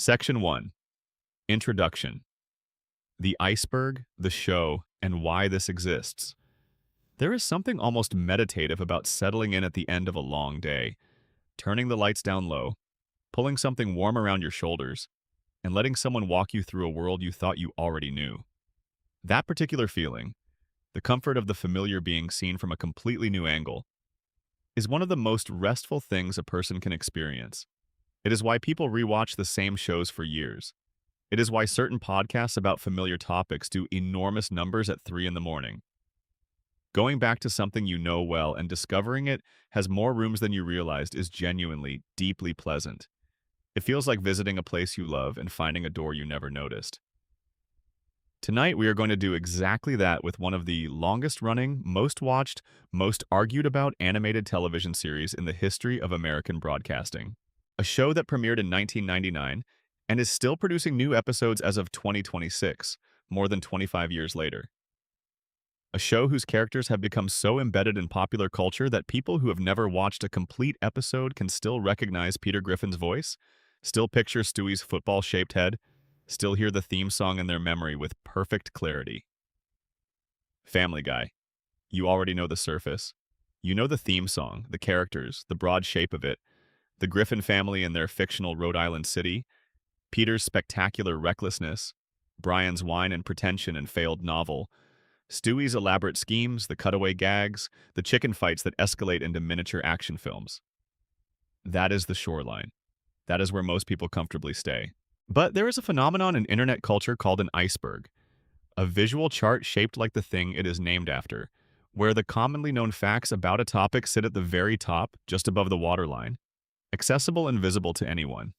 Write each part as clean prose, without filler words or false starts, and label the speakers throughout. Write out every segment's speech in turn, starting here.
Speaker 1: Section 1. Introduction. The iceberg, the show, and why this exists. There is something almost meditative about settling in at the end of a long day, turning the lights down low, pulling something warm around your shoulders, and letting someone walk you through a world you thought you already knew. That particular feeling, the comfort of the familiar being seen from a completely new angle, is one of the most restful things a person can experience. It is why people rewatch the same shows for years. It is why certain podcasts about familiar topics do enormous numbers at 3 in the morning. Going back to something you know well and discovering it has more rooms than you realized is genuinely, deeply pleasant. It feels like visiting a place you love and finding a door you never noticed. Tonight, we are going to do exactly that with one of the longest-running, most watched, most argued about animated television series in the history of American broadcasting. A show that premiered in 1999 and is still producing new episodes as of 2026, more than 25 years later. A show whose characters have become so embedded in popular culture that people who have never watched a complete episode can still recognize Peter Griffin's voice, still picture Stewie's football-shaped head, still hear the theme song in their memory with perfect clarity. Family Guy. You already know the surface. You know the theme song, the characters, the broad shape of it, the Griffin family and their fictional Rhode Island city, Peter's spectacular recklessness, Brian's whine and pretension and failed novel, Stewie's elaborate schemes, the cutaway gags, the chicken fights that escalate into miniature action films. That is the shoreline. That is where most people comfortably stay. But there is a phenomenon in internet culture called an iceberg, a visual chart shaped like the thing it is named after, where the commonly known facts about a topic sit at the very top, just above the waterline, accessible and visible to anyone.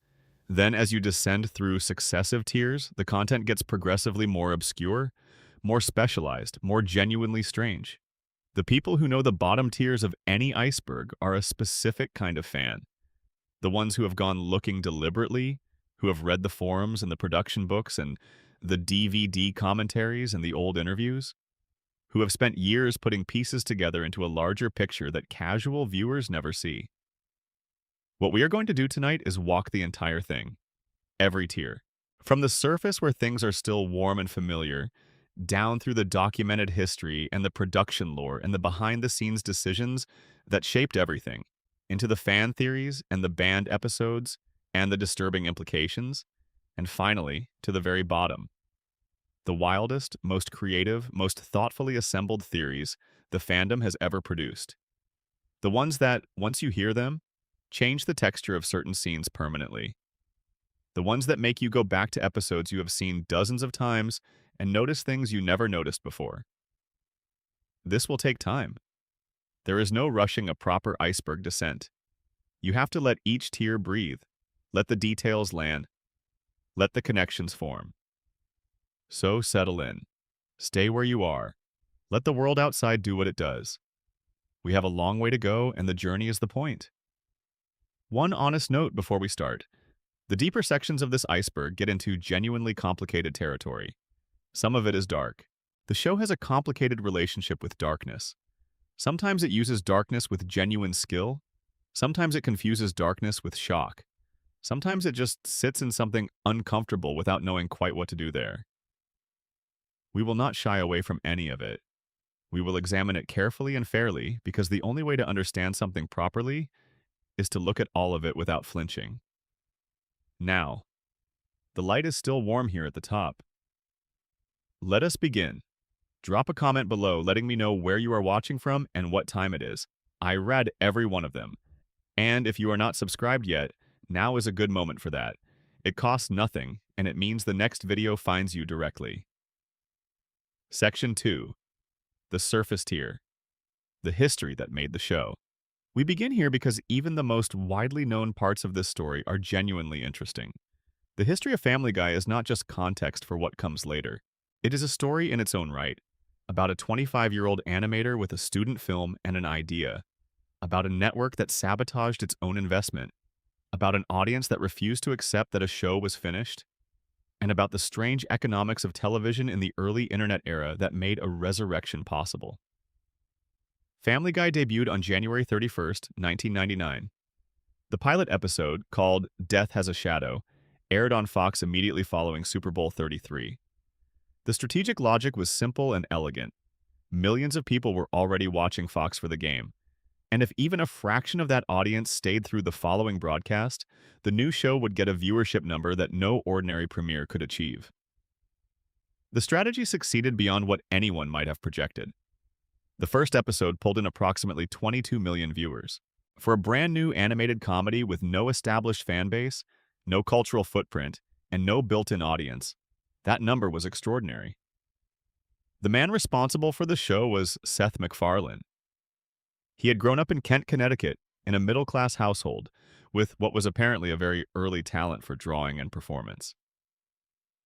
Speaker 1: Then, as you descend through successive tiers, the content gets progressively more obscure, more specialized, more genuinely strange. The people who know the bottom tiers of any iceberg are a specific kind of fan. The ones who have gone looking deliberately, who have read the forums and the production books and the DVD commentaries and the old interviews, who have spent years putting pieces together into a larger picture that casual viewers never see. What we are going to do tonight is walk the entire thing, every tier, from the surface where things are still warm and familiar, down through the documented history and the production lore and the behind-the-scenes decisions that shaped everything, into the fan theories and the banned episodes and the disturbing implications, and finally, to the very bottom. The wildest, most creative, most thoughtfully assembled theories the fandom has ever produced. The ones that, once you hear them, change the texture of certain scenes permanently. The ones that make you go back to episodes you have seen dozens of times and notice things you never noticed before. This will take time. There is no rushing a proper iceberg descent. You have to let each tier breathe. Let the details land. Let the connections form. So settle in. Stay where you are. Let the world outside do what it does. We have a long way to go, and the journey is the point. One honest note before we start. The deeper sections of this iceberg get into genuinely complicated territory. Some of it is dark. The show has a complicated relationship with darkness. Sometimes it uses darkness with genuine skill. Sometimes it confuses darkness with shock. Sometimes it just sits in something uncomfortable without knowing quite what to do there. We will not shy away from any of it. We will examine it carefully and fairly because the only way to understand something properly is to look at all of it without flinching. Now, the light is still warm here at the top. Let us begin. Drop a comment below letting me know where you are watching from and what time it is. I read every one of them. And if you are not subscribed yet, now is a good moment for that. It costs nothing, and it means the next video finds you directly. Section 2. The surface tier. The history that made the show. We begin here because even the most widely known parts of this story are genuinely interesting. The history of Family Guy is not just context for what comes later. It is a story in its own right, about a 25-year-old animator with a student film and an idea, about a network that sabotaged its own investment, about an audience that refused to accept that a show was finished, and about the strange economics of television in the early internet era that made a resurrection possible. Family Guy debuted on January 31st, 1999. The pilot episode, called Death Has a Shadow, aired on Fox immediately following Super Bowl 33. The strategic logic was simple and elegant. Millions of people were already watching Fox for the game, and if even a fraction of that audience stayed through the following broadcast, the new show would get a viewership number that no ordinary premiere could achieve. The strategy succeeded beyond what anyone might have projected. The first episode pulled in approximately 22 million viewers. For a brand new animated comedy with no established fan base, no cultural footprint, and no built-in audience, that number was extraordinary. The man responsible for the show was Seth MacFarlane. He had grown up in Kent, Connecticut, in a middle-class household, with what was apparently a very early talent for drawing and performance.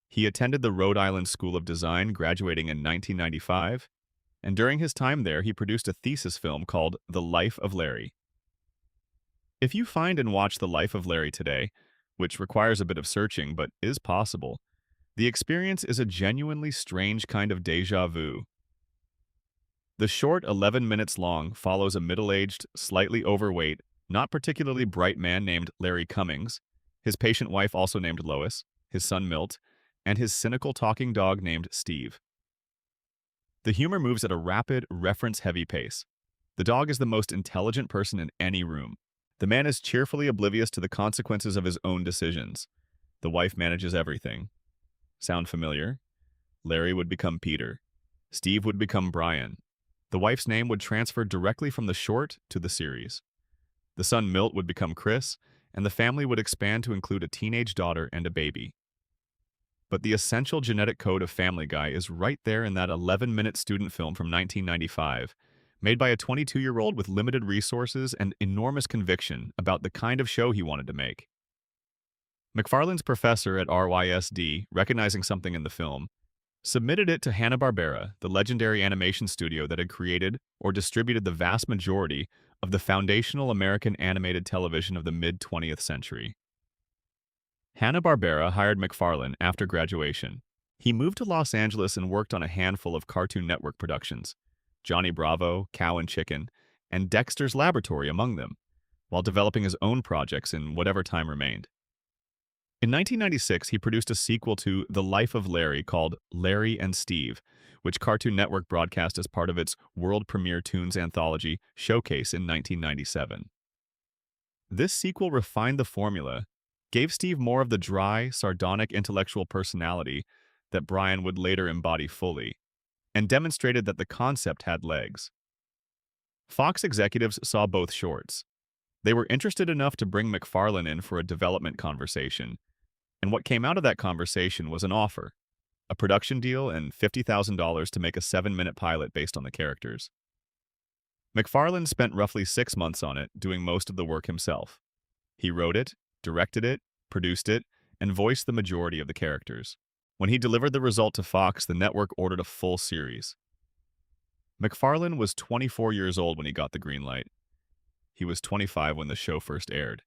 Speaker 1: He attended the Rhode Island School of Design, graduating in 1995, and during his time there, he produced a thesis film called The Life of Larry. If you find and watch The Life of Larry today, which requires a bit of searching but is possible, the experience is a genuinely strange kind of déjà vu. The short, 11 minutes long, follows a middle-aged, slightly overweight, not particularly bright man named Larry Cummings, his patient wife also named Lois, his son Milt, and his cynical talking dog named Steve. The humor moves at a rapid, reference-heavy pace. The dog is the most intelligent person in any room. The man is cheerfully oblivious to the consequences of his own decisions. The wife manages everything. Sound familiar? Larry would become Peter. Steve would become Brian. The wife's name would transfer directly from the short to the series. The son Milt would become Chris, and the family would expand to include a teenage daughter and a baby. But the essential genetic code of Family Guy is right there in that 11-minute student film from 1995, made by a 22-year-old with limited resources and enormous conviction about the kind of show he wanted to make. MacFarlane's professor at RYSD, recognizing something in the film, submitted it to Hanna-Barbera, the legendary animation studio that had created or distributed the vast majority of the foundational American animated television of the mid-20th century. Hanna-Barbera hired MacFarlane after graduation. He moved to Los Angeles and worked on a handful of Cartoon Network productions, Johnny Bravo, Cow and Chicken, and Dexter's Laboratory among them, while developing his own projects in whatever time remained. In 1996, he produced a sequel to The Life of Larry called Larry and Steve, which Cartoon Network broadcast as part of its world premiere Toons anthology Showcase in 1997. This sequel refined the formula, gave Steve more of the dry, sardonic intellectual personality that Brian would later embody fully, and demonstrated that the concept had legs. Fox executives saw both shorts. They were interested enough to bring MacFarlane in for a development conversation, and what came out of that conversation was an offer, a production deal, and $50,000 to make a 7-minute pilot based on the characters. MacFarlane spent roughly 6 months on it, doing most of the work himself. He wrote it, directed it, produced it, and voiced the majority of the characters. When he delivered the result to Fox, the network ordered a full series. MacFarlane was 24 years old when he got the green light. He was 25 when the show first aired.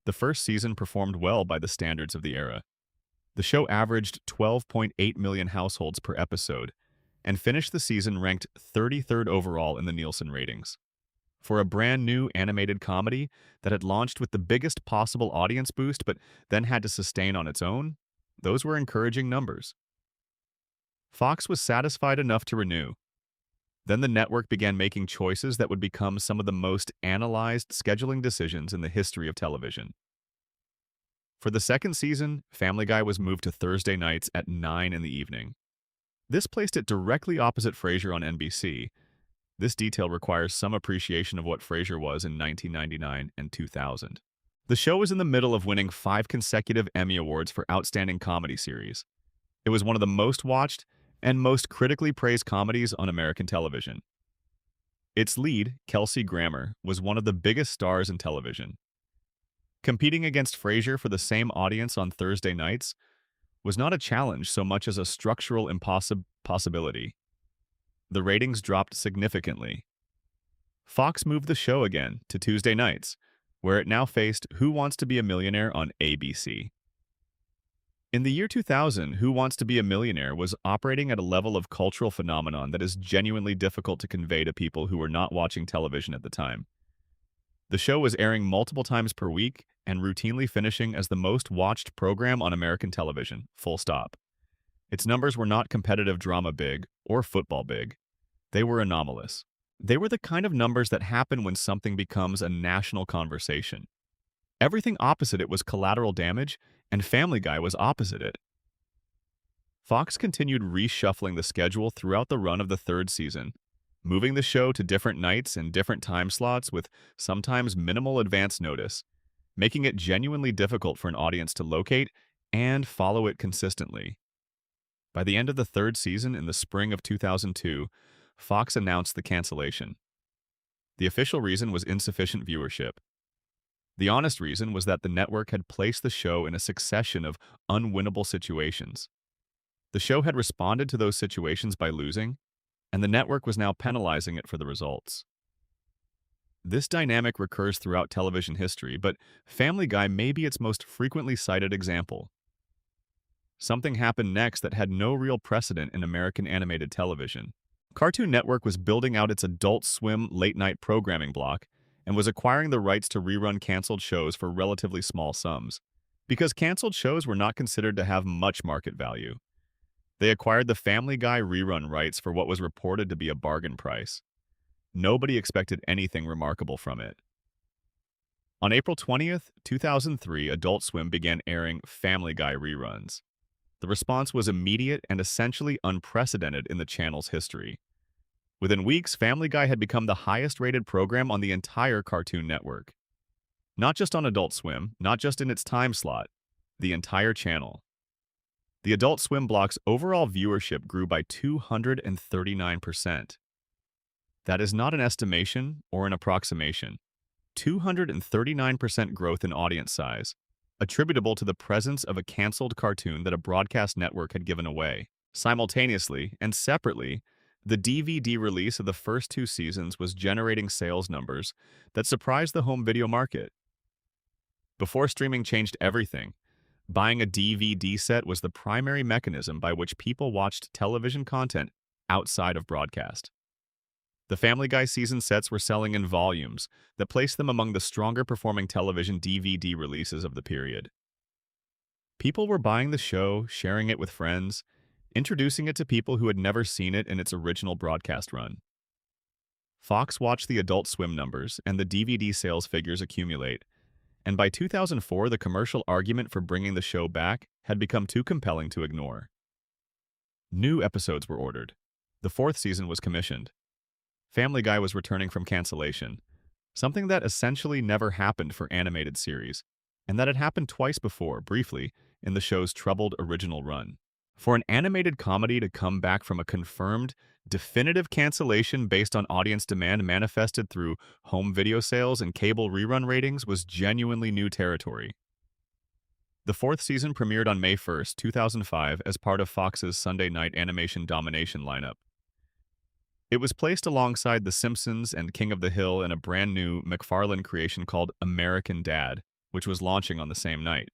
Speaker 1: The first season performed well by the standards of the era. The show averaged 12.8 million households per episode and finished the season ranked 33rd overall in the Nielsen ratings. For a brand new animated comedy that had launched with the biggest possible audience boost but then had to sustain on its own, those were encouraging numbers. Fox was satisfied enough to renew. Then the network began making choices that would become some of the most analyzed scheduling decisions in the history of television. For the second season, Family Guy was moved to Thursday nights at 9 in the evening. This placed it directly opposite Frasier on NBC. This detail requires some appreciation of what Frasier was in 1999 and 2000. The show was in the middle of winning 5 consecutive Emmy Awards for Outstanding Comedy Series. It was one of the most watched and most critically praised comedies on American television. Its lead, Kelsey Grammer, was one of the biggest stars in television. Competing against Frasier for the same audience on Thursday nights was not a challenge so much as a structural impossibility. The ratings dropped significantly. Fox moved the show again to Tuesday nights, where it now faced Who Wants to Be a Millionaire on ABC. In the year 2000, Who Wants to Be a Millionaire was operating at a level of cultural phenomenon that is genuinely difficult to convey to people who were not watching television at the time. The show was airing multiple times per week and routinely finishing as the most watched program on American television, full stop. Its numbers were not competitive drama big or football big. They were anomalous. They were the kind of numbers that happen when something becomes a national conversation. Everything opposite it was collateral damage, and Family Guy was opposite it. Fox continued reshuffling the schedule throughout the run of the third season, moving the show to different nights and different time slots with sometimes minimal advance notice, making it genuinely difficult for an audience to locate and follow it consistently. By the end of the third season in the spring of 2002, Fox announced the cancellation. The official reason was insufficient viewership. The honest reason was that the network had placed the show in a succession of unwinnable situations. The show had responded to those situations by losing, and the network was now penalizing it for the results. This dynamic recurs throughout television history, but Family Guy may be its most frequently cited example. Something happened next that had no real precedent in American animated television. Cartoon Network was building out its Adult Swim late-night programming block and was acquiring the rights to rerun canceled shows for relatively small sums. Because canceled shows were not considered to have much market value, they acquired the Family Guy rerun rights for what was reported to be a bargain price. Nobody expected anything remarkable from it. On April 20th, 2003, Adult Swim began airing Family Guy reruns. The response was immediate and essentially unprecedented in the channel's history. Within weeks, Family Guy had become the highest-rated program on the entire Cartoon Network. Not just on Adult Swim, not just in its time slot, the entire channel. The Adult Swim block's overall viewership grew by 239%. That is not an estimation or an approximation. 239% growth in audience size, attributable to the presence of a canceled cartoon that a broadcast network had given away. Simultaneously and separately, the DVD release of the first two seasons was generating sales numbers that surprised the home video market. Before streaming changed everything, buying a DVD set was the primary mechanism by which people watched television content outside of broadcast. The Family Guy season sets were selling in volumes that placed them among the stronger-performing television DVD releases of the period. People were buying the show, sharing it with friends, introducing it to people who had never seen it in its original broadcast run. Fox watched the Adult Swim numbers and the DVD sales figures accumulate, and by 2004 the commercial argument for bringing the show back had become too compelling to ignore. New episodes were ordered. The fourth season was commissioned. Family Guy was returning from cancellation, something that essentially never happened for animated series, and that had happened twice before, briefly, in the show's troubled original run. For an animated comedy to come back from a confirmed, definitive cancellation based on audience demand manifested through home video sales and cable rerun ratings was genuinely new territory. The fourth season premiered on May 1st, 2005 as part of Fox's Sunday night animation domination lineup. It was placed alongside The Simpsons and King of the Hill in a brand new McFarlane creation called American Dad, which was launching on the same night.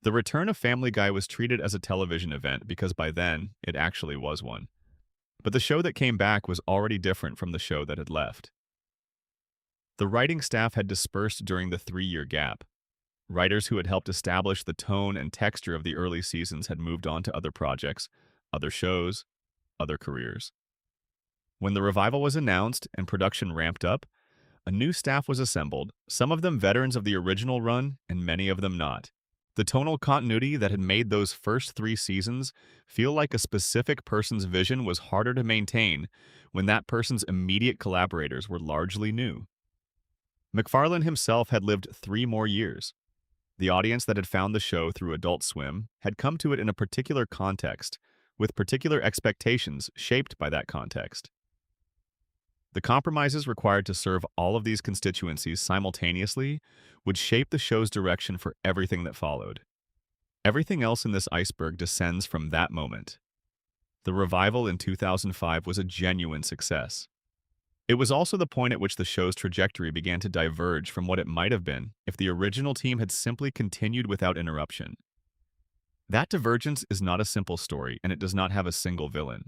Speaker 1: The return of Family Guy was treated as a television event because by then, it actually was one. But the show that came back was already different from the show that had left. The writing staff had dispersed during the 3-year gap. Writers who had helped establish the tone and texture of the early seasons had moved on to other projects, other shows, other careers. When the revival was announced and production ramped up, a new staff was assembled, some of them veterans of the original run and many of them not. The tonal continuity that had made those first 3 seasons feel like a specific person's vision was harder to maintain when that person's immediate collaborators were largely new. McFarlane himself had lived 3 more years. The audience that had found the show through Adult Swim had come to it in a particular context, with particular expectations shaped by that context. The compromises required to serve all of these constituencies simultaneously would shape the show's direction for everything that followed. Everything else in this iceberg descends from that moment. The revival in 2005 was a genuine success. It was also the point at which the show's trajectory began to diverge from what it might have been if the original team had simply continued without interruption. That divergence is not a simple story, and it does not have a single villain.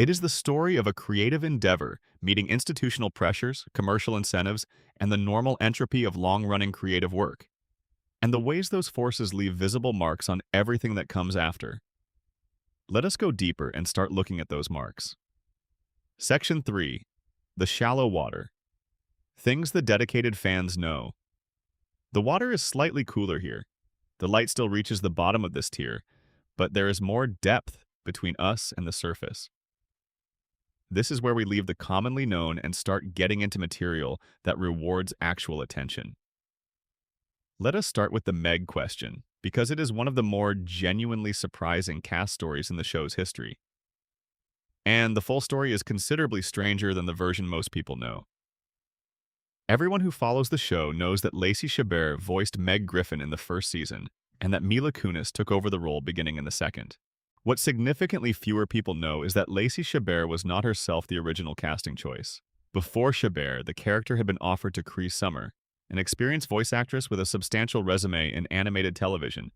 Speaker 1: It is the story of a creative endeavor meeting institutional pressures, commercial incentives, and the normal entropy of long-running creative work, and the ways those forces leave visible marks on everything that comes after. Let us go deeper and start looking at those marks. Section 3. The shallow water. Things the dedicated fans know. The water is slightly cooler here. The light still reaches the bottom of this tier, but there is more depth between us and the surface. This is where we leave the commonly known and start getting into material that rewards actual attention. Let us start with the Meg question, because it is one of the more genuinely surprising cast stories in the show's history. And the full story is considerably stranger than the version most people know. Everyone who follows the show knows that Lacey Chabert voiced Meg Griffin in the first season, and that Mila Kunis took over the role beginning in the second. What significantly fewer people know is that Lacey Chabert was not herself the original casting choice. Before Chabert, the character had been offered to Cree Summer, an experienced voice actress with a substantial resume in animated television,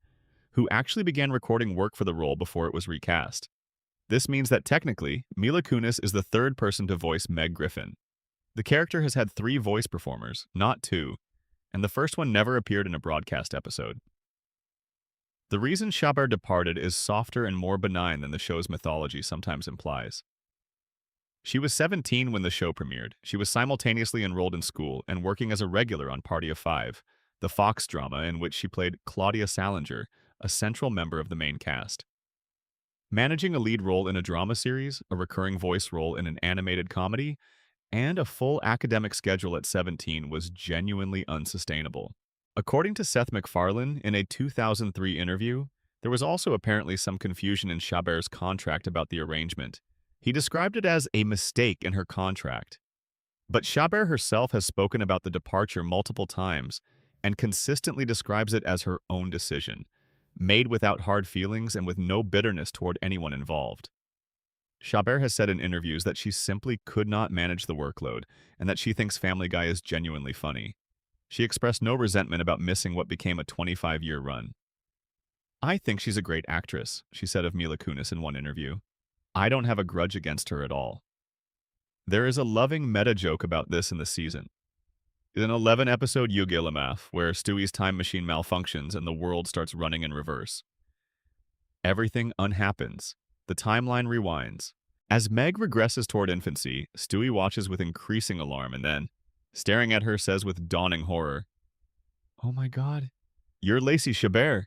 Speaker 1: who actually began recording work for the role before it was recast. This means that technically, Mila Kunis is the third person to voice Meg Griffin. The character has had 3 voice performers, not 2, and the first one never appeared in a broadcast episode. The reason Chabert departed is softer and more benign than the show's mythology sometimes implies. She was 17 when the show premiered. She was simultaneously enrolled in school and working as a regular on Party of Five, the Fox drama in which she played Claudia Salinger, a central member of the main cast. Managing a lead role in a drama series, a recurring voice role in an animated comedy, and a full academic schedule at 17 was genuinely unsustainable. According to Seth MacFarlane in a 2003 interview, there was also apparently some confusion in Chabert's contract about the arrangement. He described it as a mistake in her contract. But Chabert herself has spoken about the departure multiple times and consistently describes it as her own decision, made without hard feelings and with no bitterness toward anyone involved. Chabert has said in interviews that she simply could not manage the workload and that she thinks Family Guy is genuinely funny. She expressed no resentment about missing what became a 25-year run. "I think she's a great actress," she said of Mila Kunis in one interview. "I don't have a grudge against her at all." There is a loving meta-joke about this in the season. In an 11-episode Yugilamaf, where Stewie's time machine malfunctions and the world starts running in reverse. Everything unhappens. The timeline rewinds. As Meg regresses toward infancy, Stewie watches with increasing alarm and then, staring at her, says with dawning horror, "Oh my God, you're Lacey Chabert."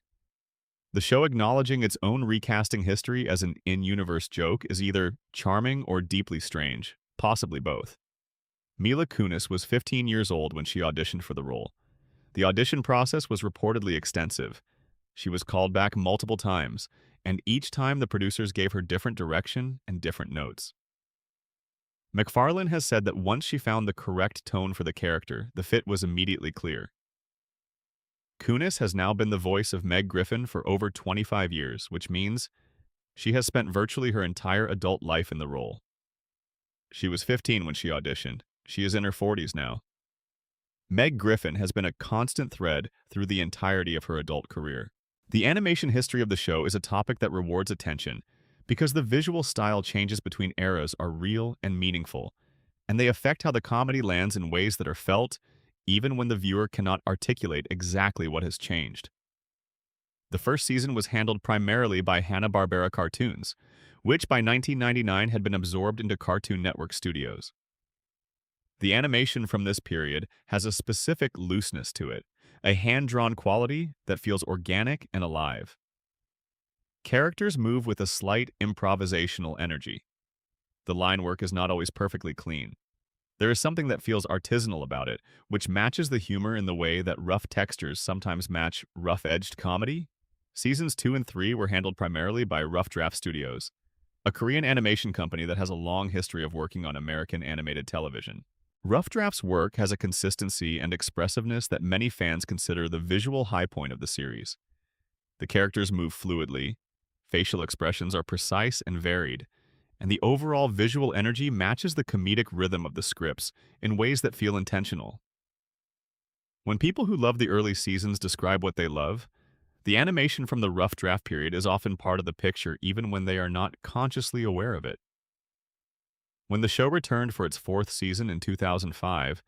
Speaker 1: The show acknowledging its own recasting history as an in-universe joke is either charming or deeply strange, possibly both. Mila Kunis was 15 years old when she auditioned for the role. The audition process was reportedly extensive. She was called back multiple times, and each time the producers gave her different direction and different notes. MacFarlane has said that once she found the correct tone for the character, the fit was immediately clear. Kunis has now been the voice of Meg Griffin for over 25 years, which means she has spent virtually her entire adult life in the role. She was 15 when she auditioned. She is in her 40s now. Meg Griffin has been a constant thread through the entirety of her adult career. The animation history of the show is a topic that rewards attention because the visual style changes between eras are real and meaningful, and they affect how the comedy lands in ways that are felt even when the viewer cannot articulate exactly what has changed. The first season was handled primarily by Hanna-Barbera Cartoons, which by 1999 had been absorbed into Cartoon Network Studios. The animation from this period has a specific looseness to it, a hand-drawn quality that feels organic and alive. Characters move with a slight improvisational energy. The line work is not always perfectly clean. There is something that feels artisanal about it, which matches the humor in the way that rough textures sometimes match rough-edged comedy. Seasons 2 and 3 were handled primarily by Rough Draft Studios, a Korean animation company that has a long history of working on American animated television. Rough Draft's work has a consistency and expressiveness that many fans consider the visual high point of the series. The characters move fluidly, facial expressions are precise and varied, and the overall visual energy matches the comedic rhythm of the scripts in ways that feel intentional. When people who love the early seasons describe what they love, the animation from the Rough Draft period is often part of the picture even when they are not consciously aware of it. When the show returned for its fourth season in 2005,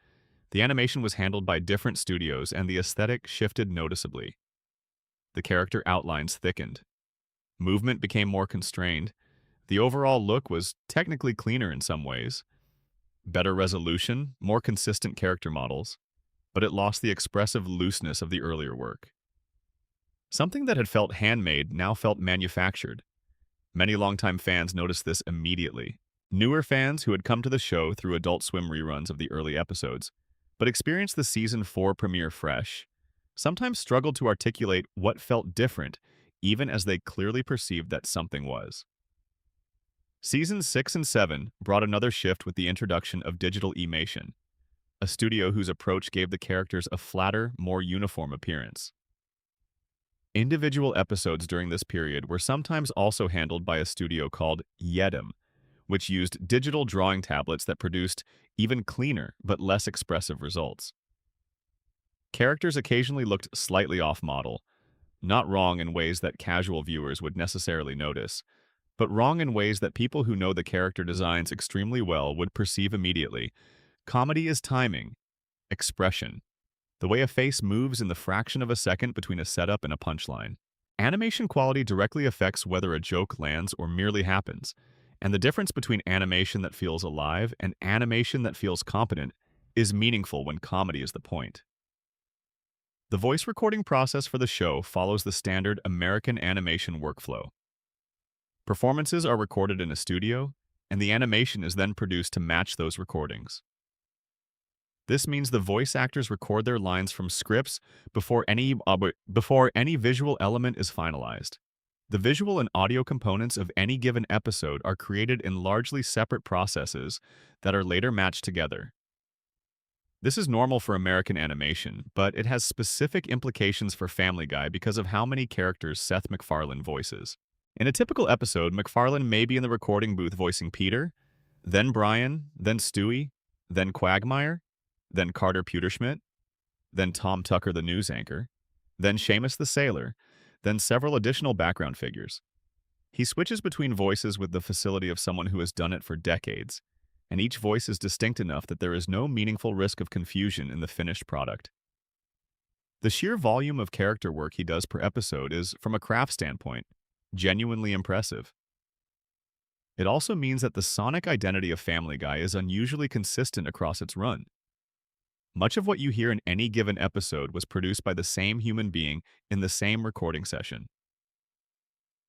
Speaker 1: the animation was handled by different studios and the aesthetic shifted noticeably. The character outlines thickened. Movement became more constrained. The overall look was technically cleaner in some ways. Better resolution, more consistent character models, but it lost the expressive looseness of the earlier work. Something that had felt handmade now felt manufactured. Many longtime fans noticed this immediately. Newer fans who had come to the show through Adult Swim reruns of the early episodes, but experienced the Season 4 premiere fresh, sometimes struggled to articulate what felt different, even as they clearly perceived that something was. Seasons 6 and 7 brought another shift with the introduction of digital animation, a studio whose approach gave the characters a flatter, more uniform appearance. Individual episodes during this period were sometimes also handled by a studio called Yedim, which used digital drawing tablets that produced even cleaner but less expressive results. Characters occasionally looked slightly off-model, not wrong in ways that casual viewers would necessarily notice, but wrong in ways that people who know the character designs extremely well would perceive immediately. Comedy is timing, expression, the way a face moves in the fraction of a second between a setup and a punchline. Animation quality directly affects whether a joke lands or merely happens, and the difference between animation that feels alive and animation that feels competent is meaningful when comedy is the point. The voice recording process for the show follows the standard American animation workflow. Performances are recorded in a studio, and the animation is then produced to match those recordings. This means the voice actors record their lines from scripts before any visual element is finalized. The visual and audio components of any given episode are created in largely separate processes that are later matched together. This is normal for American animation, but it has specific implications for Family Guy because of how many characters Seth MacFarlane voices. In a typical episode, MacFarlane may be in the recording booth voicing Peter, then Brian, then Stewie, then Quagmire, then Carter Pewterschmidt, then Tom Tucker the news anchor, then Seamus the sailor, then several additional background figures. He switches between voices with the facility of someone who has done it for decades, and each voice is distinct enough that there is no meaningful risk of confusion in the finished product. The sheer volume of character work he does per episode is, from a craft standpoint, genuinely impressive. It also means that the sonic identity of Family Guy is unusually consistent across its run. Much of what you hear in any given episode was produced by the same human being in the same recording session.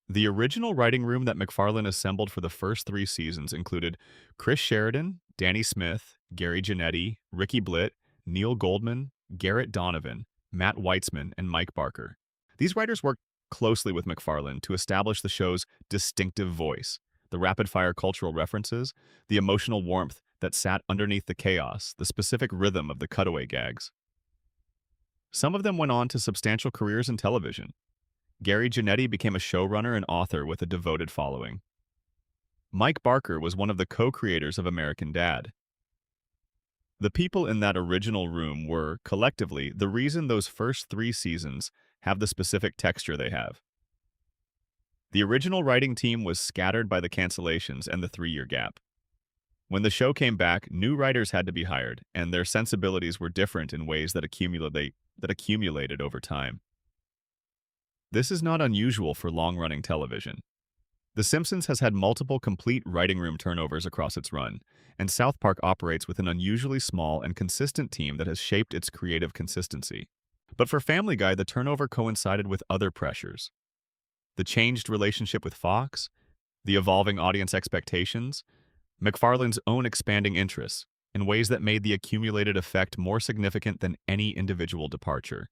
Speaker 1: The original writing room that MacFarlane assembled for the first 3 seasons included Chris Sheridan, Danny Smith, Gary Janetti, Ricky Blitt, Neil Goldman, Garrett Donovan, Matt Weitzman, and Mike Barker. These writers worked closely with MacFarlane to establish the show's distinctive voice, the rapid-fire cultural references, the emotional warmth that sat underneath the chaos, the specific rhythm of the cutaway gags. Some of them went on to substantial careers in television. Gary Janetti became a showrunner and author with a devoted following. Mike Barker was one of the co-creators of American Dad. The people in that original room were, collectively, the reason those first 3 seasons have the specific texture they have. The original writing team was scattered by the cancellations and the 3-year gap. When the show came back, new writers had to be hired, and their sensibilities were different in ways that accumulated over time. This is not unusual for long-running television. The Simpsons has had multiple complete writing room turnovers across its run, and South Park operates with an unusually small and consistent team that has shaped its creative consistency. But for Family Guy, the turnover coincided with other pressures. The changed relationship with Fox, the evolving audience expectations, MacFarlane's own expanding interests, in ways that made the accumulated effect more significant than any individual departure.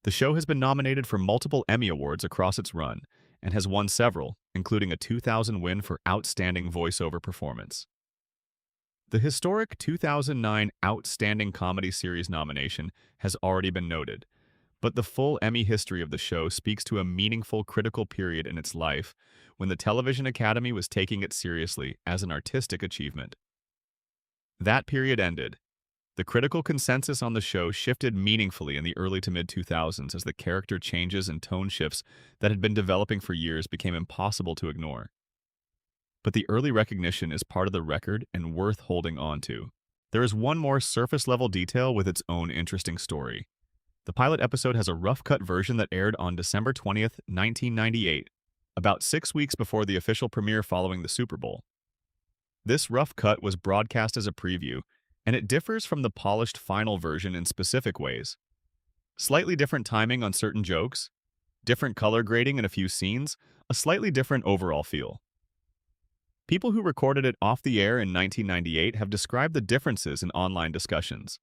Speaker 1: The show has been nominated for multiple Emmy Awards across its run, and has won several, including a 2000 win for Outstanding Voiceover Performance. The historic 2009 Outstanding Comedy Series nomination has already been noted, but the full Emmy history of the show speaks to a meaningful critical period in its life when the Television Academy was taking it seriously as an artistic achievement. That period ended. The critical consensus on the show shifted meaningfully in the early to mid-2000s as the character changes and tone shifts that had been developing for years became impossible to ignore. but the early recognition is part of the record and worth holding on to. There is one more surface-level detail with its own interesting story. The pilot episode has a rough-cut version that aired on December 20th, 1998, about 6 weeks before the official premiere following the Super Bowl. This rough cut was broadcast as a preview, and it differs from the polished final version in specific ways. Slightly different timing on certain jokes, different color grading in a few scenes, a slightly different overall feel. People who recorded it off the air in 1998 have described the differences in online discussions.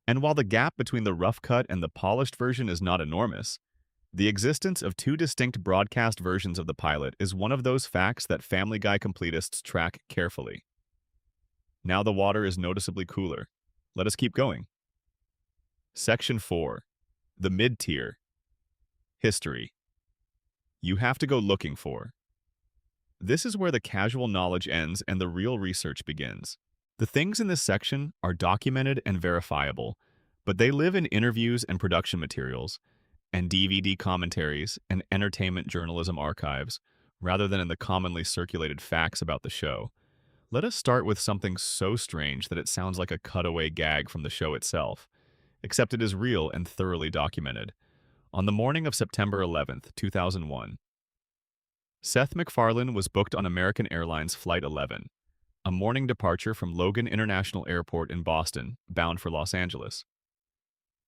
Speaker 1: And while the gap between the rough cut and the polished version is not enormous, the existence of two distinct broadcast versions of the pilot is one of those facts that Family Guy completists track carefully. Now the water is noticeably cooler. Let us keep going. Section 4. The Mid-Tier. History. You have to go looking for. This is where the casual knowledge ends and the real research begins. The things in this section are documented and verifiable, but they live in interviews and production materials, and DVD commentaries and entertainment journalism archives, rather than in the commonly circulated facts about the show. Let us start with something so strange that it sounds like a cutaway gag from the show itself, except it is real and thoroughly documented. On the morning of September 11th, 2001, Seth MacFarlane was booked on American Airlines Flight 11, a morning departure from Logan International Airport in Boston, bound for Los Angeles.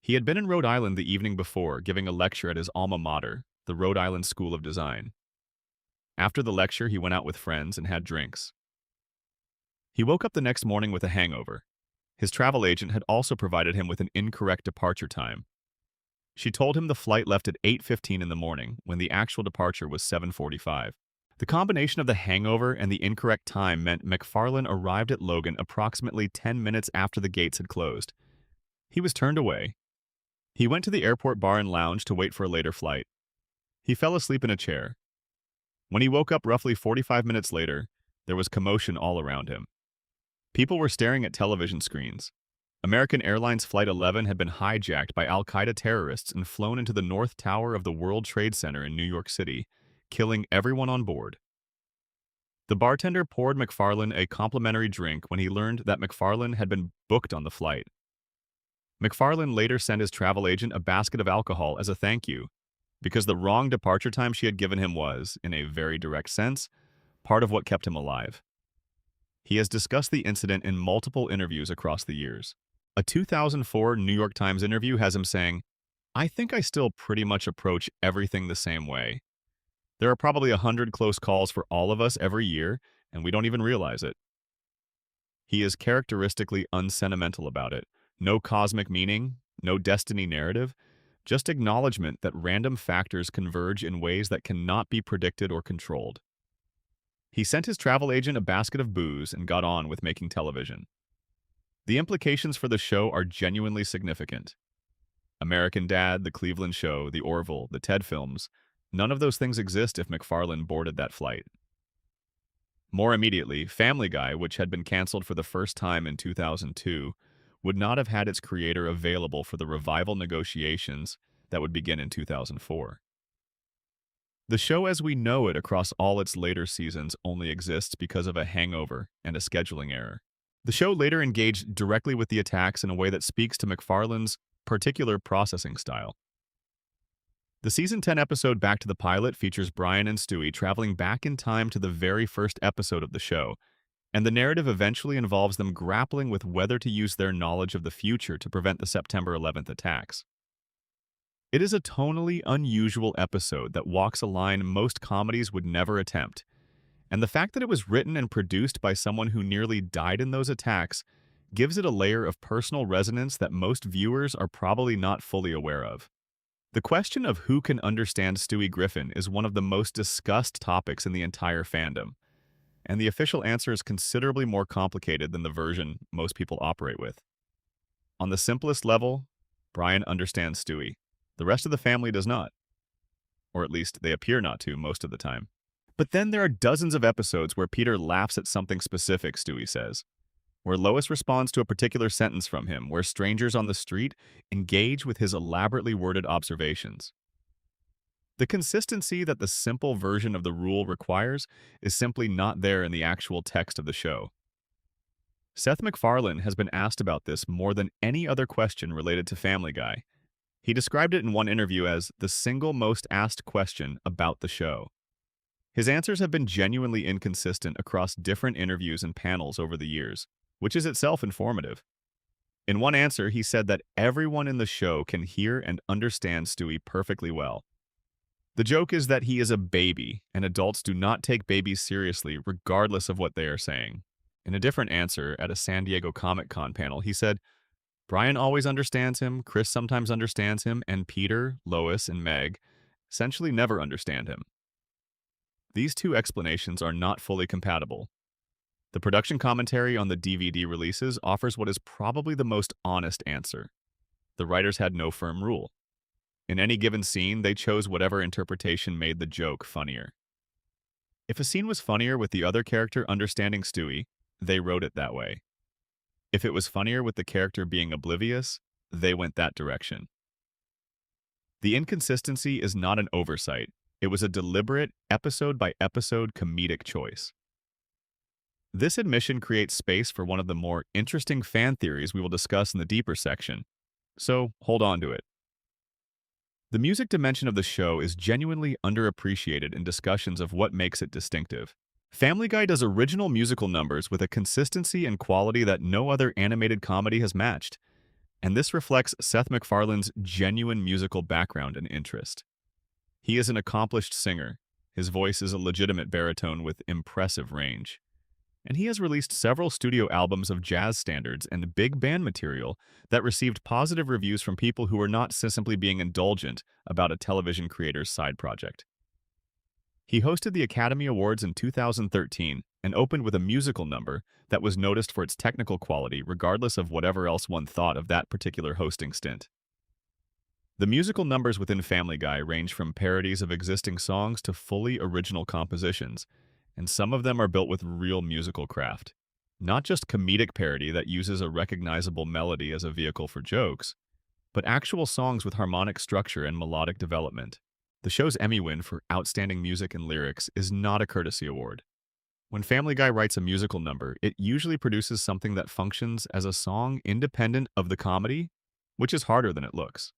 Speaker 1: He had been in Rhode Island the evening before, giving a lecture at his alma mater, the Rhode Island School of Design. After the lecture, he went out with friends and had drinks. He woke up the next morning with a hangover. His travel agent had also provided him with an incorrect departure time. She told him the flight left at 8:15 in the morning, when the actual departure was 7:45. The combination of the hangover and the incorrect time meant MacFarlane arrived at Logan approximately 10 minutes after the gates had closed. He was turned away. He went to the airport bar and lounge to wait for a later flight. He fell asleep in a chair. When he woke up roughly 45 minutes later, there was commotion all around him. People were staring at television screens. American Airlines Flight 11 had been hijacked by Al-Qaeda terrorists and flown into the North Tower of the World Trade Center in New York City, killing everyone on board. The bartender poured MacFarlane a complimentary drink when he learned that MacFarlane had been booked on the flight. MacFarlane later sent his travel agent a basket of alcohol as a thank you, because the wrong departure time she had given him was, in a very direct sense, part of what kept him alive. He has discussed the incident in multiple interviews across the years. A 2004 New York Times interview has him saying, "I think I still pretty much approach everything the same way. There are probably 100 close calls for all of us every year, and we don't even realize it." He is characteristically unsentimental about it. No cosmic meaning, no destiny narrative, just acknowledgement that random factors converge in ways that cannot be predicted or controlled. He sent his travel agent a basket of booze and got on with making television. The implications for the show are genuinely significant. American Dad, The Cleveland Show, The Orville, the Ted films, none of those things exist if MacFarlane boarded that flight. More immediately, Family Guy, which had been canceled for the first time in 2002, would not have had its creator available for the revival negotiations that would begin in 2004. The show as we know it across all its later seasons only exists because of a hangover and a scheduling error. The show later engaged directly with the attacks in a way that speaks to MacFarlane's particular processing style. The Season 10 episode Back to the Pilot features Brian and Stewie traveling back in time to the very first episode of the show, and the narrative eventually involves them grappling with whether to use their knowledge of the future to prevent the September 11th attacks. It is a tonally unusual episode that walks a line most comedies would never attempt, and the fact that it was written and produced by someone who nearly died in those attacks gives it a layer of personal resonance that most viewers are probably not fully aware of. The question of who can understand Stewie Griffin is one of the most discussed topics in the entire fandom, and the official answer is considerably more complicated than the version most people operate with. On the simplest level, Brian understands Stewie. The rest of the family does not. Or at least they appear not to most of the time. But then there are dozens of episodes where Peter laughs at something specific Stewie says, where Lois responds to a particular sentence from him, where strangers on the street engage with his elaborately worded observations. The consistency that the simple version of the rule requires is simply not there in the actual text of the show. Seth MacFarlane has been asked about this more than any other question related to Family Guy. He described it in one interview as the single most asked question about the show. His answers have been genuinely inconsistent across different interviews and panels over the years, which is itself informative. In one answer, he said that everyone in the show can hear and understand Stewie perfectly well. The joke is that he is a baby, and adults do not take babies seriously regardless of what they are saying. In a different answer at a San Diego Comic-Con panel, he said, Brian always understands him, Chris sometimes understands him, and Peter, Lois, and Meg essentially never understand him. These two explanations are not fully compatible. The production commentary on the DVD releases offers what is probably the most honest answer. The writers had no firm rule. In any given scene, they chose whatever interpretation made the joke funnier. If a scene was funnier with the other character understanding Stewie, they wrote it that way. If it was funnier with the character being oblivious, they went that direction. The inconsistency is not an oversight. It was a deliberate, episode-by-episode comedic choice. This admission creates space for one of the more interesting fan theories we will discuss in the deeper section, so hold on to it. The music dimension of the show is genuinely underappreciated in discussions of what makes it distinctive. Family Guy does original musical numbers with a consistency and quality that no other animated comedy has matched, and this reflects Seth MacFarlane's genuine musical background and interest. He is an accomplished singer. His voice is a legitimate baritone with impressive range. And he has released several studio albums of jazz standards and big band material that received positive reviews from people who were not simply being indulgent about a television creator's side project. He hosted the Academy Awards in 2013 and opened with a musical number that was noticed for its technical quality regardless of whatever else one thought of that particular hosting stint. The musical numbers within Family Guy range from parodies of existing songs to fully original compositions, and some of them are built with real musical craft. Not just comedic parody that uses a recognizable melody as a vehicle for jokes, but actual songs with harmonic structure and melodic development. The show's Emmy win for Outstanding Music and Lyrics is not a courtesy award. When Family Guy writes a musical number, it usually produces something that functions as a song independent of the comedy, which is harder than it looks.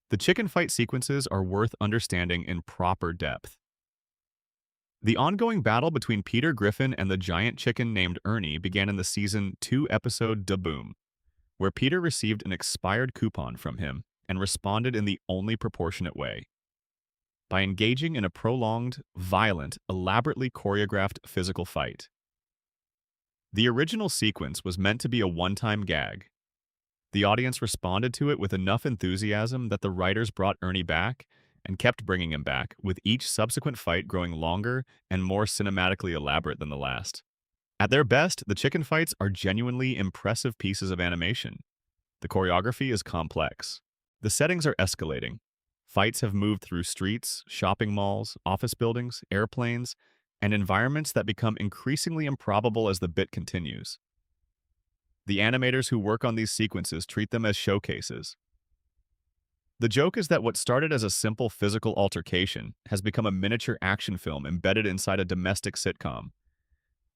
Speaker 1: The chicken fight sequences are worth understanding in proper depth. The ongoing battle between Peter Griffin and the giant chicken named Ernie began in the season 2 episode Da Boom, where Peter received an expired coupon from him and responded in the only proportionate way, by engaging in a prolonged, violent, elaborately choreographed physical fight. The original sequence was meant to be a one-time gag. The audience responded to it with enough enthusiasm that the writers brought Ernie back and kept bringing him back, with each subsequent fight growing longer and more cinematically elaborate than the last. At their best, the chicken fights are genuinely impressive pieces of animation. The choreography is complex. The settings are escalating. Fights have moved through streets, shopping malls, office buildings, airplanes, and environments that become increasingly improbable as the bit continues. The animators who work on these sequences treat them as showcases. The joke is that what started as a simple physical altercation has become a miniature action film embedded inside a domestic sitcom,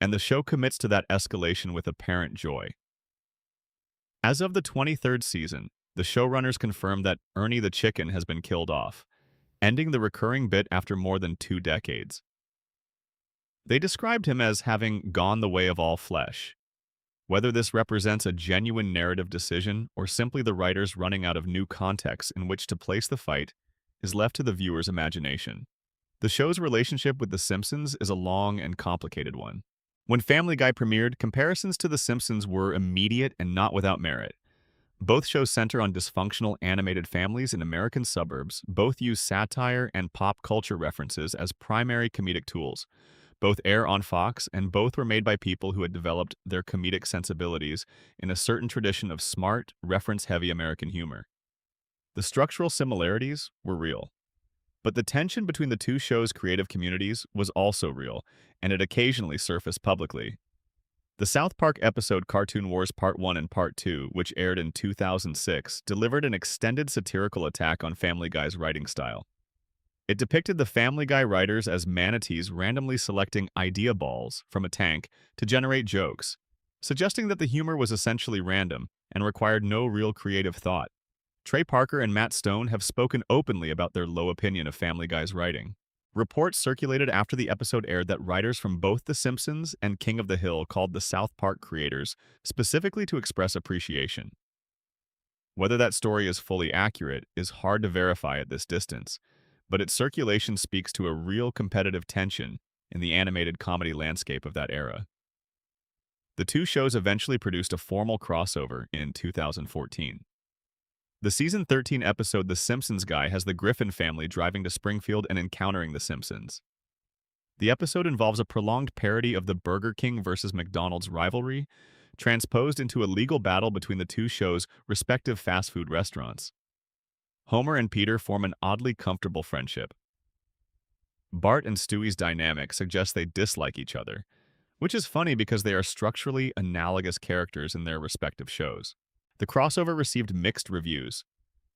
Speaker 1: and the show commits to that escalation with apparent joy. As of the 23rd season, the showrunners confirmed that Ernie the chicken has been killed off, ending the recurring bit after more than 2 decades. They described him as having gone the way of all flesh. Whether this represents a genuine narrative decision or simply the writers running out of new contexts in which to place the fight is left to the viewer's imagination. The show's relationship with The Simpsons is a long and complicated one. When Family Guy premiered, comparisons to The Simpsons were immediate and not without merit. Both shows center on dysfunctional animated families in American suburbs. Both use satire and pop culture references as primary comedic tools. Both air on Fox, and both were made by people who had developed their comedic sensibilities in a certain tradition of smart, reference-heavy American humor. The structural similarities were real. But the tension between the two shows' creative communities was also real, and it occasionally surfaced publicly. The South Park episode Cartoon Wars Part 1 and Part 2, which aired in 2006, delivered an extended satirical attack on Family Guy's writing style. It depicted the Family Guy writers as manatees randomly selecting idea balls from a tank to generate jokes, suggesting that the humor was essentially random and required no real creative thought. Trey Parker and Matt Stone have spoken openly about their low opinion of Family Guy's writing. Reports circulated after the episode aired that writers from both The Simpsons and King of the Hill called the South Park creators specifically to express appreciation. Whether that story is fully accurate is hard to verify at this distance, but its circulation speaks to a real competitive tension in the animated comedy landscape of that era. The two shows eventually produced a formal crossover in 2014. The season 13 episode The Simpsons Guy has the Griffin family driving to Springfield and encountering the Simpsons. The episode involves a prolonged parody of the Burger King versus McDonald's rivalry, transposed into a legal battle between the two shows' respective fast food restaurants. Homer and Peter form an oddly comfortable friendship. Bart and Stewie's dynamic suggests they dislike each other, which is funny because they are structurally analogous characters in their respective shows. The crossover received mixed reviews.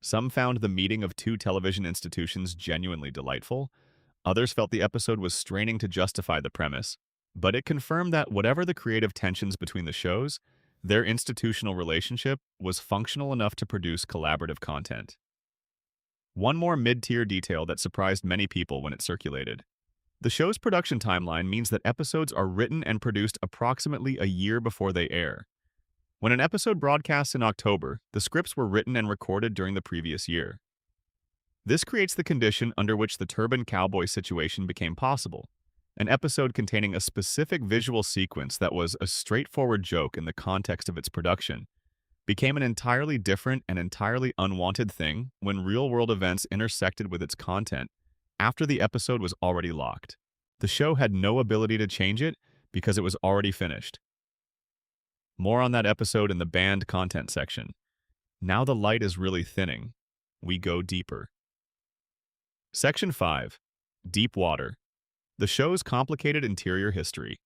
Speaker 1: Some found the meeting of two television institutions genuinely delightful. Others felt the episode was straining to justify the premise, but it confirmed that whatever the creative tensions between the shows, their institutional relationship was functional enough to produce collaborative content. One more mid-tier detail that surprised many people when it circulated. The show's production timeline means that episodes are written and produced approximately a year before they air. When an episode broadcasts in October, the scripts were written and recorded during the previous year. This creates the condition under which the Turban Cowboy situation became possible. An episode containing a specific visual sequence that was a straightforward joke in the context of its production became an entirely different and entirely unwanted thing when real-world events intersected with its content after the episode was already locked. The show had no ability to change it because it was already finished. More on that episode in the banned content section. Now the light is really thinning. We go deeper. Section 5. Deep Water. The show's complicated interior history.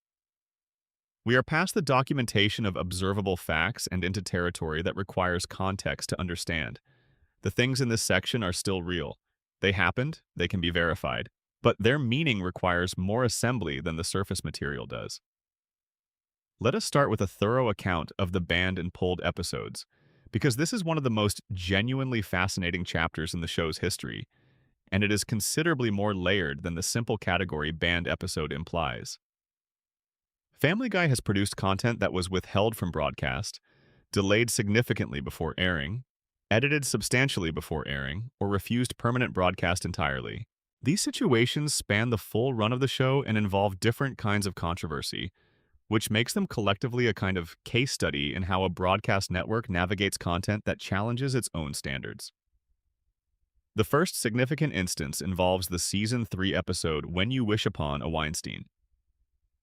Speaker 1: We are past the documentation of observable facts and into territory that requires context to understand. The things in this section are still real. They happened, they can be verified, but their meaning requires more assembly than the surface material does. Let us start with a thorough account of the banned and pulled episodes, because this is one of the most genuinely fascinating chapters in the show's history, and it is considerably more layered than the simple category banned episode implies. Family Guy has produced content that was withheld from broadcast, delayed significantly before airing, edited substantially before airing, or refused permanent broadcast entirely. These situations span the full run of the show and involve different kinds of controversy, which makes them collectively a kind of case study in how a broadcast network navigates content that challenges its own standards. The first significant instance involves the Season 3 episode When You Wish Upon a Weinstein.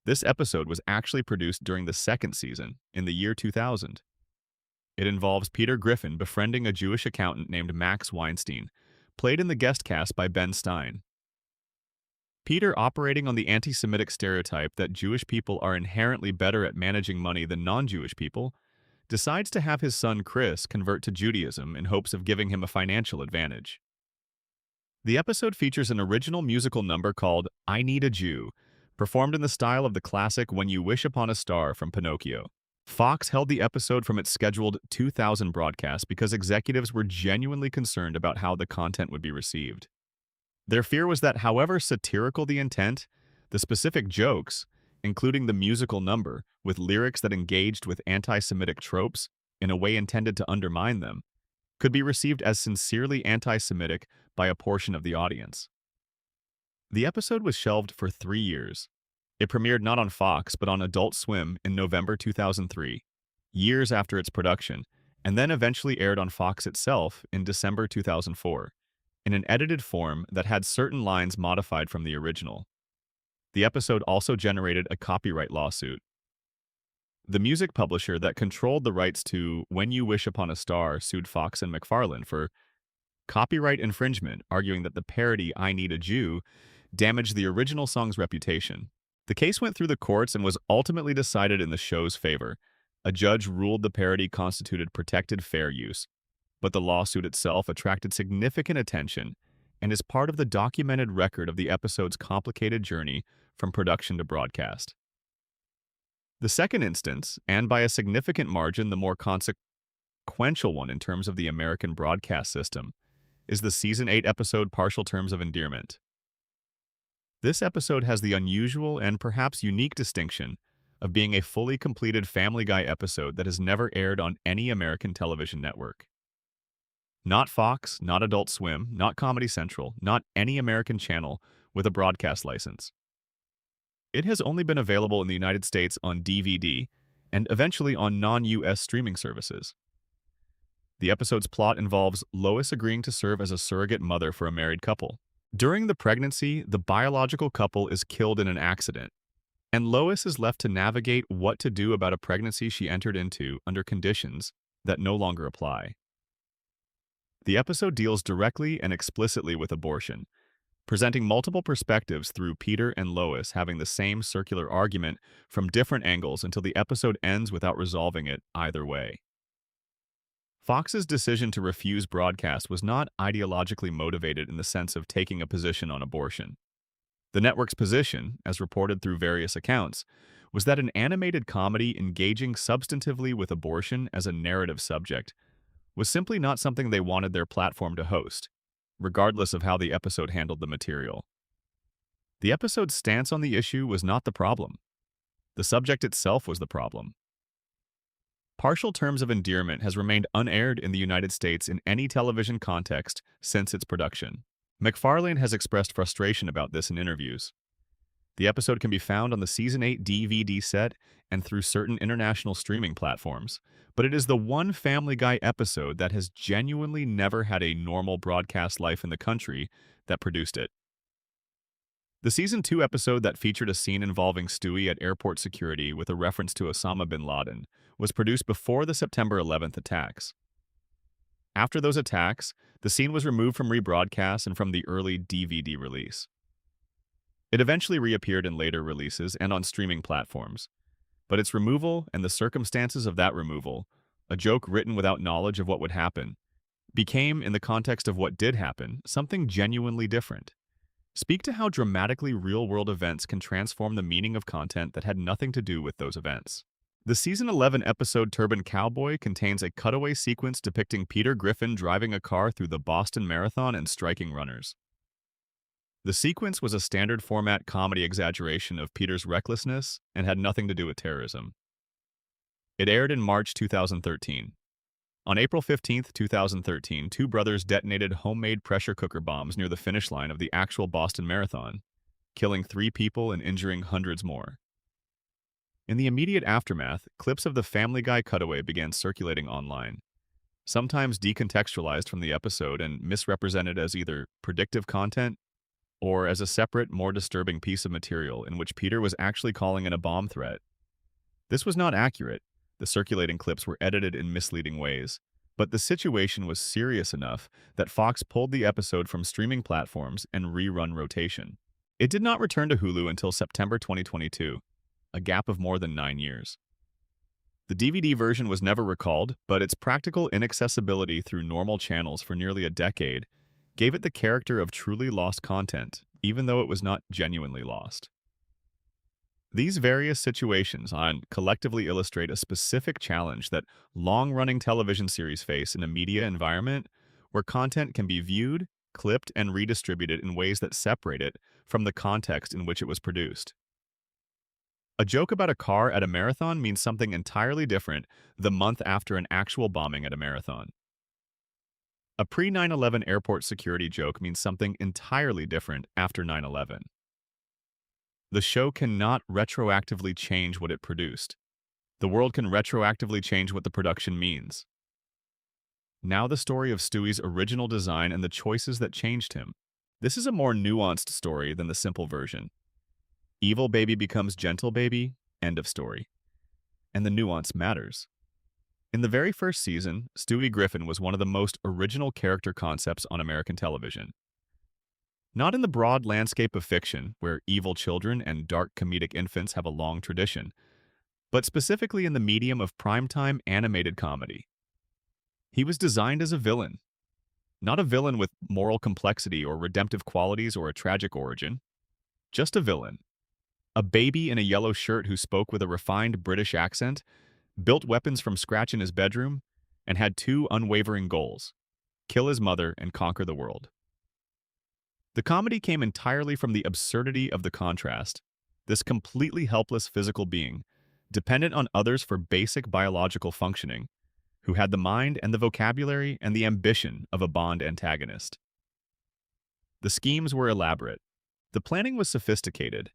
Speaker 1: This episode was actually produced during the second season, in the year 2000. It involves Peter Griffin befriending a Jewish accountant named Max Weinstein, played in the guest cast by Ben Stein. Peter, operating on the anti-Semitic stereotype that Jewish people are inherently better at managing money than non-Jewish people, decides to have his son Chris convert to Judaism in hopes of giving him a financial advantage. The episode features an original musical number called I Need a Jew, performed in the style of the classic When You Wish Upon a Star from Pinocchio. Fox held the episode from its scheduled 2000 broadcast because executives were genuinely concerned about how the content would be received. Their fear was that however satirical the intent, the specific jokes, including the musical number, with lyrics that engaged with anti-Semitic tropes in a way intended to undermine them, could be received as sincerely anti-Semitic by a portion of the audience. The episode was shelved for 3 years. It premiered not on Fox but on Adult Swim in November 2003, years after its production, and then eventually aired on Fox itself in December 2004. In an edited form that had certain lines modified from the original. The episode also generated a copyright lawsuit. The music publisher that controlled the rights to When You Wish Upon a Star sued Fox and McFarlane for copyright infringement, arguing that the parody I Need a Jew damaged the original song's reputation. The case went through the courts and was ultimately decided in the show's favor. A judge ruled the parody constituted protected fair use, but the lawsuit itself attracted significant attention and is part of the documented record of the episode's complicated journey from production to broadcast. The second instance, and by a significant margin the more consequential one in terms of the American broadcast system, is the Season 8 episode Partial Terms of Endearment. This episode has the unusual and perhaps unique distinction of being a fully completed Family Guy episode that has never aired on any American television network. Not Fox, not Adult Swim, not Comedy Central, not any American channel with a broadcast license. It has only been available in the United States on DVD and eventually on non-US streaming services. The episode's plot involves Lois agreeing to serve as a surrogate mother for a married couple. During the pregnancy, the biological couple is killed in an accident, and Lois is left to navigate what to do about a pregnancy she entered into under conditions that no longer apply. The episode deals directly and explicitly with abortion, presenting multiple perspectives through Peter and Lois having the same circular argument from different angles until the episode ends without resolving it either way. Fox's decision to refuse broadcast was not ideologically motivated in the sense of taking a position on abortion. The network's position, as reported through various accounts, was that an animated comedy engaging substantively with abortion as a narrative subject was simply not something they wanted their platform to host, regardless of how the episode handled the material. The episode's stance on the issue was not the problem. The subject itself was the problem. Partial Terms of Endearment has remained unaired in the United States in any television context since its production. MacFarlane has expressed frustration about this in interviews. The episode can be found on the Season 8 DVD set and through certain international streaming platforms, but it is the one Family Guy episode that has genuinely never had a normal broadcast life in the country that produced it. The Season 2 episode that featured a scene involving Stewie at airport security with a reference to Osama bin Laden was produced before the September 11th attacks. After those attacks, the scene was removed from rebroadcasts and from the early DVD release. It eventually reappeared in later releases and on streaming platforms, but its removal and the circumstances of that removal, a joke written without knowledge of what would happen, became, in the context of what did happen, something genuinely different. Speak to how dramatically real-world events can transform the meaning of content that had nothing to do with those events. The Season 11 episode Turban Cowboy contains a cutaway sequence depicting Peter Griffin driving a car through the Boston Marathon and striking runners. The sequence was a standard format comedy exaggeration of Peter's recklessness and had nothing to do with terrorism. It aired in March 2013. On April 15, 2013, two brothers detonated homemade pressure cooker bombs near the finish line of the actual Boston Marathon, killing 3 people and injuring hundreds more. In the immediate aftermath, clips of the Family Guy cutaway began circulating online, sometimes decontextualized from the episode and misrepresented as either predictive content or as a separate, more disturbing piece of material in which Peter was actually calling in a bomb threat. This was not accurate. The circulating clips were edited in misleading ways, but the situation was serious enough that Fox pulled the episode from streaming platforms and rerun rotation. It did not return to Hulu until September 2022, a gap of more than 9 years. The DVD version was never recalled, but its practical inaccessibility through normal channels for nearly a decade gave it the character of truly lost content, even though it was not genuinely lost. These various situations collectively illustrate a specific challenge that long-running television series face in a media environment where content can be viewed, clipped, and redistributed in ways that separate it from the context in which it was produced. A joke about a car at a marathon means something entirely different the month after an actual bombing at a marathon. A pre-9/11 airport security joke means something entirely different after 9/11. The show cannot retroactively change what it produced. The world can retroactively change what the production means. Now the story of Stewie's original design and the choices that changed him. This is a more nuanced story than the simple version. Evil baby becomes gentle baby, end of story. And the nuance matters. In the very first season, Stewie Griffin was one of the most original character concepts on American television. Not in the broad landscape of fiction, where evil children and dark comedic infants have a long tradition, but specifically in the medium of primetime animated comedy. He was designed as a villain, Not a villain with moral complexity or redemptive qualities or a tragic origin. Just a villain. A baby in a yellow shirt who spoke with a refined British accent, built weapons from scratch in his bedroom, and had two unwavering goals: kill his mother and conquer the world. The comedy came entirely from the absurdity of the contrast. This completely helpless physical being, dependent on others for basic biological functioning, who had the mind and the vocabulary and the ambition of a Bond antagonist. The schemes were elaborate. The planning was sophisticated.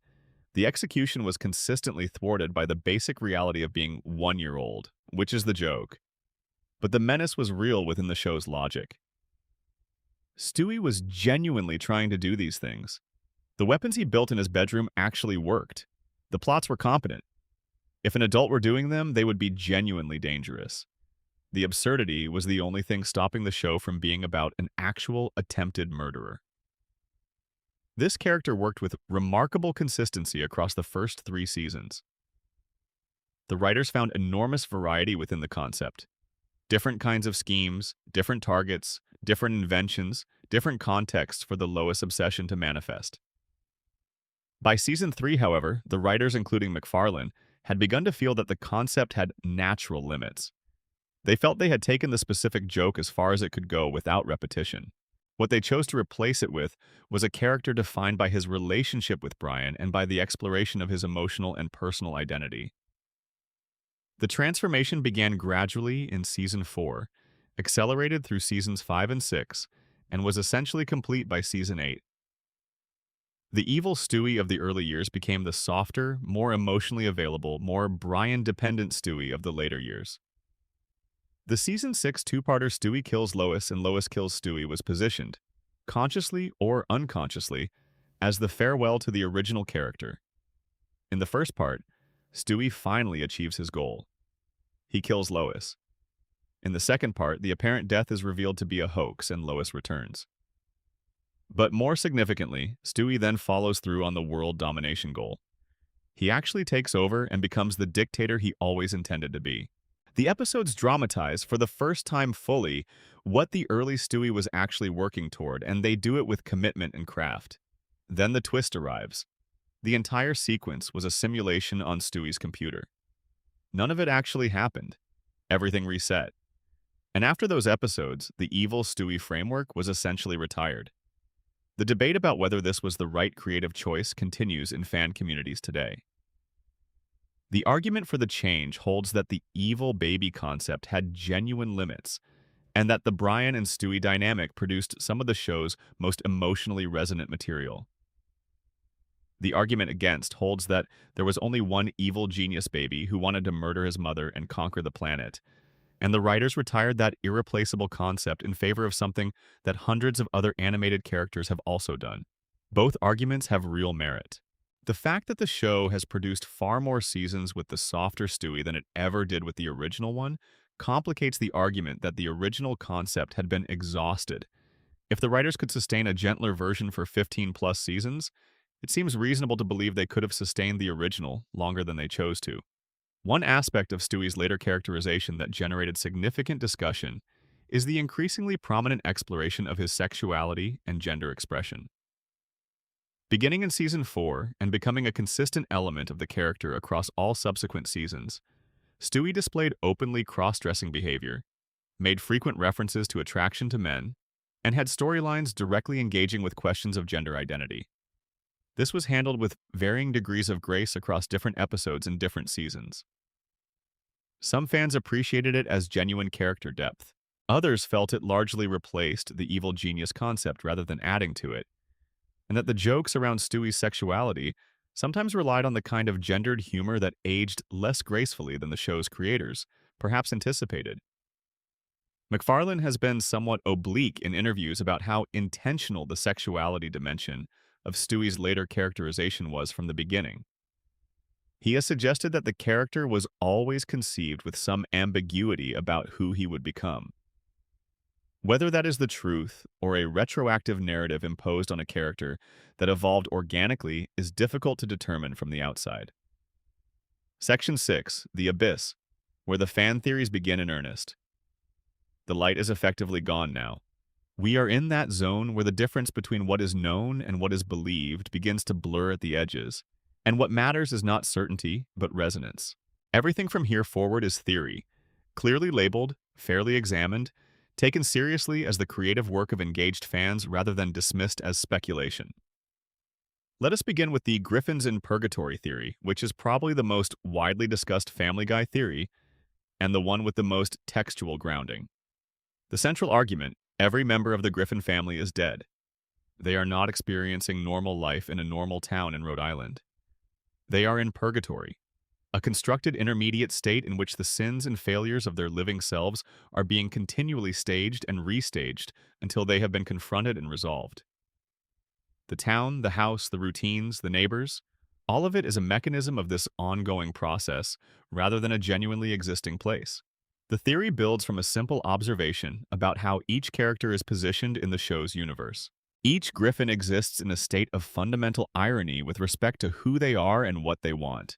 Speaker 1: The execution was consistently thwarted by the basic reality of being 1 year old, which is the joke. But the menace was real within the show's logic. Stewie was genuinely trying to do these things. The weapons he built in his bedroom actually worked. The plots were competent. If an adult were doing them, they would be genuinely dangerous. The absurdity was the only thing stopping the show from being about an actual attempted murderer. This character worked with remarkable consistency across the first 3 seasons. The writers found enormous variety within the concept. Different kinds of schemes, different targets, different inventions, different contexts for the Lois obsession to manifest. By season 3, however, the writers, including McFarlane, had begun to feel that the concept had natural limits. They felt they had taken the specific joke as far as it could go without repetition. What they chose to replace it with was a character defined by his relationship with Brian and by the exploration of his emotional and personal identity. The transformation began gradually in season 4, accelerated through seasons 5 and 6, and was essentially complete by season 8. The evil Stewie of the early years became the softer, more emotionally available, more Brian-dependent Stewie of the later years. The season 6 two-parter Stewie Kills Lois and Lois Kills Stewie was positioned, consciously or unconsciously, as the farewell to the original character. In the first part, Stewie finally achieves his goal. He kills Lois. In the second part, the apparent death is revealed to be a hoax and Lois returns. But more significantly, Stewie then follows through on the world domination goal. He actually takes over and becomes the dictator he always intended to be. The episodes dramatize, for the first time fully, what the early Stewie was actually working toward, and they do it with commitment and craft. Then the twist arrives. The entire sequence was a simulation on Stewie's computer. None of it actually happened. Everything reset. And after those episodes, the evil Stewie framework was essentially retired. The debate about whether this was the right creative choice continues in fan communities today. The argument for the change holds that the evil baby concept had genuine limits, and that the Brian and Stewie dynamic produced some of the show's most emotionally resonant material. The argument against holds that there was only one evil genius baby who wanted to murder his mother and conquer the planet, and the writers retired that irreplaceable concept in favor of something that hundreds of other animated characters have also done. Both arguments have real merit. The fact that the show has produced far more seasons with the softer Stewie than it ever did with the original one complicates the argument that the original concept had been exhausted. If the writers could sustain a gentler version for 15-plus seasons, it seems reasonable to believe they could have sustained the original longer than they chose to. One aspect of Stewie's later characterization that generated significant discussion is the increasingly prominent exploration of his sexuality and gender expression. Beginning in season 4 and becoming a consistent element of the character across all subsequent seasons, Stewie displayed openly cross-dressing behavior, made frequent references to attraction to men, and had storylines directly engaging with questions of gender identity. This was handled with varying degrees of grace across different episodes and different seasons. Some fans appreciated it as genuine character depth. Others felt it largely replaced the evil genius concept rather than adding to it, and that the jokes around Stewie's sexuality sometimes relied on the kind of gendered humor that aged less gracefully than the show's creators perhaps anticipated. McFarlane has been somewhat oblique in interviews about how intentional the sexuality dimension of Stewie's later characterization was from the beginning. He has suggested that the character was always conceived with some ambiguity about who he would become. Whether that is the truth or a retroactive narrative imposed on a character that evolved organically is difficult to determine from the outside. Section 6, The Abyss, where the fan theories begin in earnest. The light is effectively gone now. We are in that zone where the difference between what is known and what is believed begins to blur at the edges, and what matters is not certainty, but resonance. Everything from here forward is theory, clearly labeled, fairly examined, taken seriously as the creative work of engaged fans rather than dismissed as speculation. Let us begin with the Griffins in Purgatory theory, which is probably the most widely discussed Family Guy theory and the one with the most textual grounding. The central argument: every member of the Griffin family is dead. They are not experiencing normal life in a normal town in Rhode Island. They are in purgatory, a constructed intermediate state in which the sins and failures of their living selves are being continually staged and restaged until they have been confronted and resolved. The town, the house, the routines, the neighbors, all of it is a mechanism of this ongoing process rather than a genuinely existing place. The theory builds from a simple observation about how each character is positioned in the show's universe. Each Griffin exists in a state of fundamental irony with respect to who they are and what they want.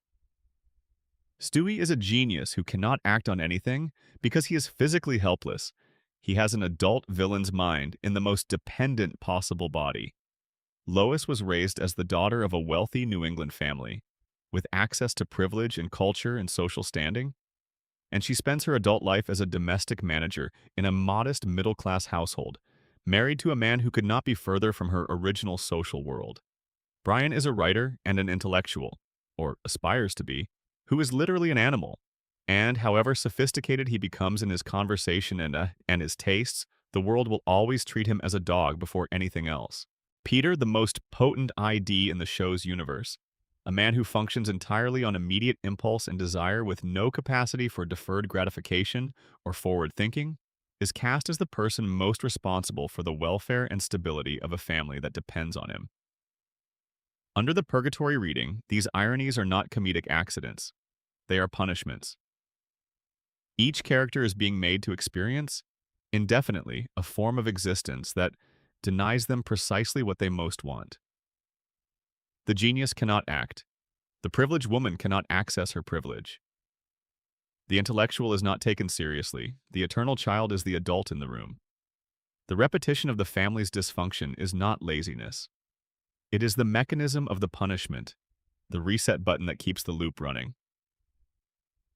Speaker 1: Stewie is a genius who cannot act on anything because he is physically helpless. He has an adult villain's mind in the most dependent possible body. Lois was raised as the daughter of a wealthy New England family, with access to privilege and culture and social standing, and she spends her adult life as a domestic manager in a modest middle-class household, married to a man who could not be further from her original social world. Brian is a writer and an intellectual, or aspires to be, who is literally an animal, and however sophisticated he becomes in his conversation and his tastes, the world will always treat him as a dog before anything else. Peter, the most potent ID in the show's universe, a man who functions entirely on immediate impulse and desire with no capacity for deferred gratification or forward thinking, is cast as the person most responsible for the welfare and stability of a family that depends on him. Under the Purgatory reading, these ironies are not comedic accidents. They are punishments. Each character is being made to experience, indefinitely, a form of existence that denies them precisely what they most want. The genius cannot act. The privileged woman cannot access her privilege. The intellectual is not taken seriously. The eternal child is the adult in the room. The repetition of the family's dysfunction is not laziness. It is the mechanism of the punishment, the reset button that keeps the loop running.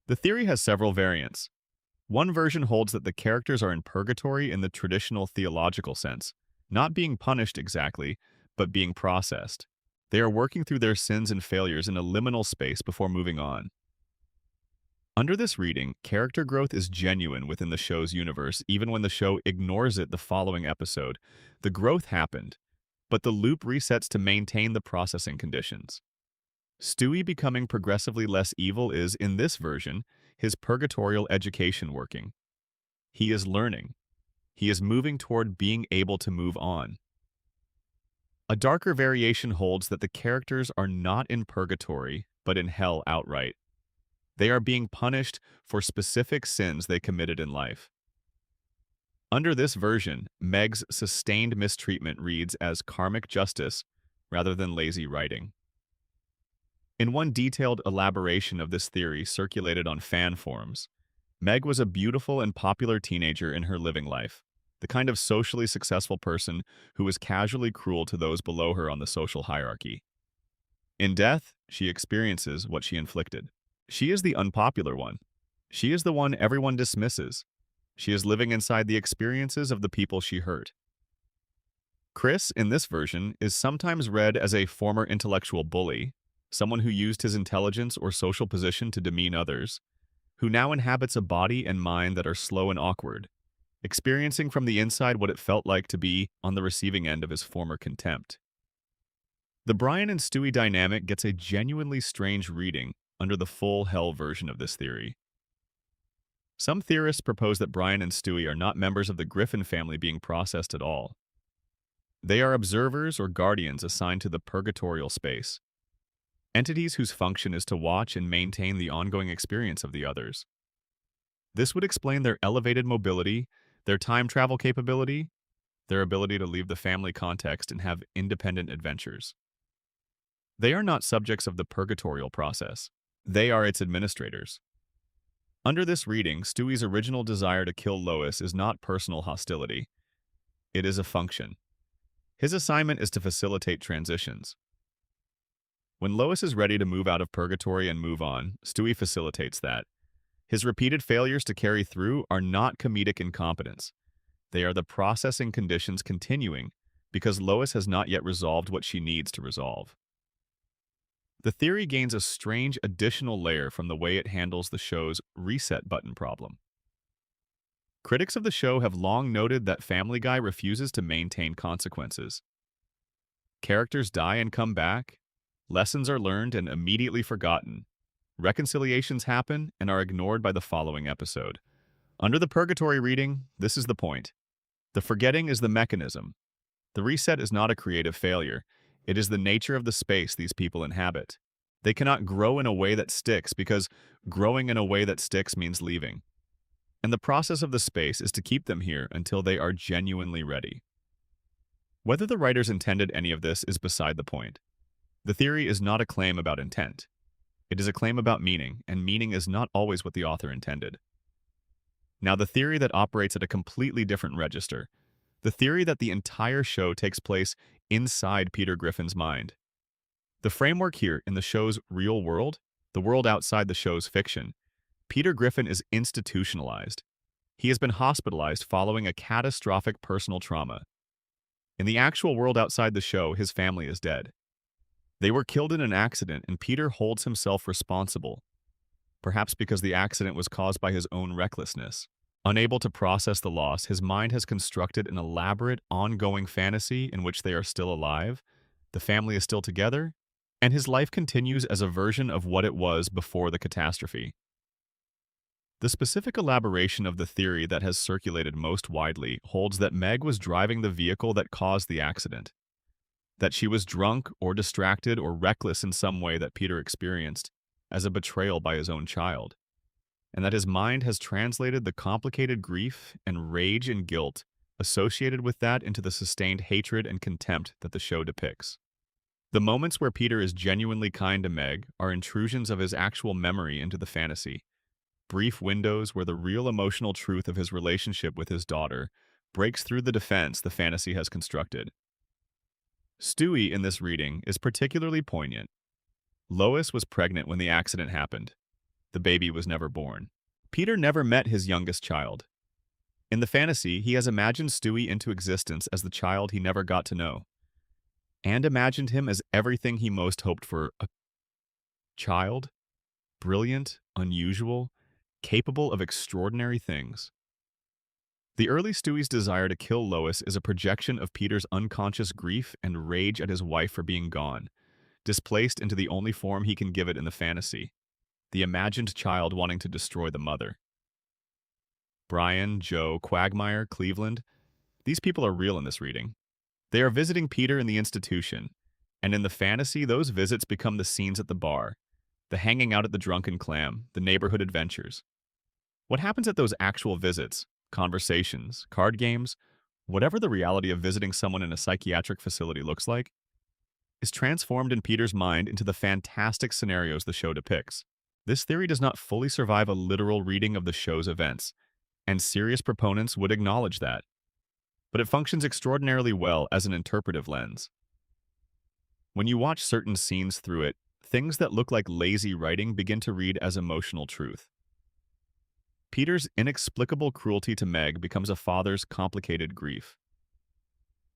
Speaker 1: The theory has several variants. One version holds that the characters are in purgatory in the traditional theological sense, not being punished exactly, but being processed. They are working through their sins and failures in a liminal space before moving on. Under this reading, character growth is genuine within the show's universe, even when the show ignores it the following episode. The growth happened, but the loop resets to maintain the processing conditions. Stewie becoming progressively less evil is, in this version, his purgatorial education working. He is learning. He is moving toward being able to move on. A darker variation holds that the characters are not in purgatory, but in hell outright. They are being punished for specific sins they committed in life. Under this version, Meg's sustained mistreatment reads as karmic justice rather than lazy writing. In one detailed elaboration of this theory circulated on fan forums, Meg was a beautiful and popular teenager in her living life, the kind of socially successful person who was casually cruel to those below her on the social hierarchy. In death, she experiences what she inflicted. She is the unpopular one. She is the one everyone dismisses. She is living inside the experiences of the people she hurt. Chris, in this version, is sometimes read as a former intellectual bully, someone who used his intelligence or social position to demean others, who now inhabits a body and mind that are slow and awkward, experiencing from the inside what it felt like to be on the receiving end of his former contempt. The Brian and Stewie dynamic gets a genuinely strange reading under the full hell version of this theory. Some theorists propose that Brian and Stewie are not members of the Griffin family being processed at all. They are observers or guardians assigned to the purgatorial space, entities whose function is to watch and maintain the ongoing experience of the others. This would explain their elevated mobility, their time travel capability, their ability to leave the family context and have independent adventures. They are not subjects of the purgatorial process. They are its administrators. Under this reading, Stewie's original desire to kill Lois is not personal hostility. It is a function. His assignment is to facilitate transitions. When Lois is ready to move out of purgatory and move on, Stewie facilitates that. His repeated failures to carry through are not comedic incompetence. They are the processing conditions continuing because Lois has not yet resolved what she needs to resolve. The theory gains a strange additional layer from the way it handles the show's reset button problem. Critics of the show have long noted that Family Guy refuses to maintain consequences. Characters die and come back, lessons are learned and immediately forgotten, reconciliations happen and are ignored by the following episode. Under the Purgatory reading, this is the point. The forgetting is the mechanism. The reset is not a creative failure. It is the nature of the space these people inhabit. They cannot grow in a way that sticks because growing in a way that sticks means leaving. And the process of the space is to keep them here until they are genuinely ready. Whether the writers intended any of this is beside the point. The theory is not a claim about intent. It is a claim about meaning, and meaning is not always what the author intended. Now, the theory that operates at a completely different register, the theory that the entire show takes place inside Peter Griffin's mind. The framework here in the show's real world, the world outside the show's fiction, Peter Griffin is institutionalized. He has been hospitalized following a catastrophic personal trauma. In the actual world outside the show, his family is dead. They were killed in an accident, and Peter holds himself responsible, perhaps because the accident was caused by his own recklessness. Unable to process the loss, his mind has constructed an elaborate, ongoing fantasy in which they are still alive, the family is still together, and his life continues as a version of what it was before the catastrophe. The specific elaboration of the theory that has circulated most widely holds that Meg was driving the vehicle that caused the accident, that she was drunk or distracted or reckless in some way that Peter experienced as a betrayal by his own child, and that his mind has translated the complicated grief and rage and guilt associated with that into the sustained hatred and contempt that the show depicts. The moments where Peter is genuinely kind to Meg are intrusions of his actual memory into the fantasy, brief windows where the real emotional truth of his relationship with his daughter breaks through the defense the fantasy has constructed. Stewie in this reading is particularly poignant. Lois was pregnant when the accident happened. The baby was never born. Peter never met his youngest child. In the fantasy, he has imagined Stewie into existence as the child he never got to know, and imagined him as everything he most hoped for: a child, brilliant, unusual, capable of extraordinary things. The early Stewie's desire to kill Lois is a projection of Peter's unconscious grief and rage at his wife for being gone, displaced into the only form he can give it in the fantasy, the imagined child wanting to destroy the mother. Brian, Joe, Quagmire, Cleveland, these people are real in this reading. They are visiting Peter in the institution, and in the fantasy, those visits become the scenes at the bar, the hanging out at the Drunken Clam, the neighborhood adventures. What happens at those actual visits, conversations, card games, whatever the reality of visiting someone in a psychiatric facility looks like, is transformed in Peter's mind into the fantastic scenarios the show depicts. This theory does not fully survive a literal reading of the show's events, and serious proponents would acknowledge that. But it functions extraordinarily well as an interpretive lens. When you watch certain scenes through it, things that look like lazy writing begin to read as emotional truth. Peter's inexplicable cruelty to Meg becomes a father's complicated grief.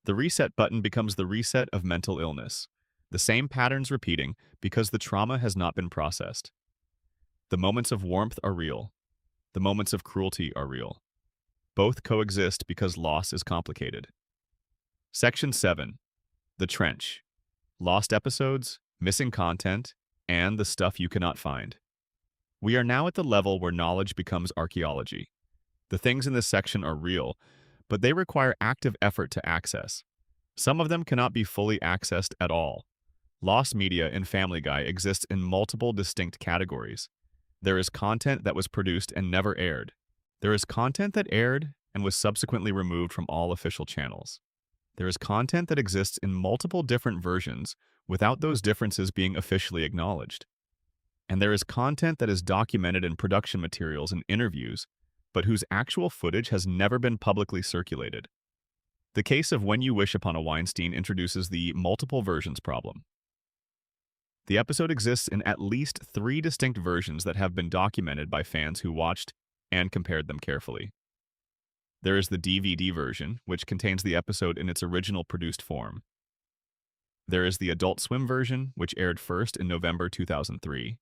Speaker 1: The reset button becomes the reset of mental illness, the same patterns repeating because the trauma has not been processed. The moments of warmth are real. The moments of cruelty are real. Both coexist because loss is complicated. Section 7. The Trench. Lost episodes, missing content, and the stuff you cannot find. We are now at the level where knowledge becomes archaeology. The things in this section are real, but they require active effort to access. Some of them cannot be fully accessed at all. Lost media in Family Guy exists in multiple distinct categories. There is content that was produced and never aired. There is content that aired and was subsequently removed from all official channels. There is content that exists in multiple different versions without those differences being officially acknowledged. And there is content that is documented in production materials and interviews, but whose actual footage has never been publicly circulated. The case of When You Wish Upon a Weinstein introduces the multiple versions problem. The episode exists in at least 3 distinct versions that have been documented by fans who watched and compared them carefully. There is the DVD version, which contains the episode in its original produced form. There is the Adult Swim version, which aired first in November 2003.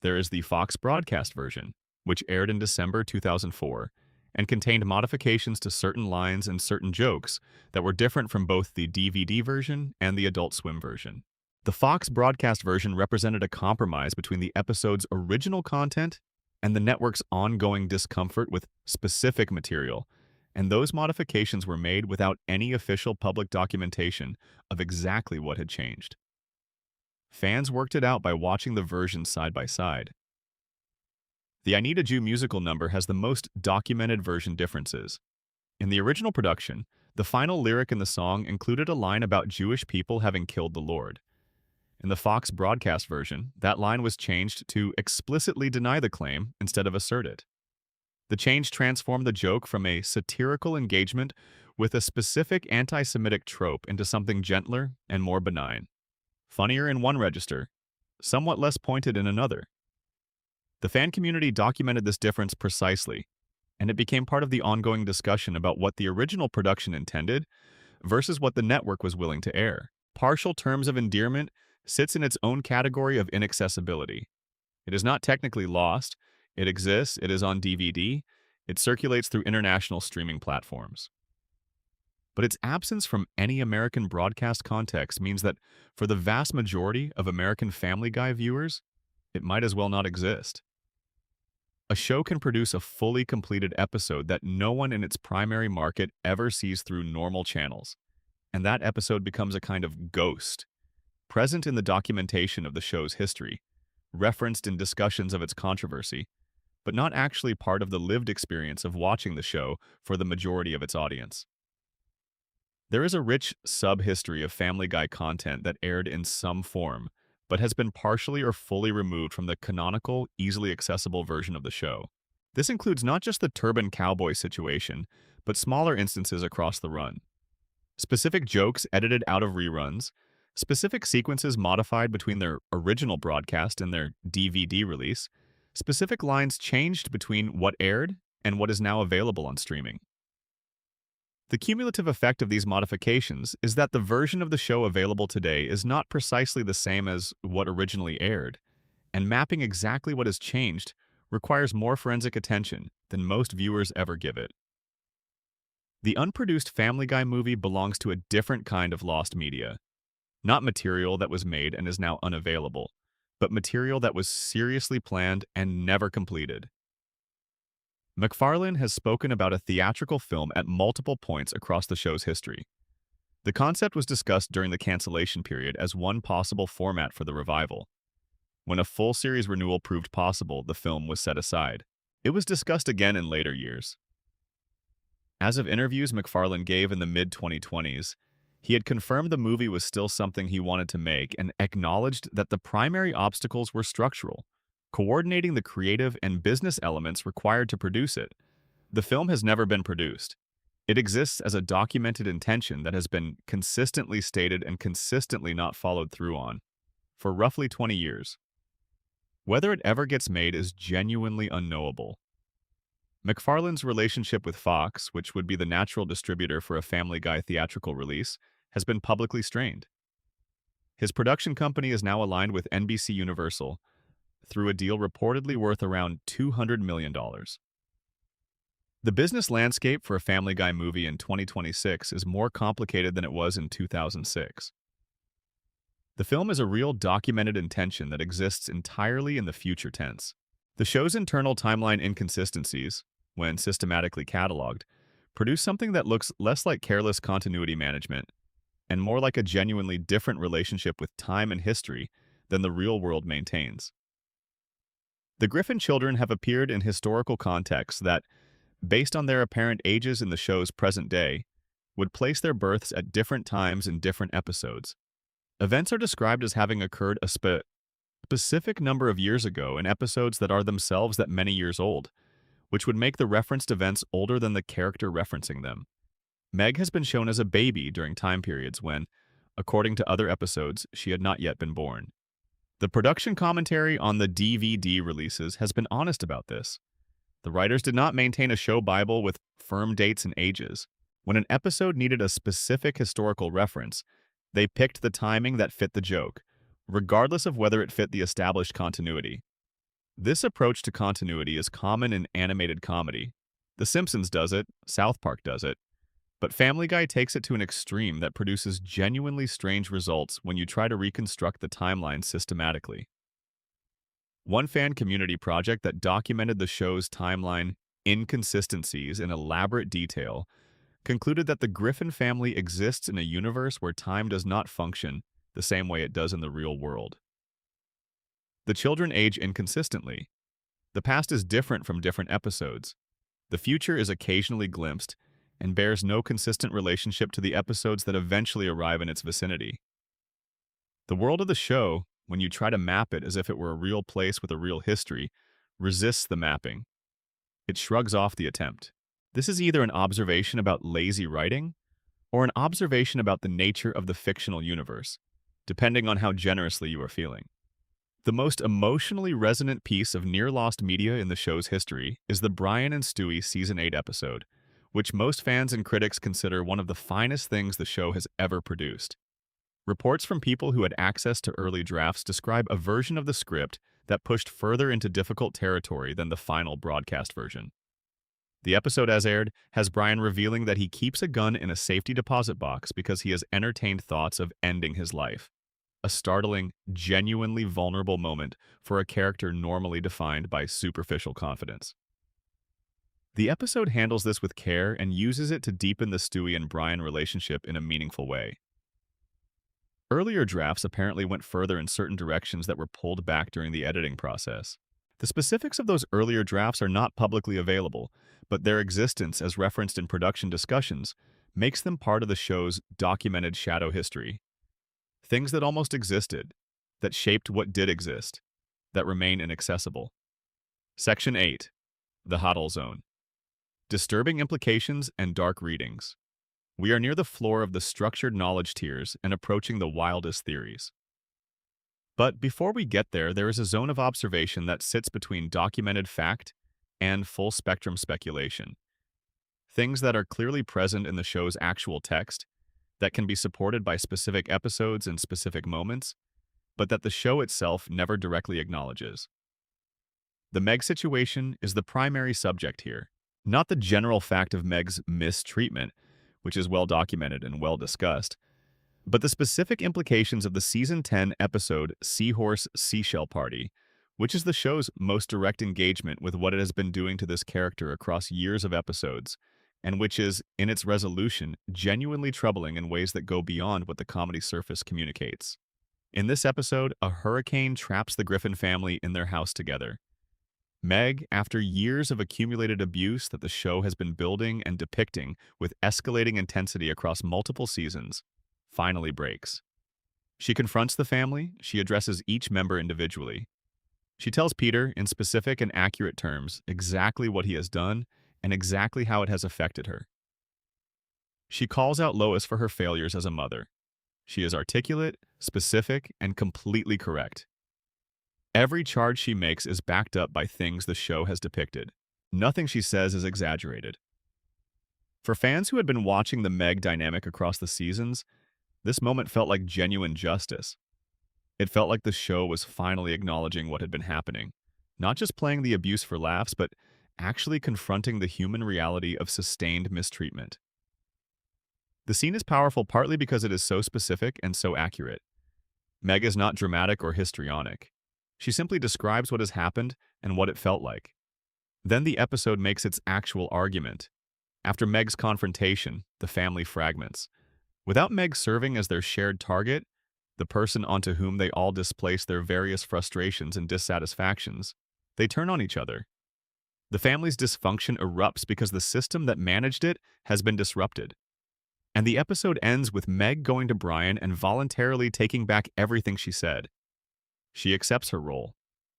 Speaker 1: There is the Fox broadcast version, which aired in December 2004 and contained modifications to certain lines and certain jokes that were different from both the DVD version and the Adult Swim version. The Fox broadcast version represented a compromise between the episode's original content and the network's ongoing discomfort with specific material, and those modifications were made without any official public documentation of exactly what had changed. Fans worked it out by watching the versions side by side. The I Need a Jew musical number has the most documented version differences. In the original production, the final lyric in the song included a line about Jewish people having killed the Lord. In the Fox broadcast version, that line was changed to explicitly deny the claim instead of assert it. The change transformed the joke from a satirical engagement with a specific anti-Semitic trope into something gentler and more benign. Funnier in one register, somewhat less pointed in another. The fan community documented this difference precisely, and it became part of the ongoing discussion about what the original production intended versus what the network was willing to air. Partial terms of endearment sits in its own category of inaccessibility. It is not technically lost, it exists, it is on DVD, it circulates through international streaming platforms. But its absence from any American broadcast context means that for the vast majority of American Family Guy viewers, it might as well not exist. A show can produce a fully completed episode that no one in its primary market ever sees through normal channels, and that episode becomes a kind of ghost, present in the documentation of the show's history, referenced in discussions of its controversy, but not actually part of the lived experience of watching the show for the majority of its audience. There is a rich sub-history of Family Guy content that aired in some form, but has been partially or fully removed from the canonical, easily accessible version of the show. This includes not just the turban cowboy situation, but smaller instances across the run. Specific jokes edited out of reruns, specific sequences modified between their original broadcast and their DVD release, specific lines changed between what aired and what is now available on streaming. The cumulative effect of these modifications is that the version of the show available today is not precisely the same as what originally aired, and mapping exactly what has changed requires more forensic attention than most viewers ever give it. The unproduced Family Guy movie belongs to a different kind of lost media. Not material that was made and is now unavailable, but material that was seriously planned and never completed. MacFarlane has spoken about a theatrical film at multiple points across the show's history. The concept was discussed during the cancellation period as one possible format for the revival. When a full series renewal proved possible, the film was set aside. It was discussed again in later years. As of interviews MacFarlane gave in the mid-2020s, he had confirmed the movie was still something he wanted to make and acknowledged that the primary obstacles were structural, coordinating the creative and business elements required to produce it. The film has never been produced. It exists as a documented intention that has been consistently stated and consistently not followed through on for roughly 20 years. Whether it ever gets made is genuinely unknowable. MacFarlane's relationship with Fox, which would be the natural distributor for a Family Guy theatrical release, has been publicly strained. His production company is now aligned with NBC Universal through a deal reportedly worth around $200 million. The business landscape for a Family Guy movie in 2026 is more complicated than it was in 2006. The film is a real documented intention that exists entirely in the future tense. The show's internal timeline inconsistencies, when systematically cataloged, produce something that looks less like careless continuity management and more like a genuinely different relationship with time and history than the real world maintains. The Griffin children have appeared in historical contexts that, based on their apparent ages in the show's present day, would place their births at different times in different episodes. Events are described as having occurred a specific number of years ago in episodes that are themselves that many years old, which would make the referenced events older than the character referencing them. Meg has been shown as a baby during time periods when, according to other episodes, she had not yet been born. The production commentary on the DVD releases has been honest about this. The writers did not maintain a show Bible with firm dates and ages. When an episode needed a specific historical reference, they picked the timing that fit the joke, regardless of whether it fit the established continuity. This approach to continuity is common in animated comedy. The Simpsons does it, South Park does it, but Family Guy takes it to an extreme that produces genuinely strange results when you try to reconstruct the timeline systematically. One fan community project that documented the show's timeline inconsistencies in elaborate detail concluded that the Griffin family exists in a universe where time does not function the same way it does in the real world. The children age inconsistently. The past is different from different episodes. The future is occasionally glimpsed and bears no consistent relationship to the episodes that eventually arrive in its vicinity. The world of the show, when you try to map it as if it were a real place with a real history, resists the mapping. It shrugs off the attempt. This is either an observation about lazy writing or an observation about the nature of the fictional universe, depending on how generously you are feeling. The most emotionally resonant piece of near-lost media in the show's history is the Brian and Stewie Season 8 episode, which most fans and critics consider one of the finest things the show has ever produced. Reports from people who had access to early drafts describe a version of the script that pushed further into difficult territory than the final broadcast version. The episode, as aired, has Brian revealing that he keeps a gun in a safety deposit box because he has entertained thoughts of ending his life. A startling, genuinely vulnerable moment for a character normally defined by superficial confidence. The episode handles this with care and uses it to deepen the Stewie and Brian relationship in a meaningful way. Earlier drafts apparently went further in certain directions that were pulled back during the editing process. The specifics of those earlier drafts are not publicly available, but their existence, as referenced in production discussions, makes them part of the show's documented shadow history. Things that almost existed, that shaped what did exist, that remain inaccessible. Section 8. The Huddle Zone. Disturbing implications and dark readings. We are near the floor of the structured knowledge tiers and approaching the wildest theories. But before we get there, there is a zone of observation that sits between documented fact and full-spectrum speculation. Things that are clearly present in the show's actual text, that can be supported by specific episodes and specific moments, but that the show itself never directly acknowledges. The Meg situation is the primary subject here, not the general fact of Meg's mistreatment, which is well documented and well discussed, but the specific implications of the Season 10 episode Seahorse Seashell Party, which is the show's most direct engagement with what it has been doing to this character across years of episodes, and which is, in its resolution, genuinely troubling in ways that go beyond what the comedy surface communicates. In this episode, a hurricane traps the Griffin family in their house together. Meg, after years of accumulated abuse that the show has been building and depicting with escalating intensity across multiple seasons, finally breaks. She confronts the family, she addresses each member individually. She tells Peter, in specific and accurate terms, exactly what he has done and exactly how it has affected her. She calls out Lois for her failures as a mother. She is articulate, specific, and completely correct. Every charge she makes is backed up by things the show has depicted. Nothing she says is exaggerated. For fans who had been watching the Meg dynamic across the seasons, this moment felt like genuine justice. It felt like the show was finally acknowledging what had been happening, not just playing the abuse for laughs, but actually confronting the human reality of sustained mistreatment. The scene is powerful partly because it is so specific and so accurate. Meg is not dramatic or histrionic. She simply describes what has happened and what it felt like. Then the episode makes its actual argument. After Meg's confrontation, the family fragments. Without Meg serving as their shared target, the person onto whom they all displace their various frustrations and dissatisfactions, they turn on each other. The family's dysfunction erupts because the system that managed it has been disrupted. And the episode ends with Meg going to Brian and voluntarily taking back everything she said. She accepts her role.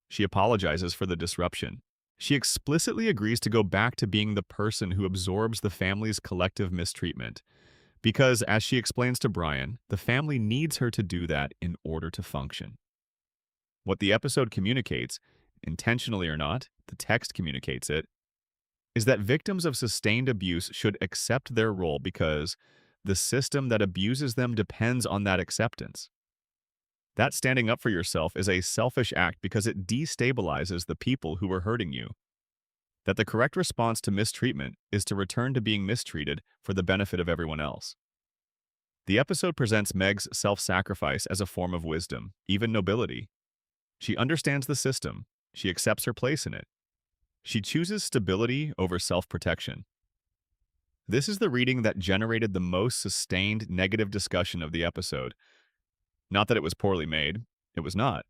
Speaker 1: She apologizes for the disruption. She explicitly agrees to go back to being the person who absorbs the family's collective mistreatment, because, as she explains to Brian, the family needs her to do that in order to function. What the episode communicates, intentionally or not, the text communicates it, is that victims of sustained abuse should accept their role because the system that abuses them depends on that acceptance. That standing up for yourself is a selfish act because it destabilizes the people who are hurting you. That the correct response to mistreatment is to return to being mistreated for the benefit of everyone else. The episode presents Meg's self-sacrifice as a form of wisdom, even nobility. She understands the system. She accepts her place in it. She chooses stability over self-protection. This is the reading that generated the most sustained negative discussion of the episode. Not that it was poorly made. It was not.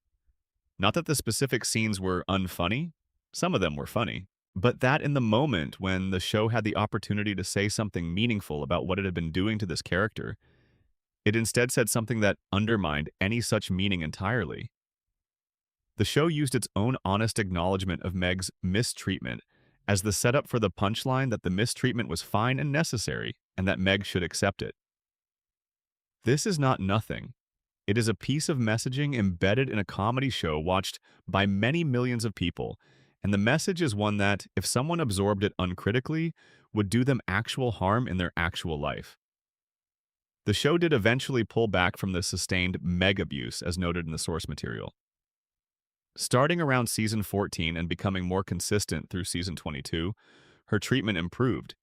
Speaker 1: Not that the specific scenes were unfunny. Some of them were funny. But that in the moment when the show had the opportunity to say something meaningful about what it had been doing to this character, it instead said something that undermined any such meaning entirely. The show used its own honest acknowledgement of Meg's mistreatment as the setup for the punchline that the mistreatment was fine and necessary and that Meg should accept it. This is not nothing. It is a piece of messaging embedded in a comedy show watched by many millions of people, and the message is one that, if someone absorbed it uncritically, would do them actual harm in their actual life. The show did eventually pull back from the sustained Meg abuse, as noted in the source material. Starting around season 14 and becoming more consistent through season 22, her treatment improved,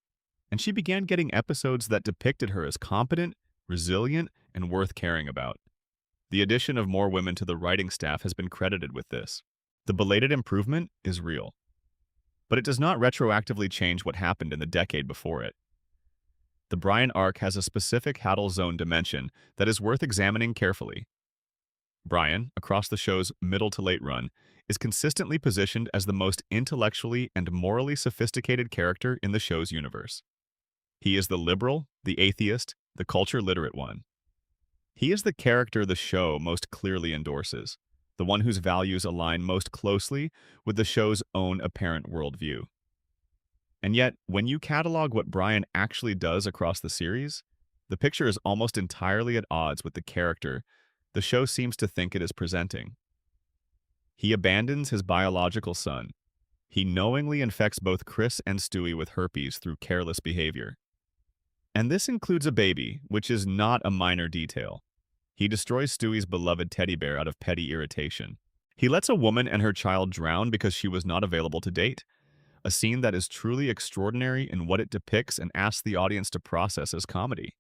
Speaker 1: and she began getting episodes that depicted her as competent, resilient, and worth caring about. The addition of more women to the writing staff has been credited with this. The belated improvement is real, but it does not retroactively change what happened in the decade before it. The Brian arc has a specific Haddle Zone dimension that is worth examining carefully. Brian, across the show's middle to late run, is consistently positioned as the most intellectually and morally sophisticated character in the show's universe. He is the liberal, the atheist, the culture-literate one. He is the character the show most clearly endorses, the one whose values align most closely with the show's own apparent worldview. And yet, when you catalog what Brian actually does across the series, the picture is almost entirely at odds with the character the show seems to think it is presenting. He abandons his biological son. He knowingly infects both Chris and Stewie with herpes through careless behavior. And this includes a baby, which is not a minor detail. He destroys Stewie's beloved teddy bear out of petty irritation. He lets a woman and her child drown because she was not available to date, a scene that is truly extraordinary in what it depicts and asks the audience to process as comedy.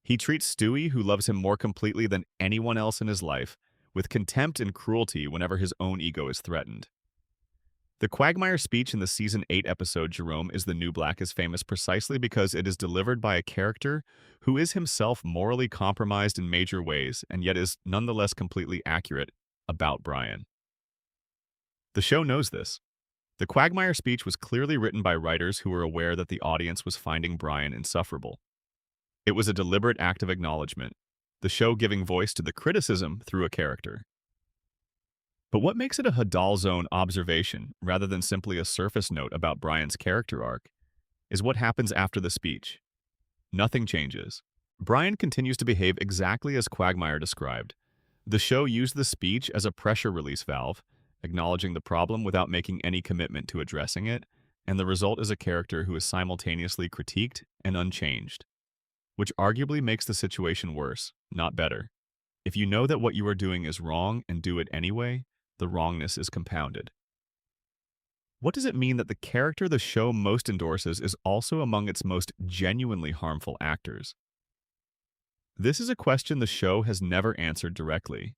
Speaker 1: He treats Stewie, who loves him more completely than anyone else in his life, with contempt and cruelty whenever his own ego is threatened. The Quagmire speech in the Season 8 episode Jerome is the New Black is famous precisely because it is delivered by a character who is himself morally compromised in major ways and yet is nonetheless completely accurate about Brian. The show knows this. The Quagmire speech was clearly written by writers who were aware that the audience was finding Brian insufferable. It was a deliberate act of acknowledgement, the show giving voice to the criticism through a character. But what makes it a Haddal Zone observation, rather than simply a surface note about Brian's character arc, is what happens after the speech. Nothing changes. Brian continues to behave exactly as Quagmire described. The show used the speech as a pressure release valve, acknowledging the problem without making any commitment to addressing it, and the result is a character who is simultaneously critiqued and unchanged, which arguably makes the situation worse, not better. If you know that what you are doing is wrong and do it anyway, the wrongness is compounded. What does it mean that the character the show most endorses is also among its most genuinely harmful actors? This is a question the show has never answered directly.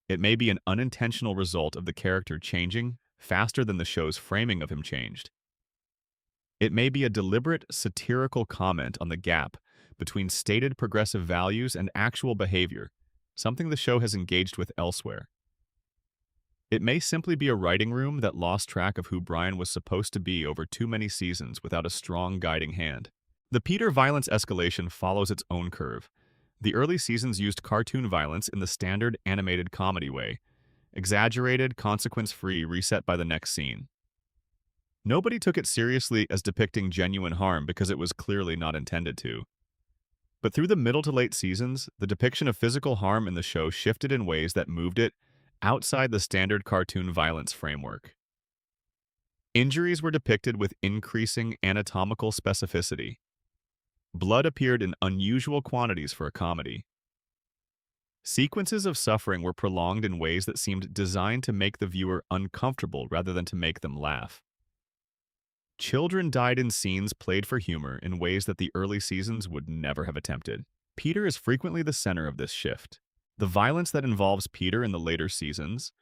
Speaker 1: It may be an unintentional result of the character changing faster than the show's framing of him changed. It may be a deliberate satirical comment on the gap between stated progressive values and actual behavior, something the show has engaged with elsewhere. It may simply be a writing room that lost track of who Brian was supposed to be over too many seasons without a strong guiding hand. The Peter violence escalation follows its own curve. The early seasons used cartoon violence in the standard animated comedy way, exaggerated, consequence-free, reset by the next scene. Nobody took it seriously as depicting genuine harm because it was clearly not intended to. But through the middle to late seasons, the depiction of physical harm in the show shifted in ways that moved it outside the standard cartoon violence framework. Injuries were depicted with increasing anatomical specificity. Blood appeared in unusual quantities for a comedy. Sequences of suffering were prolonged in ways that seemed designed to make the viewer uncomfortable rather than to make them laugh. Children died in scenes played for humor in ways that the early seasons would never have attempted. Peter is frequently the center of this shift. The violence that involves Peter in the later seasons,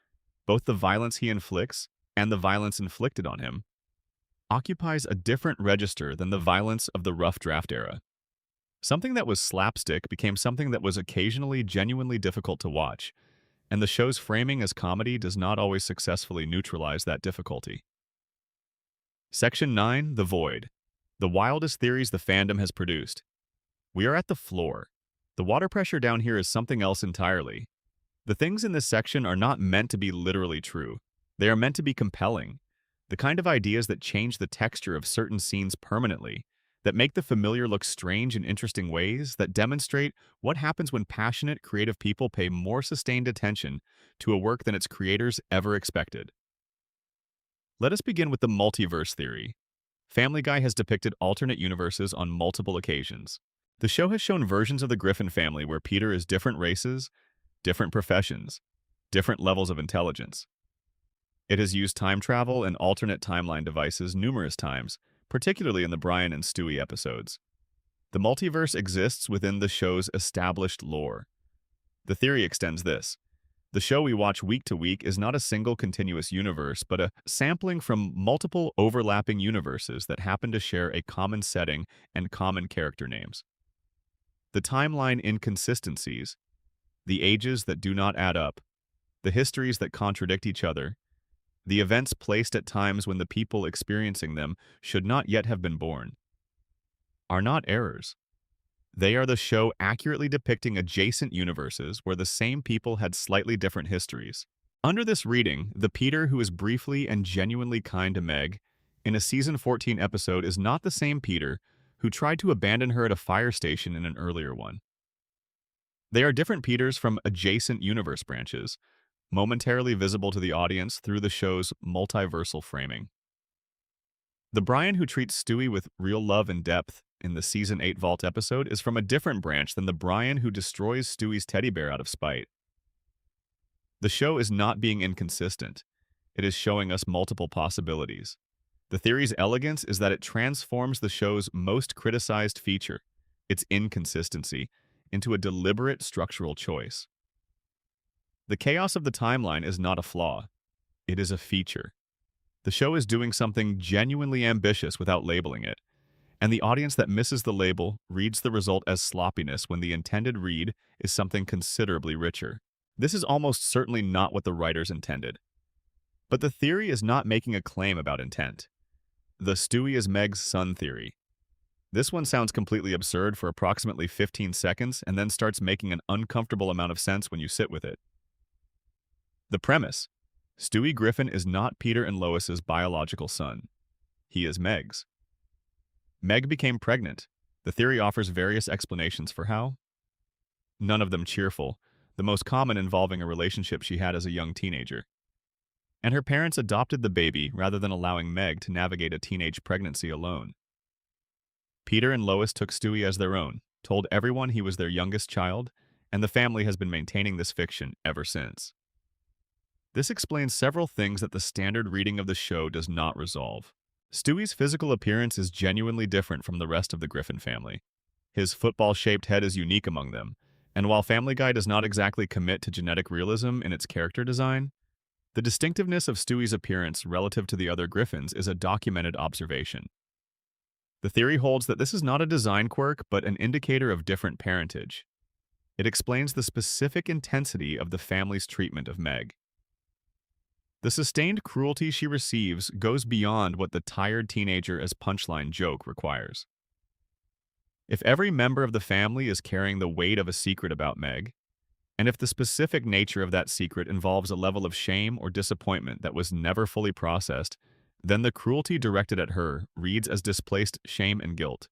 Speaker 1: both the violence he inflicts and the violence inflicted on him, occupies a different register than the violence of the rough draft era. Something that was slapstick became something that was occasionally genuinely difficult to watch, and the show's framing as comedy does not always successfully neutralize that difficulty. Section 9, The Void. The wildest theories the fandom has produced. We are at the floor. The water pressure down here is something else entirely. The things in this section are not meant to be literally true. They are meant to be compelling. The kind of ideas that change the texture of certain scenes permanently, that make the familiar look strange in interesting ways, that demonstrate what happens when passionate, creative people pay more sustained attention to a work than its creators ever expected. Let us begin with the multiverse theory. Family Guy has depicted alternate universes on multiple occasions. The show has shown versions of the Griffin family where Peter is different races, different professions, different levels of intelligence. It has used time travel and alternate timeline devices numerous times, particularly in the Brian and Stewie episodes. The multiverse exists within the show's established lore. The theory extends this. The show we watch week to week is not a single continuous universe, but a sampling from multiple overlapping universes that happen to share a common setting and common character names. The timeline inconsistencies, the ages that do not add up, the histories that contradict each other, the events placed at times when the people experiencing them should not yet have been born, are not errors. They are the show accurately depicting adjacent universes where the same people had slightly different histories. Under this reading, the Peter who is briefly and genuinely kind to Meg in a season 14 episode is not the same Peter who tried to abandon her at a fire station in an earlier one. They are different Peters from adjacent universe branches, momentarily visible to the audience through the show's multiversal framing. The Brian who treats Stewie with real love and depth in the Season 8 Vault episode is from a different branch than the Brian who destroys Stewie's teddy bear out of spite. The show is not being inconsistent. It is showing us multiple possibilities. The theory's elegance is that it transforms the show's most criticized feature, its inconsistency, into a deliberate structural choice. The chaos of the timeline is not a flaw. It is a feature. The show is doing something genuinely ambitious without labeling it, and the audience that misses the label reads the result as sloppiness when the intended read is something considerably richer. This is almost certainly not what the writers intended. But the theory is not making a claim about intent. The Stewie is Meg's son theory. This one sounds completely absurd for approximately 15 seconds and then starts making an uncomfortable amount of sense when you sit with it. The premise: Stewie Griffin is not Peter and Lois's biological son. He is Meg's. Meg became pregnant. The theory offers various explanations for how. None of them cheerful, the most common involving a relationship she had as a young teenager. And her parents adopted the baby rather than allowing Meg to navigate a teenage pregnancy alone. Peter and Lois took Stewie as their own, told everyone he was their youngest child, and the family has been maintaining this fiction ever since. This explains several things that the standard reading of the show does not resolve. Stewie's physical appearance is genuinely different from the rest of the Griffin family. His football-shaped head is unique among them, and while Family Guy does not exactly commit to genetic realism in its character design, the distinctiveness of Stewie's appearance relative to the other Griffins is a documented observation. The theory holds that this is not a design quirk, but an indicator of different parentage. It explains the specific intensity of the family's treatment of Meg. The sustained cruelty she receives goes beyond what the tired teenager as punchline joke requires. If every member of the family is carrying the weight of a secret about Meg, and if the specific nature of that secret involves a level of shame or disappointment that was never fully processed, Then the cruelty directed at her reads as displaced shame and guilt.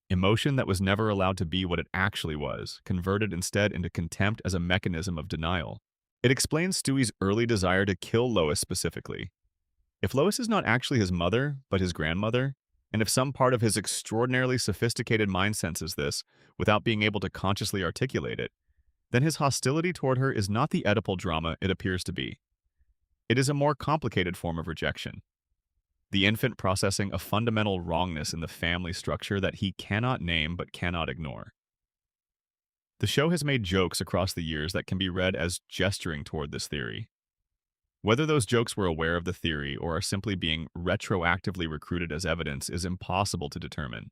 Speaker 1: Emotion that was never allowed to be what it actually was, converted instead into contempt as a mechanism of denial. It explains Stewie's early desire to kill Lois specifically. If Lois is not actually his mother, but his grandmother, and if some part of his extraordinarily sophisticated mind senses this without being able to consciously articulate it, then his hostility toward her is not the Oedipal drama it appears to be. It is a more complicated form of rejection. The infant processing a fundamental wrongness in the family structure that he cannot name but cannot ignore. The show has made jokes across the years that can be read as gesturing toward this theory. Whether those jokes were aware of the theory or are simply being retroactively recruited as evidence is impossible to determine.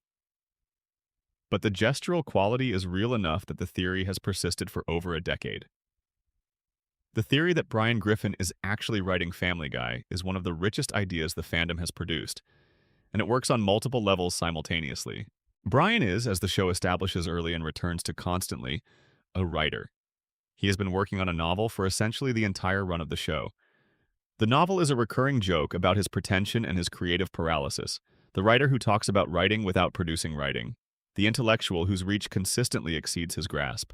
Speaker 1: But the gestural quality is real enough that the theory has persisted for over a decade. The theory that Brian Griffin is actually writing Family Guy is one of the richest ideas the fandom has produced, and it works on multiple levels simultaneously. Brian is, as the show establishes early and returns to constantly, a writer. He has been working on a novel for essentially the entire run of the show. The novel is a recurring joke about his pretension and his creative paralysis, the writer who talks about writing without producing writing, the intellectual whose reach consistently exceeds his grasp.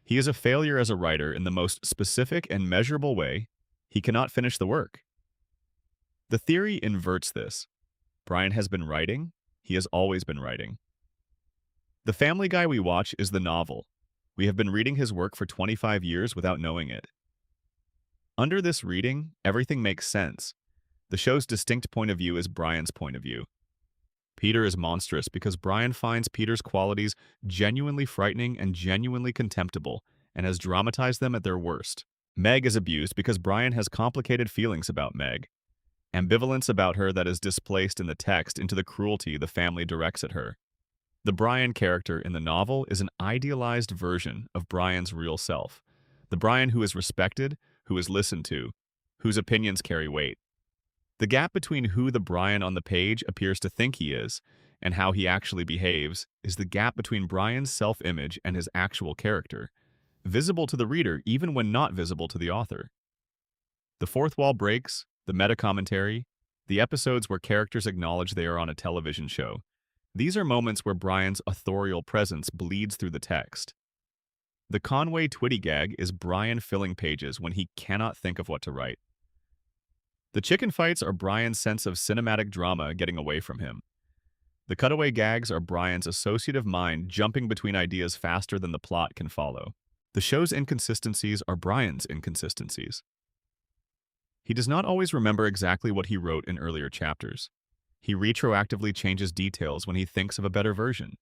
Speaker 1: He is a failure as a writer in the most specific and measurable way. He cannot finish the work. The theory inverts this. Brian has been writing. He has always been writing. The Family Guy we watch is the novel. We have been reading his work for 25 years without knowing it. Under this reading, everything makes sense. The show's distinct point of view is Brian's point of view. Peter is monstrous because Brian finds Peter's qualities genuinely frightening and genuinely contemptible, and has dramatized them at their worst. Meg is abused because Brian has complicated feelings about Meg, ambivalence about her that is displaced in the text into the cruelty the family directs at her. The Brian character in the novel is an idealized version of Brian's real self, the Brian who is respected, who is listened to, whose opinions carry weight. The gap between who the Brian on the page appears to think he is and how he actually behaves is the gap between Brian's self-image and his actual character, visible to the reader even when not visible to the author. The fourth wall breaks, the meta-commentary, the episodes where characters acknowledge they are on a television show. These are moments where Brian's authorial presence bleeds through the text. The Conway Twitty gag is Brian filling pages when he cannot think of what to write. The chicken fights are Brian's sense of cinematic drama getting away from him. The cutaway gags are Brian's associative mind jumping between ideas faster than the plot can follow. The show's inconsistencies are Brian's inconsistencies. He does not always remember exactly what he wrote in earlier chapters. He retroactively changes details when he thinks of a better version.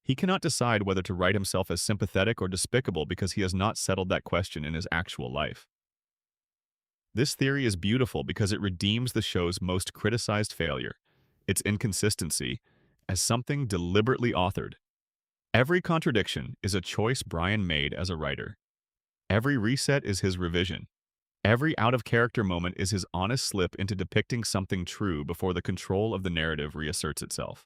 Speaker 1: He cannot decide whether to write himself as sympathetic or despicable because he has not settled that question in his actual life. This theory is beautiful because it redeems the show's most criticized failure, its inconsistency, as something deliberately authored. Every contradiction is a choice Brian made as a writer. Every reset is his revision. Every out-of-character moment is his honest slip into depicting something true before the control of the narrative reasserts itself.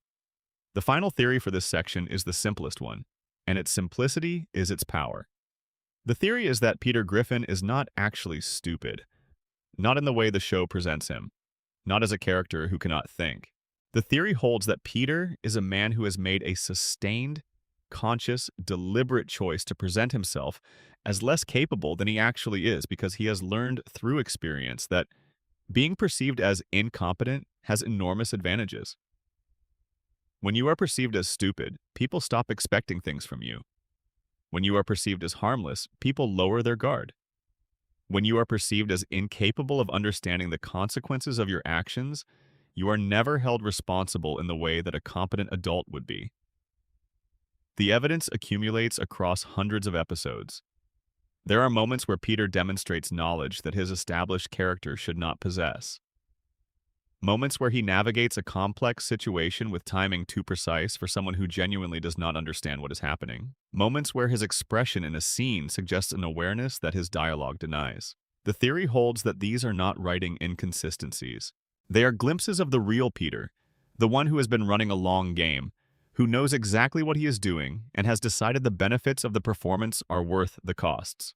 Speaker 1: The final theory for this section is the simplest one, and its simplicity is its power. The theory is that Peter Griffin is not actually stupid. Not in the way the show presents him, not as a character who cannot think. The theory holds that Peter is a man who has made a sustained, conscious, deliberate choice to present himself as less capable than he actually is because he has learned through experience that being perceived as incompetent has enormous advantages. When you are perceived as stupid, people stop expecting things from you. When you are perceived as harmless, people lower their guard. When you are perceived as incapable of understanding the consequences of your actions, you are never held responsible in the way that a competent adult would be. The evidence accumulates across hundreds of episodes. There are moments where Peter demonstrates knowledge that his established character should not possess. Moments where he navigates a complex situation with timing too precise for someone who genuinely does not understand what is happening. Moments where his expression in a scene suggests an awareness that his dialogue denies. The theory holds that these are not writing inconsistencies. They are glimpses of the real Peter, the one who has been running a long game, who knows exactly what he is doing and has decided the benefits of the performance are worth the costs.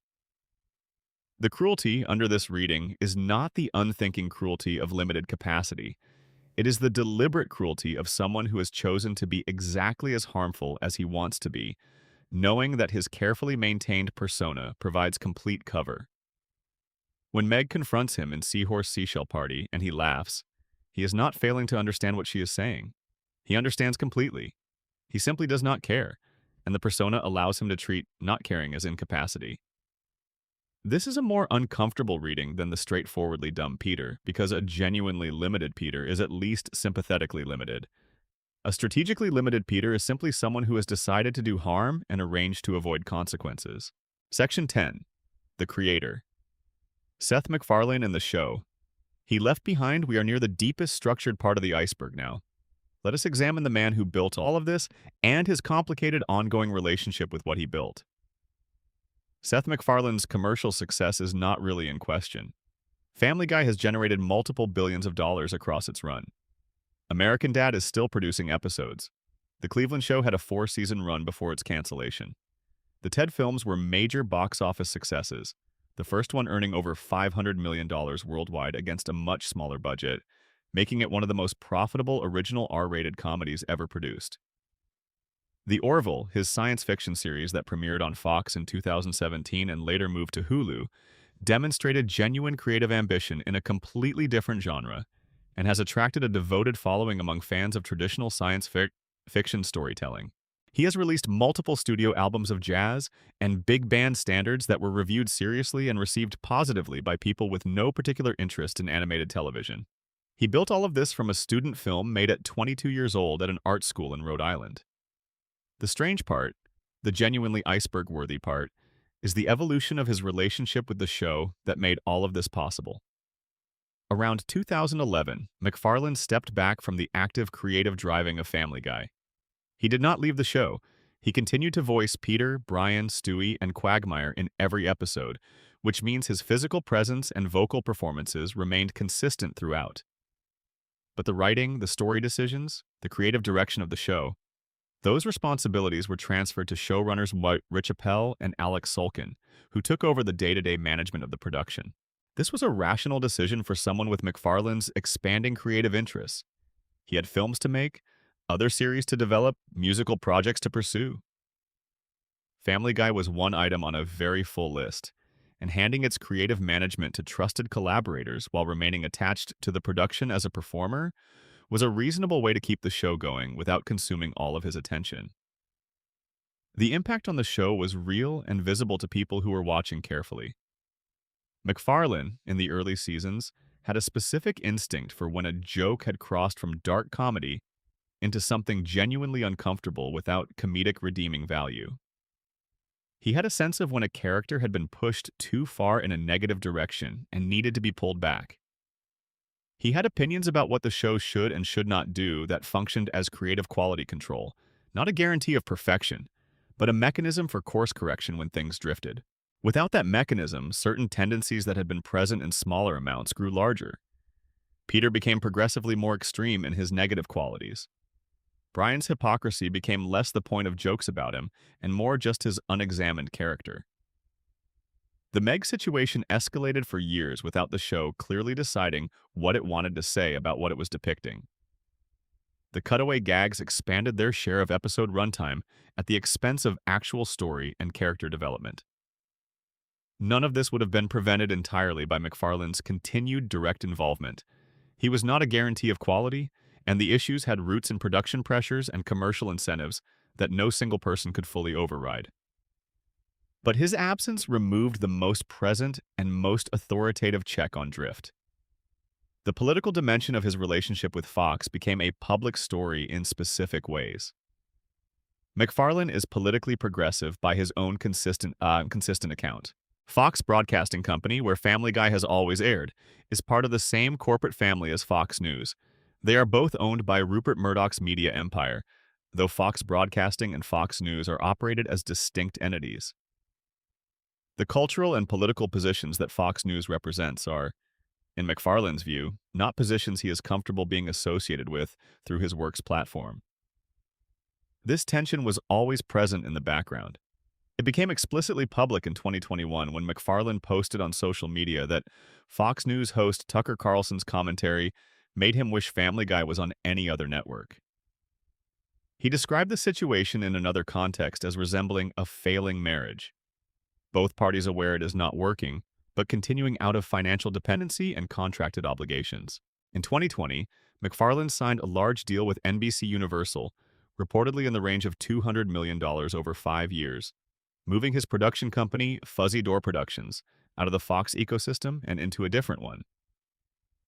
Speaker 1: The cruelty under this reading is not the unthinking cruelty of limited capacity. It is the deliberate cruelty of someone who has chosen to be exactly as harmful as he wants to be, knowing that his carefully maintained persona provides complete cover. When Meg confronts him in Seahorse Seashell Party and he laughs, he is not failing to understand what she is saying. He understands completely. He simply does not care, and the persona allows him to treat not caring as incapacity. This is a more uncomfortable reading than the straightforwardly dumb Peter, because a genuinely limited Peter is at least sympathetically limited. A strategically limited Peter is simply someone who has decided to do harm and arranged to avoid consequences. Section 10. The Creator. Seth MacFarlane in the show. He left behind we are near the deepest structured part of the iceberg now. Let us examine the man who built all of this and his complicated ongoing relationship with what he built. Seth MacFarlane's commercial success is not really in question. Family Guy has generated multiple billions of dollars across its run. American Dad is still producing episodes. The Cleveland Show had a 4-season run before its cancellation. The Ted films were major box office successes, the first one earning over $500 million worldwide against a much smaller budget, making it one of the most profitable original R-rated comedies ever produced. The Orville, his science fiction series that premiered on Fox in 2017 and later moved to Hulu, demonstrated genuine creative ambition in a completely different genre and has attracted a devoted following among fans of traditional science fiction storytelling. He has released multiple studio albums of jazz and big band standards that were reviewed seriously and received positively by people with no particular interest in animated television. He built all of this from a student film made at 22 years old at an art school in Rhode Island. The strange part, the genuinely iceberg-worthy part, is the evolution of his relationship with the show that made all of this possible. Around 2011, MacFarlane stepped back from the active creative driving of Family Guy. He did not leave the show. He continued to voice Peter, Brian, Stewie, and Quagmire in every episode, which means his physical presence and vocal performances remained consistent throughout. But the writing, the story decisions, the creative direction of the show, those responsibilities were transferred to showrunners Rich Appel and Alex Sulkin, who took over the day-to-day management of the production. This was a rational decision for someone with MacFarlane's expanding creative interests. He had films to make, other series to develop, musical projects to pursue. Family Guy was one item on a very full list, and handing its creative management to trusted collaborators while remaining attached to the production as a performer was a reasonable way to keep the show going without consuming all of his attention. The impact on the show was real and visible to people who were watching carefully. MacFarlane, in the early seasons, had a specific instinct for when a joke had crossed from dark comedy into something genuinely uncomfortable without comedic redeeming value. He had a sense of when a character had been pushed too far in a negative direction and needed to be pulled back. He had opinions about what the show should and should not do that functioned as creative quality control, not a guarantee of perfection, but a mechanism for course correction when things drifted. Without that mechanism, certain tendencies that had been present in smaller amounts grew larger. Peter became progressively more extreme in his negative qualities. Brian's hypocrisy became less the point of jokes about him and more just his unexamined character. The Meg situation escalated for years without the show clearly deciding what it wanted to say about what it was depicting. The cutaway gags expanded their share of episode runtime at the expense of actual story and character development. None of this would have been prevented entirely by MacFarlane's continued direct involvement. He was not a guarantee of quality, and the issues had roots in production pressures and commercial incentives that no single person could fully override. But his absence removed the most present and most authoritative check on drift. The political dimension of his relationship with Fox became a public story in specific ways. MacFarlane is politically progressive by his own consistent account. Fox Broadcasting Company, where Family Guy has always aired, is part of the same corporate family as Fox News. They are both owned by Rupert Murdoch's media empire, though Fox Broadcasting and Fox News are operated as distinct entities. The cultural and political positions that Fox News represents are, in MacFarlane's view, not positions he is comfortable being associated with through his work's platform. This tension was always present in the background. It became explicitly public in 2021 when McFarlane posted on social media that Fox News host Tucker Carlson's commentary made him wish Family Guy was on any other network. He described the situation in another context as resembling a failing marriage. Both parties aware it is not working, but continuing out of financial dependency and contracted obligations. In 2020, McFarlane signed a large deal with NBC Universal, reportedly in the range of $200 million over 5 years, moving his production company, Fuzzy Door Productions, out of the Fox ecosystem and into a different one.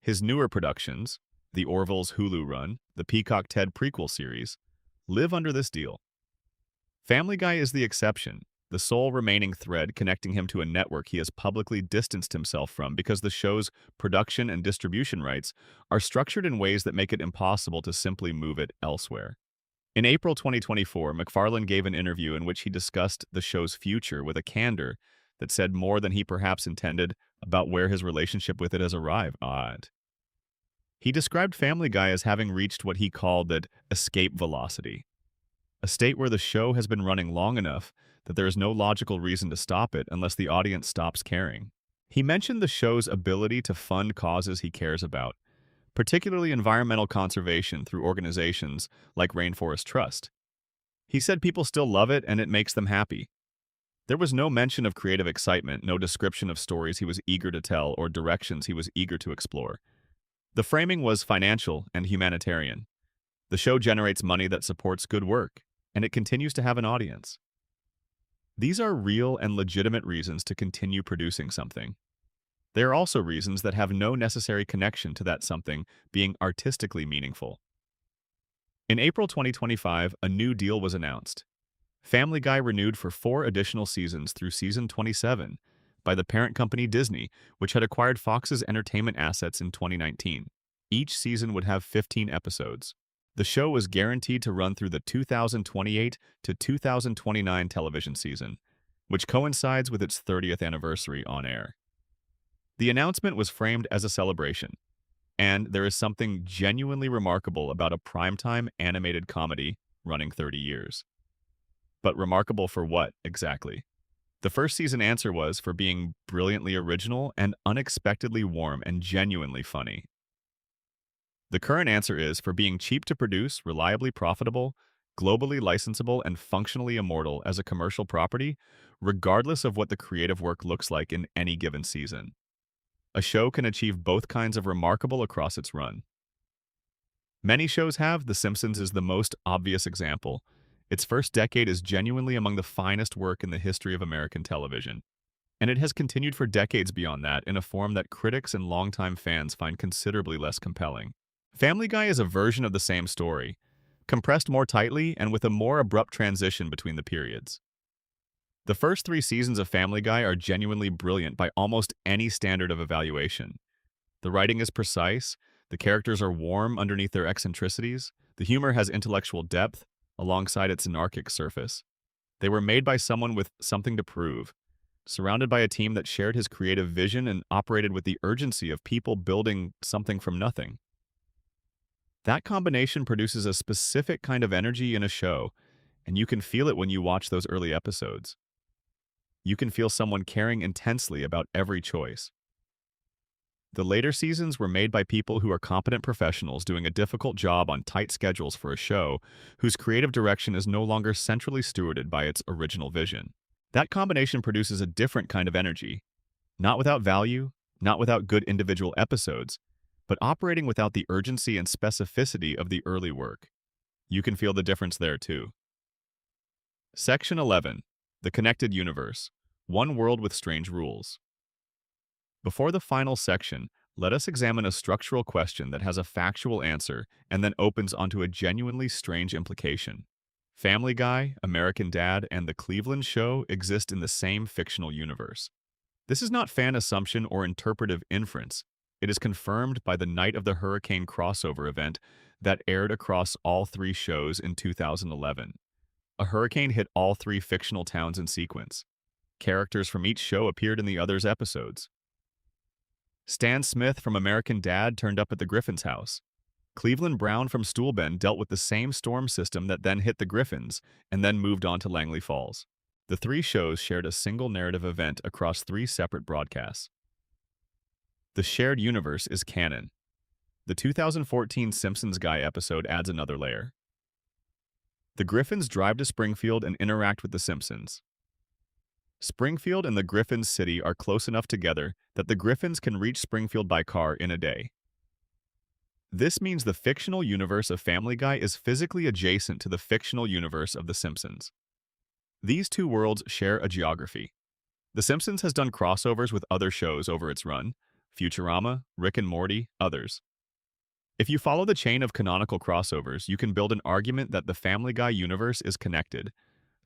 Speaker 1: His newer productions, the Orville's Hulu run, the Peacock Ted prequel series, live under this deal. Family Guy is the exception, the sole remaining thread connecting him to a network he has publicly distanced himself from because the show's production and distribution rights are structured in ways that make it impossible to simply move it elsewhere. In April 2024, McFarlane gave an interview in which he discussed the show's future with a candor that said more than he perhaps intended about where his relationship with it has arrived at. He described Family Guy as having reached what he called the escape velocity, a state where the show has been running long enough that there is no logical reason to stop it unless the audience stops caring. He mentioned the show's ability to fund causes he cares about, particularly environmental conservation through organizations like Rainforest Trust. He said people still love it and it makes them happy. There was no mention of creative excitement, no description of stories he was eager to tell or directions he was eager to explore. The framing was financial and humanitarian. The show generates money that supports good work, and it continues to have an audience. These are real and legitimate reasons to continue producing something. They are also reasons that have no necessary connection to that something being artistically meaningful. In April 2025, a new deal was announced. Family Guy renewed for 4 additional seasons through season 27 by the parent company Disney, which had acquired Fox's entertainment assets in 2019. Each season would have 15 episodes. The show was guaranteed to run through the 2028 to 2029 television season, which coincides with its 30th anniversary on air. The announcement was framed as a celebration, and there is something genuinely remarkable about a primetime animated comedy running 30 years. But remarkable for what, exactly? The first season answer was for being brilliantly original and unexpectedly warm and genuinely funny. The current answer is for being cheap to produce, reliably profitable, globally licensable, and functionally immortal as a commercial property, regardless of what the creative work looks like in any given season. A show can achieve both kinds of remarkable across its run. Many shows have. The Simpsons is the most obvious example. Its first decade is genuinely among the finest work in the history of American television, and it has continued for decades beyond that in a form that critics and longtime fans find considerably less compelling. Family Guy is a version of the same story, compressed more tightly and with a more abrupt transition between the periods. The first 3 seasons of Family Guy are genuinely brilliant by almost any standard of evaluation. The writing is precise, the characters are warm underneath their eccentricities, the humor has intellectual depth alongside its anarchic surface. They were made by someone with something to prove, surrounded by a team that shared his creative vision and operated with the urgency of people building something from nothing. That combination produces a specific kind of energy in a show, and you can feel it when you watch those early episodes. You can feel someone caring intensely about every choice. The later seasons were made by people who are competent professionals doing a difficult job on tight schedules for a show whose creative direction is no longer centrally stewarded by its original vision. That combination produces a different kind of energy, not without value, not without good individual episodes, but operating without the urgency and specificity of the early work. You can feel the difference there too. Section 11. The Connected Universe. One World with Strange Rules. Before the final section, let us examine a structural question that has a factual answer and then opens onto a genuinely strange implication. Family Guy, American Dad, and The Cleveland Show exist in the same fictional universe. This is not fan assumption or interpretive inference. It is confirmed by the Night of the Hurricane crossover event that aired across all 3 shows in 2011. A hurricane hit all 3 fictional towns in sequence. Characters from each show appeared in the other's episodes. Stan Smith from American Dad turned up at the Griffin's house. Cleveland Brown from Stoolbend dealt with the same storm system that then hit the Griffins and then moved on to Langley Falls. The three shows shared a single narrative event across three separate broadcasts. The shared universe is canon. The 2014 Simpsons Guy episode adds another layer. The Griffins drive to Springfield and interact with the Simpsons. Springfield and the Griffins city are close enough together that the Griffins can reach Springfield by car in a day. This means the fictional universe of Family Guy is physically adjacent to the fictional universe of The Simpsons. These two worlds share a geography. The Simpsons has done crossovers with other shows over its run: Futurama, Rick and Morty, others. If you follow the chain of canonical crossovers, you can build an argument that the Family Guy universe is connected,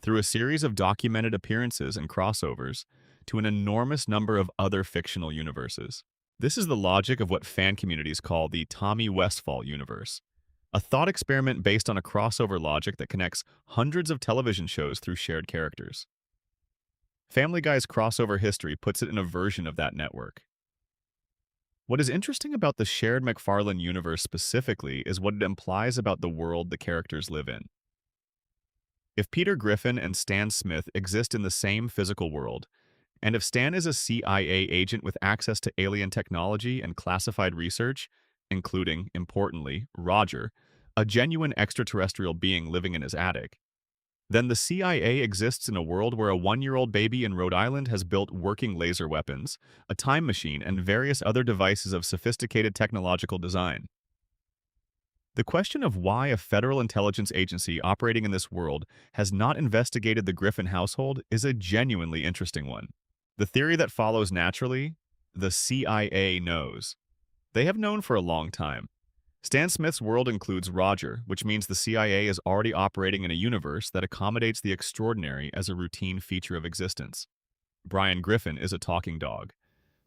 Speaker 1: through a series of documented appearances and crossovers, to an enormous number of other fictional universes. This is the logic of what fan communities call the Tommy Westphall universe, a thought experiment based on a crossover logic that connects hundreds of television shows through shared characters. Family Guy's crossover history puts it in a version of that network. What is interesting about the shared McFarlane universe specifically is what it implies about the world the characters live in. If Peter Griffin and Stan Smith exist in the same physical world, and if Stan is a CIA agent with access to alien technology and classified research, including, importantly, Roger, a genuine extraterrestrial being living in his attic, then the CIA exists in a world where a one-year-old baby in Rhode Island has built working laser weapons, a time machine, and various other devices of sophisticated technological design. The question of why a federal intelligence agency operating in this world has not investigated the Griffin household is a genuinely interesting one. The theory that follows naturally: the CIA knows. They have known for a long time. Stan Smith's world includes Roger, which means the CIA is already operating in a universe that accommodates the extraordinary as a routine feature of existence. Brian Griffin is a talking dog.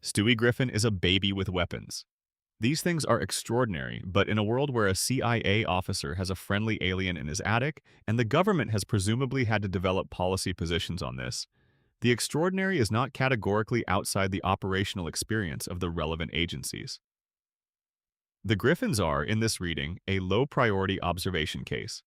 Speaker 1: Stewie Griffin is a baby with weapons. These things are extraordinary, but in a world where a CIA officer has a friendly alien in his attic, and the government has presumably had to develop policy positions on this, the extraordinary is not categorically outside the operational experience of the relevant agencies. The Griffins are, in this reading, a low-priority observation case.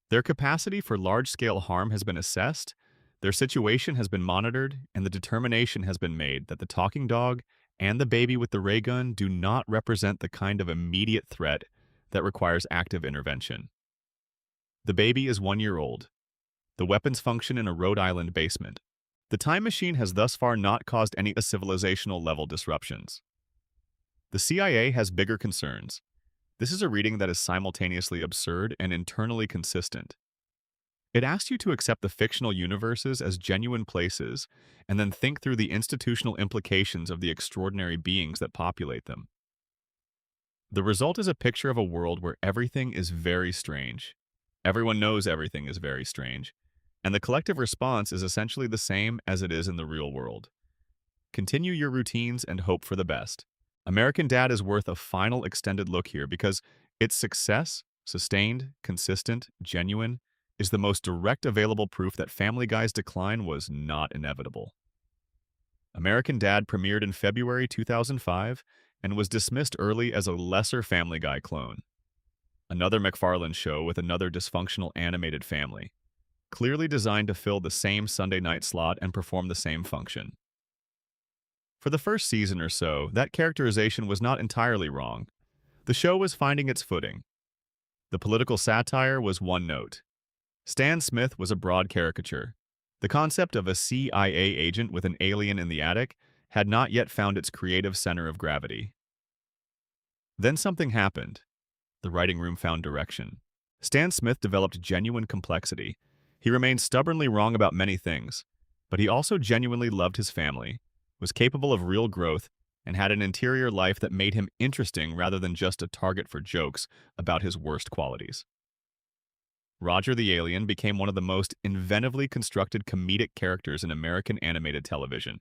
Speaker 1: Their capacity for large-scale harm has been assessed, their situation has been monitored, and the determination has been made that the talking dog and the baby with the ray gun do not represent the kind of immediate threat that requires active intervention. The baby is 1 year old. The weapons function in a Rhode Island basement. The time machine has thus far not caused any civilizational level disruptions. The CIA has bigger concerns. This is a reading that is simultaneously absurd and internally consistent. It asks you to accept the fictional universes as genuine places and then think through the institutional implications of the extraordinary beings that populate them. The result is a picture of a world where everything is very strange. Everyone knows everything is very strange, and the collective response is essentially the same as it is in the real world. Continue your routines and hope for the best. American Dad is worth a final extended look here because its success, sustained, consistent, genuine, is the most direct available proof that Family Guy's decline was not inevitable. American Dad premiered in February 2005 and was dismissed early as a lesser Family Guy clone. Another McFarlane show with another dysfunctional animated family, clearly designed to fill the same Sunday night slot and perform the same function. For the first season or so, that characterization was not entirely wrong. The show was finding its footing. The political satire was one note. Stan Smith was a broad caricature. The concept of a CIA agent with an alien in the attic had not yet found its creative center of gravity. Then something happened. The writing room found direction. Stan Smith developed genuine complexity. He remained stubbornly wrong about many things, but he also genuinely loved his family, was capable of real growth, and had an interior life that made him interesting rather than just a target for jokes about his worst qualities. Roger the Alien became one of the most inventively constructed comedic characters in American animated television,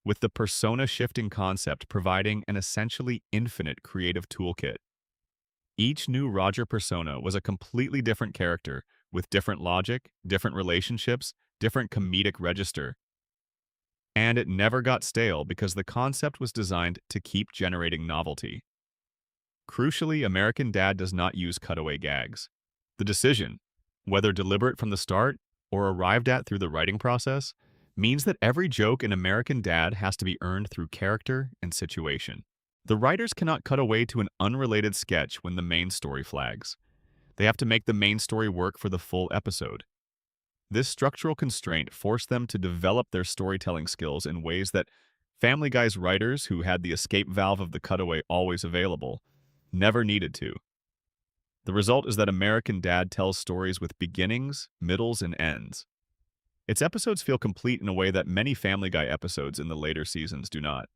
Speaker 1: with the persona-shifting concept providing an essentially infinite creative toolkit. Each new Roger persona was a completely different character, with different logic, different relationships, different comedic register. And it never got stale because the concept was designed to keep generating novelty. Crucially, American Dad does not use cutaway gags. The decision, whether deliberate from the start, or arrived at through the writing process, means that every joke in American Dad has to be earned through character and situation. The writers cannot cut away to an unrelated sketch when the main story flags. They have to make the main story work for the full episode. This structural constraint forced them to develop their storytelling skills in ways that Family Guy's writers, who had the escape valve of the cutaway always available, never needed to. The result is that American Dad tells stories with beginnings, middles, and ends. Its episodes feel complete in a way that many Family Guy episodes in the later seasons do not.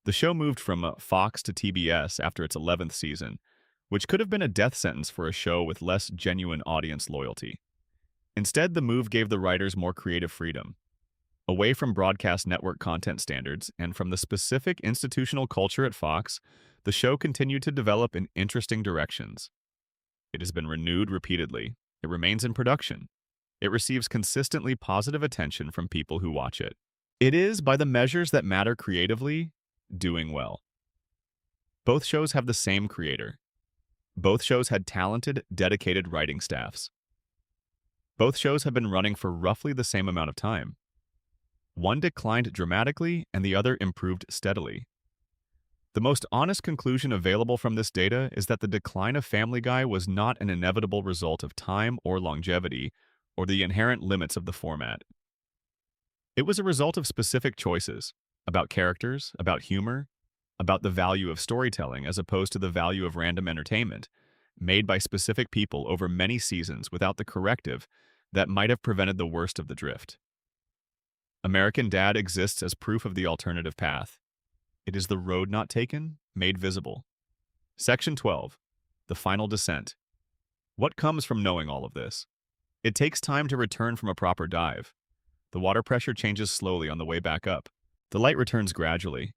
Speaker 1: The show moved from Fox to TBS after its 11th season, which could have been a death sentence for a show with less genuine audience loyalty. Instead, the move gave the writers more creative freedom, away from broadcast network content standards and from the specific institutional culture at Fox. The show continued to develop in interesting directions. It has been renewed repeatedly. It remains in production. It receives consistently positive attention from people who watch it. It is, by the measures that matter creatively, doing well. Both shows have the same creator. Both shows had talented, dedicated writing staffs. Both shows have been running for roughly the same amount of time. One declined dramatically and the other improved steadily. The most honest conclusion available from this data is that the decline of Family Guy was not an inevitable result of time or longevity or the inherent limits of the format. It was a result of specific choices about characters, about humor, about the value of storytelling as opposed to the value of random entertainment, made by specific people over many seasons without the corrective that might have prevented the worst of the drift. American Dad exists as proof of the alternative path. It is the road not taken, made visible. Section 12. The Final Descent. What comes from knowing all of this? It takes time to return from a proper dive. The water pressure changes slowly on the way back up. The light returns gradually.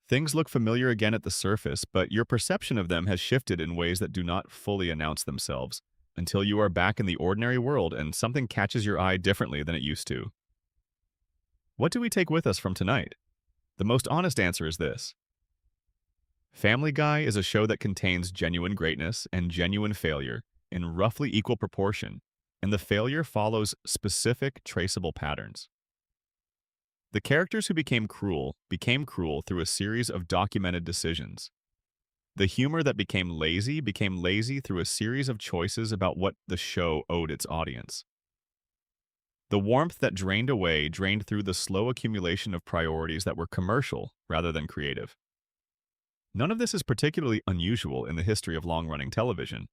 Speaker 1: Things look familiar again at the surface, but your perception of them has shifted in ways that do not fully announce themselves until you are back in the ordinary world and something catches your eye differently than it used to. What do we take with us from tonight? The most honest answer is this. Family Guy is a show that contains genuine greatness and genuine failure in roughly equal proportion, and the failure follows specific, traceable patterns. The characters who became cruel through a series of documented decisions. The humor that became lazy through a series of choices about what the show owed its audience. The warmth that drained through the slow accumulation of priorities that were commercial rather than creative. None of this is particularly unusual in the history of long-running television.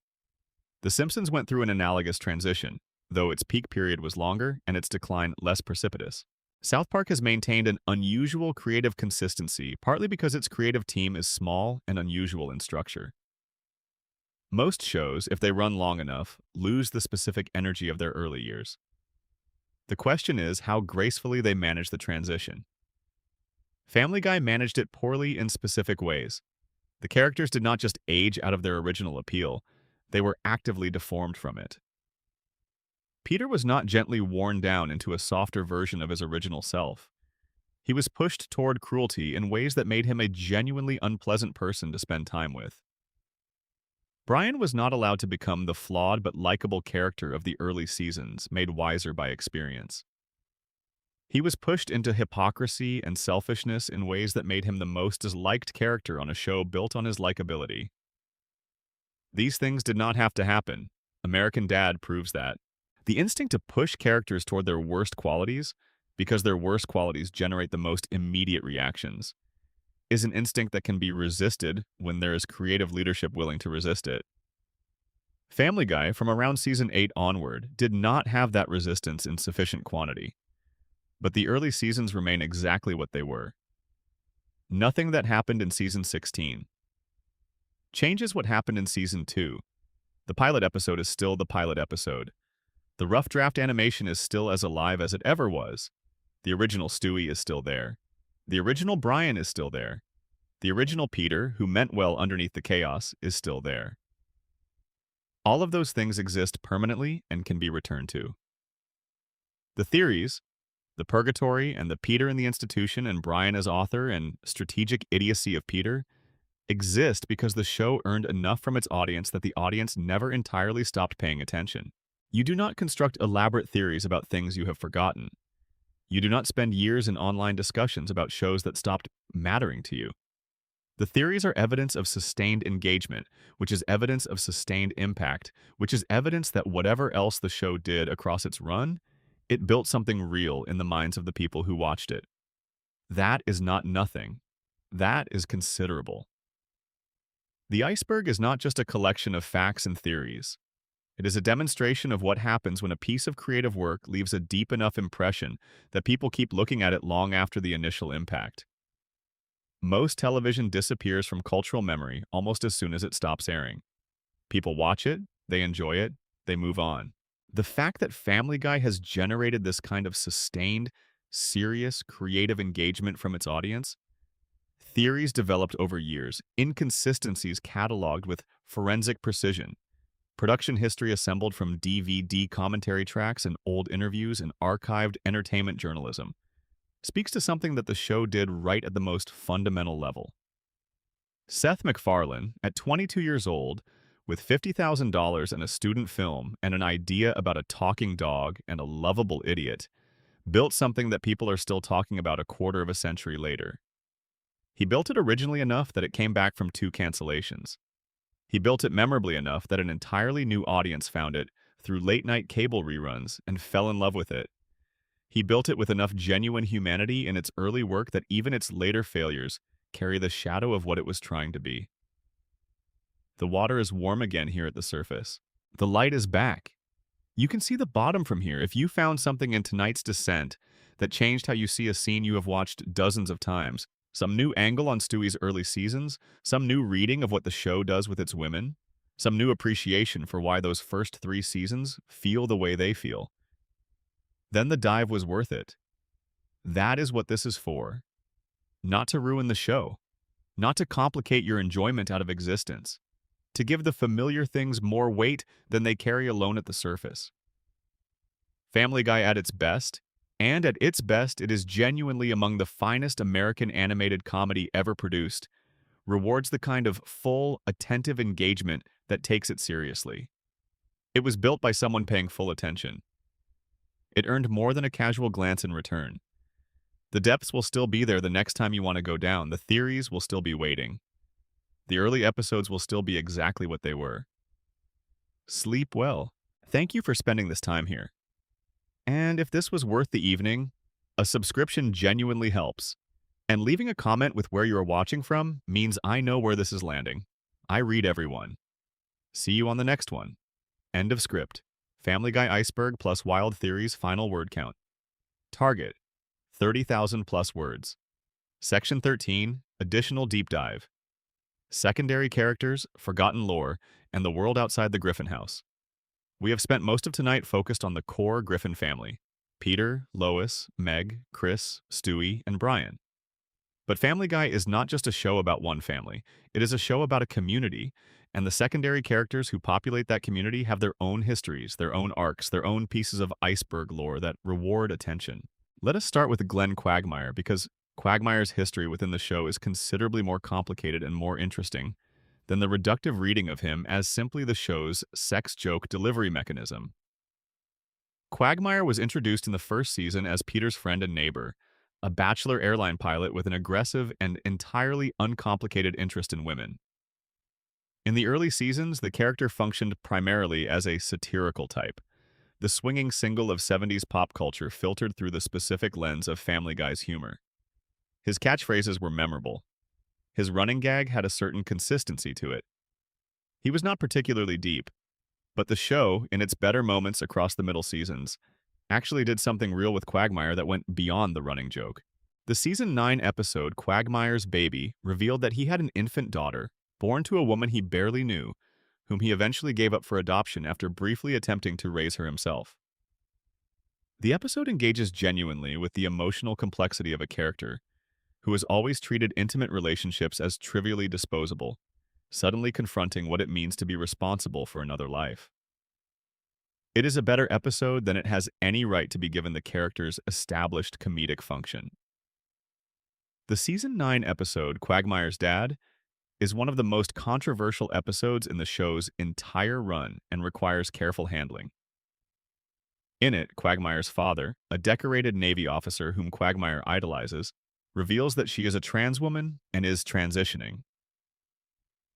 Speaker 1: The Simpsons went through an analogous transition, though its peak period was longer and its decline less precipitous. South Park has maintained an unusual creative consistency, partly because its creative team is small and unusual in structure. Most shows, if they run long enough, lose the specific energy of their early years. The question is how gracefully they manage the transition. Family Guy managed it poorly in specific ways. The characters did not just age out of their original appeal, they were actively deformed from it. Peter was not gently worn down into a softer version of his original self. He was pushed toward cruelty in ways that made him a genuinely unpleasant person to spend time with. Brian was not allowed to become the flawed but likable character of the early seasons, made wiser by experience. He was pushed into hypocrisy and selfishness in ways that made him the most disliked character on a show built on his likability. These things did not have to happen. American Dad proves that. The instinct to push characters toward their worst qualities, because their worst qualities generate the most immediate reactions, is an instinct that can be resisted when there is creative leadership willing to resist it. Family Guy, from around season 8 onward, did not have that resistance in sufficient quantity. But the early seasons remain exactly what they were. Nothing that happened in season 16 changes what happened in season 2. The pilot episode is still the pilot episode. The rough draft animation is still as alive as it ever was. The original Stewie is still there. The original Brian is still there. The original Peter, who meant well underneath the chaos, is still there. All of those things exist permanently and can be returned to. The theories, the purgatory and the Peter in the institution and Brian as author and strategic idiocy of Peter, exist because the show earned enough from its audience that the audience never entirely stopped paying attention. You do not construct elaborate theories about things you have forgotten. You do not spend years in online discussions about shows that stopped mattering to you. The theories are evidence of sustained engagement, which is evidence of sustained impact, which is evidence that whatever else the show did across its run, it built something real in the minds of the people who watched it. That is not nothing. That is considerable. The iceberg is not just a collection of facts and theories. It is a demonstration of what happens when a piece of creative work leaves a deep enough impression that people keep looking at it long after the initial impact. Most television disappears from cultural memory almost as soon as it stops airing. People watch it, they enjoy it, they move on. The fact that Family Guy has generated this kind of sustained, serious, creative engagement from its audience, theories developed over years, inconsistencies cataloged with forensic precision, production history assembled from DVD commentary tracks and old interviews and archived entertainment journalism, speaks to something that the show did right at the most fundamental level. Seth MacFarlane, at 22 years old, with $50,000 and a student film and an idea about a talking dog and a lovable idiot, built something that people are still talking about a quarter of a century later. He built it originally enough that it came back from 2 cancellations. He built it memorably enough that an entirely new audience found it through late-night cable reruns and fell in love with it. He built it with enough genuine humanity in its early work that even its later failures carry the shadow of what it was trying to be. The water is warm again here at the surface. The light is back. You can see the bottom from here if you found something in tonight's descent that changed how you see a scene you have watched dozens of times. Some new angle on Stewie's early seasons, some new reading of what the show does with its women, some new appreciation for why those first 3 seasons feel the way they feel. Then the dive was worth it. That is what this is for. Not to ruin the show. Not to complicate your enjoyment out of existence. To give the familiar things more weight than they carry alone at the surface. Family Guy at its best, and at its best it is genuinely among the finest American animated comedy ever produced, rewards the kind of full, attentive engagement that takes it seriously. It was built by someone paying full attention. It earned more than a casual glance in return. The depths will still be there the next time you want to go down. The theories will still be waiting. The early episodes will still be exactly what they were. Sleep well. Thank you for spending this time here. And if this was worth the evening, a subscription genuinely helps. And leaving a comment with where you are watching from means I know where this is landing. I read everyone. See you on the next one. End of script. Family Guy Iceberg plus Wild Theories final word count. Target: 30,000 plus words. Section 13, additional deep dive. Secondary characters, forgotten lore, and the world outside the Griffin house. We have spent most of tonight focused on the core Griffin family: Peter, Lois, Meg, Chris, Stewie, and Brian. But Family Guy is not just a show about one family. It is a show about a community, and the secondary characters who populate that community have their own histories, their own arcs, their own pieces of iceberg lore that reward attention. Let us start with Glenn Quagmire, because Quagmire's history within the show is considerably more complicated and more interesting than the reductive reading of him as simply the show's sex joke delivery mechanism. Quagmire was introduced in the first season as Peter's friend and neighbor, a bachelor airline pilot with an aggressive and entirely uncomplicated interest in women. In the early seasons, the character functioned primarily as a satirical type, the swinging single of 70s pop culture filtered through the specific lens of Family Guy's humor. His catchphrases were memorable. His running gag had a certain consistency to it. He was not particularly deep, but the show, in its better moments across the middle seasons, actually did something real with Quagmire that went beyond the running joke. The season 9 episode, Quagmire's Baby, revealed that he had an infant daughter, born to a woman he barely knew, whom he eventually gave up for adoption after briefly attempting to raise her himself. The episode engages genuinely with the emotional complexity of a character who has always treated intimate relationships as trivially disposable, suddenly confronting what it means to be responsible for another life. It is a better episode than it has any right to be given the character's established comedic function. The season 9 episode, Quagmire's Dad, is one of the most controversial episodes in the show's entire run and requires careful handling. In it, Quagmire's father, a decorated Navy officer whom Quagmire idolizes, reveals that she is a trans woman and is transitioning.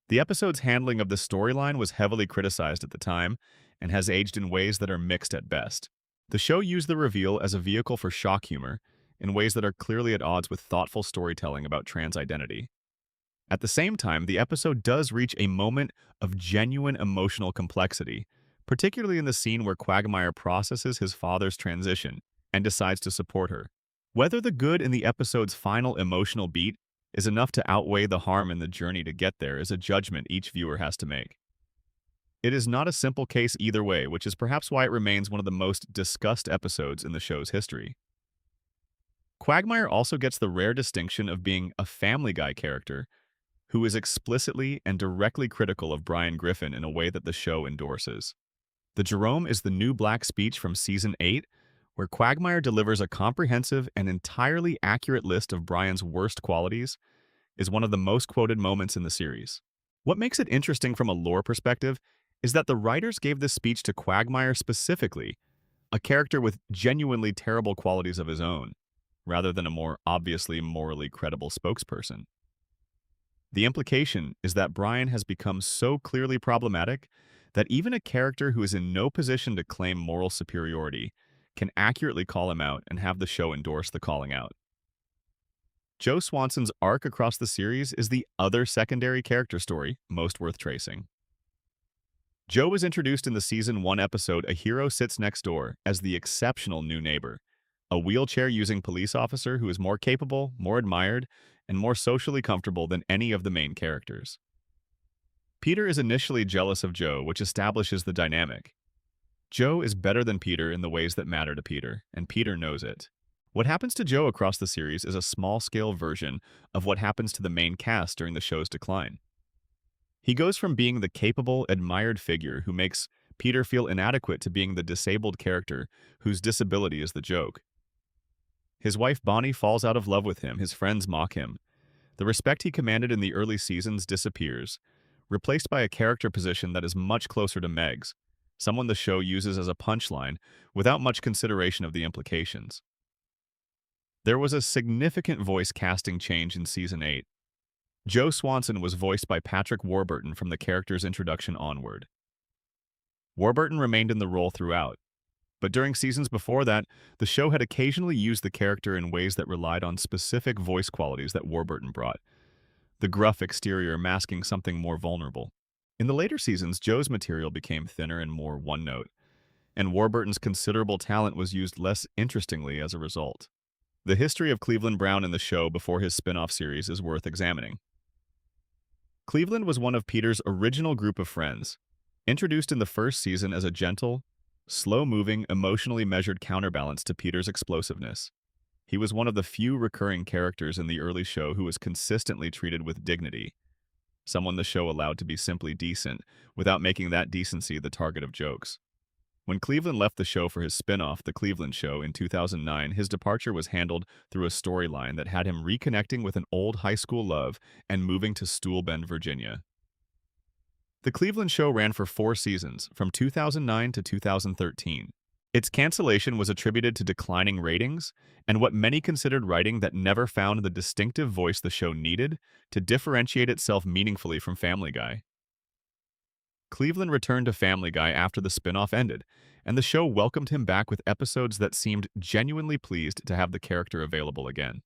Speaker 1: The episode's handling of the storyline was heavily criticized at the time and has aged in ways that are mixed at best. The show used the reveal as a vehicle for shock humor in ways that are clearly at odds with thoughtful storytelling about trans identity. At the same time, the episode does reach a moment of genuine emotional complexity, particularly in the scene where Quagmire processes his father's transition and decides to support her. Whether the good in the episode's final emotional beat is enough to outweigh the harm in the journey to get there is a judgment each viewer has to make. It is not a simple case either way, which is perhaps why it remains one of the most discussed episodes in the show's history. Quagmire also gets the rare distinction of being a Family Guy character who is explicitly and directly critical of Brian Griffin in a way that the show endorses. The Jerome is the new black speech from Season 8, where Quagmire delivers a comprehensive and entirely accurate list of Brian's worst qualities, is one of the most quoted moments in the series. What makes it interesting from a lore perspective is that the writers gave this speech to Quagmire specifically, a character with genuinely terrible qualities of his own, rather than a more obviously morally credible spokesperson. The implication is that Brian has become so clearly problematic that even a character who is in no position to claim moral superiority can accurately call him out and have the show endorse the calling out. Joe Swanson's arc across the series is the other secondary character story most worth tracing. Joe was introduced in the Season 1 episode A Hero Sits Next Door as the exceptional new neighbor, a wheelchair-using police officer who is more capable, more admired, and more socially comfortable than any of the main characters. Peter is initially jealous of Joe, which establishes the dynamic. Joe is better than Peter in the ways that matter to Peter, and Peter knows it. What happens to Joe across the series is a small-scale version of what happens to the main cast during the show's decline. He goes from being the capable, admired figure who makes Peter feel inadequate to being the disabled character whose disability is the joke. His wife Bonnie falls out of love with him, his friends mock him. The respect he commanded in the early seasons disappears, replaced by a character position that is much closer to Meg's, someone the show uses as a punchline without much consideration of the implications. There was a significant voice casting change in Season 8. Joe Swanson was voiced by Patrick Warburton from the character's introduction onward. Warburton remained in the role throughout, but during seasons before that, the show had occasionally used the character in ways that relied on specific voice qualities that Warburton brought, the gruff exterior masking something more vulnerable. In the later seasons, Joe's material became thinner and more one-note, and Warburton's considerable talent was used less interestingly as a result. The history of Cleveland Brown in the show before his spin-off series is worth examining. Cleveland was one of Peter's original group of friends, introduced in the first season as a gentle, slow-moving, emotionally measured counterbalance to Peter's explosiveness. He was one of the few recurring characters in the early show who was consistently treated with dignity, someone the show allowed to be simply decent, without making that decency the target of jokes. When Cleveland left the show for his spin-off, The Cleveland Show, in 2009, his departure was handled through a storyline that had him reconnecting with an old high school love and moving to Stool Bend, Virginia. The Cleveland Show ran for 4 seasons, from 2009 to 2013. Its cancellation was attributed to declining ratings and what many considered writing that never found the distinctive voice the show needed to differentiate itself meaningfully from Family Guy. Cleveland returned to Family Guy after the spin-off ended, and the show welcomed him back with episodes that seemed genuinely pleased to have the character available again.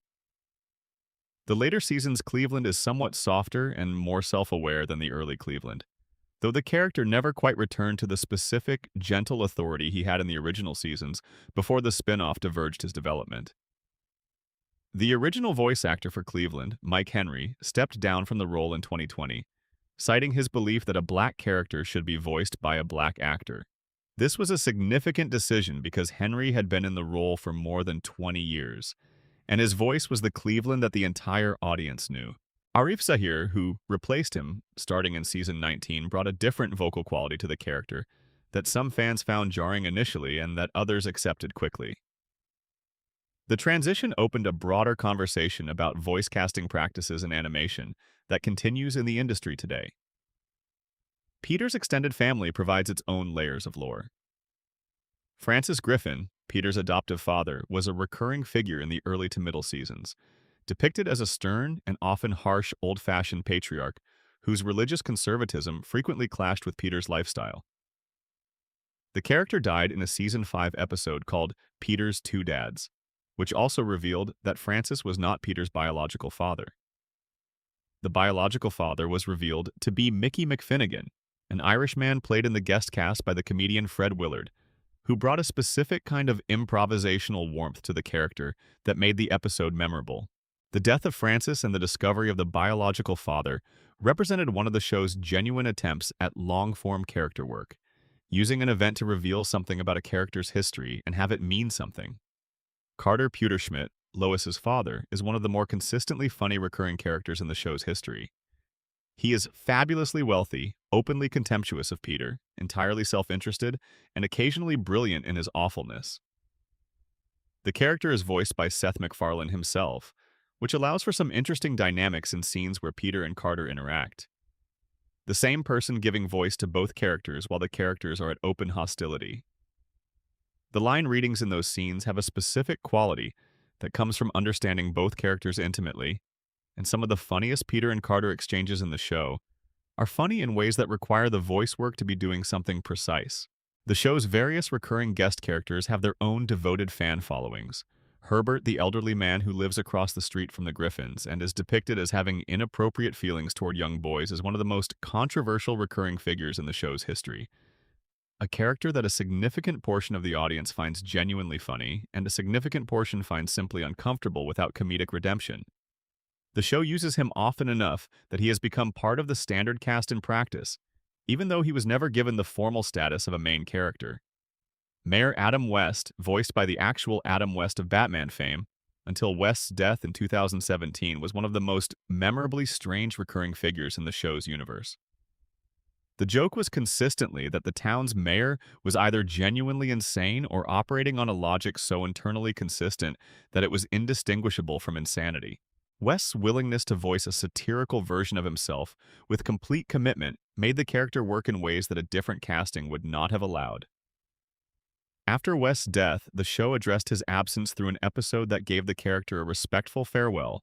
Speaker 1: The later seasons, Cleveland is somewhat softer and more self-aware than the early Cleveland, though the character never quite returned to the specific, gentle authority he had in the original seasons before the spin-off diverged his development. The original voice actor for Cleveland, Mike Henry, stepped down from the role in 2020, citing his belief that a black character should be voiced by a black actor. This was a significant decision because Henry had been in the role for more than 20 years, and his voice was the Cleveland that the entire audience knew. Arif Zahir, who replaced him starting in Season 19, brought a different vocal quality to the character that some fans found jarring initially and that others accepted quickly. The transition opened a broader conversation about voice casting practices in animation that continues in the industry today. Peter's extended family provides its own layers of lore. Francis Griffin, Peter's adoptive father, was a recurring figure in the early to middle seasons, depicted as a stern and often harsh old-fashioned patriarch whose religious conservatism frequently clashed with Peter's lifestyle. The character died in a season 5 episode called Peter's Two Dads, which also revealed that Francis was not Peter's biological father. The biological father was revealed to be Mickey McFinnigan, an Irishman played in the guest cast by the comedian Fred Willard, who brought a specific kind of improvisational warmth to the character that made the episode memorable. The death of Francis and the discovery of the biological father represented one of the show's genuine attempts at long-form character work, using an event to reveal something about a character's history and have it mean something. Carter Pewterschmidt, Lois's father, is one of the more consistently funny recurring characters in the show's history. He is fabulously wealthy, openly contemptuous of Peter, entirely self-interested, and occasionally brilliant in his awfulness. The character is voiced by Seth MacFarlane himself, which allows for some interesting dynamics in scenes where Peter and Carter interact. The same person giving voice to both characters while the characters are at open hostility. The line readings in those scenes have a specific quality that comes from understanding both characters intimately, and some of the funniest Peter and Carter exchanges in the show are funny in ways that require the voice work to be doing something precise. The show's various recurring guest characters have their own devoted fan followings. Herbert, the elderly man who lives across the street from the Griffins and is depicted as having inappropriate feelings toward young boys, is one of the most controversial recurring figures in the show's history. A character that a significant portion of the audience finds genuinely funny, and a significant portion finds simply uncomfortable without comedic redemption. The show uses him often enough that he has become part of the standard cast in practice, even though he was never given the formal status of a main character. Mayor Adam West, voiced by the actual Adam West of Batman fame, until West's death in 2017, was one of the most memorably strange recurring figures in the show's universe. The joke was consistently that the town's mayor was either genuinely insane or operating on a logic so internally consistent that it was indistinguishable from insanity. West's willingness to voice a satirical version of himself with complete commitment made the character work in ways that a different casting would not have allowed. After West's death, the show addressed his absence through an episode that gave the character a respectful farewell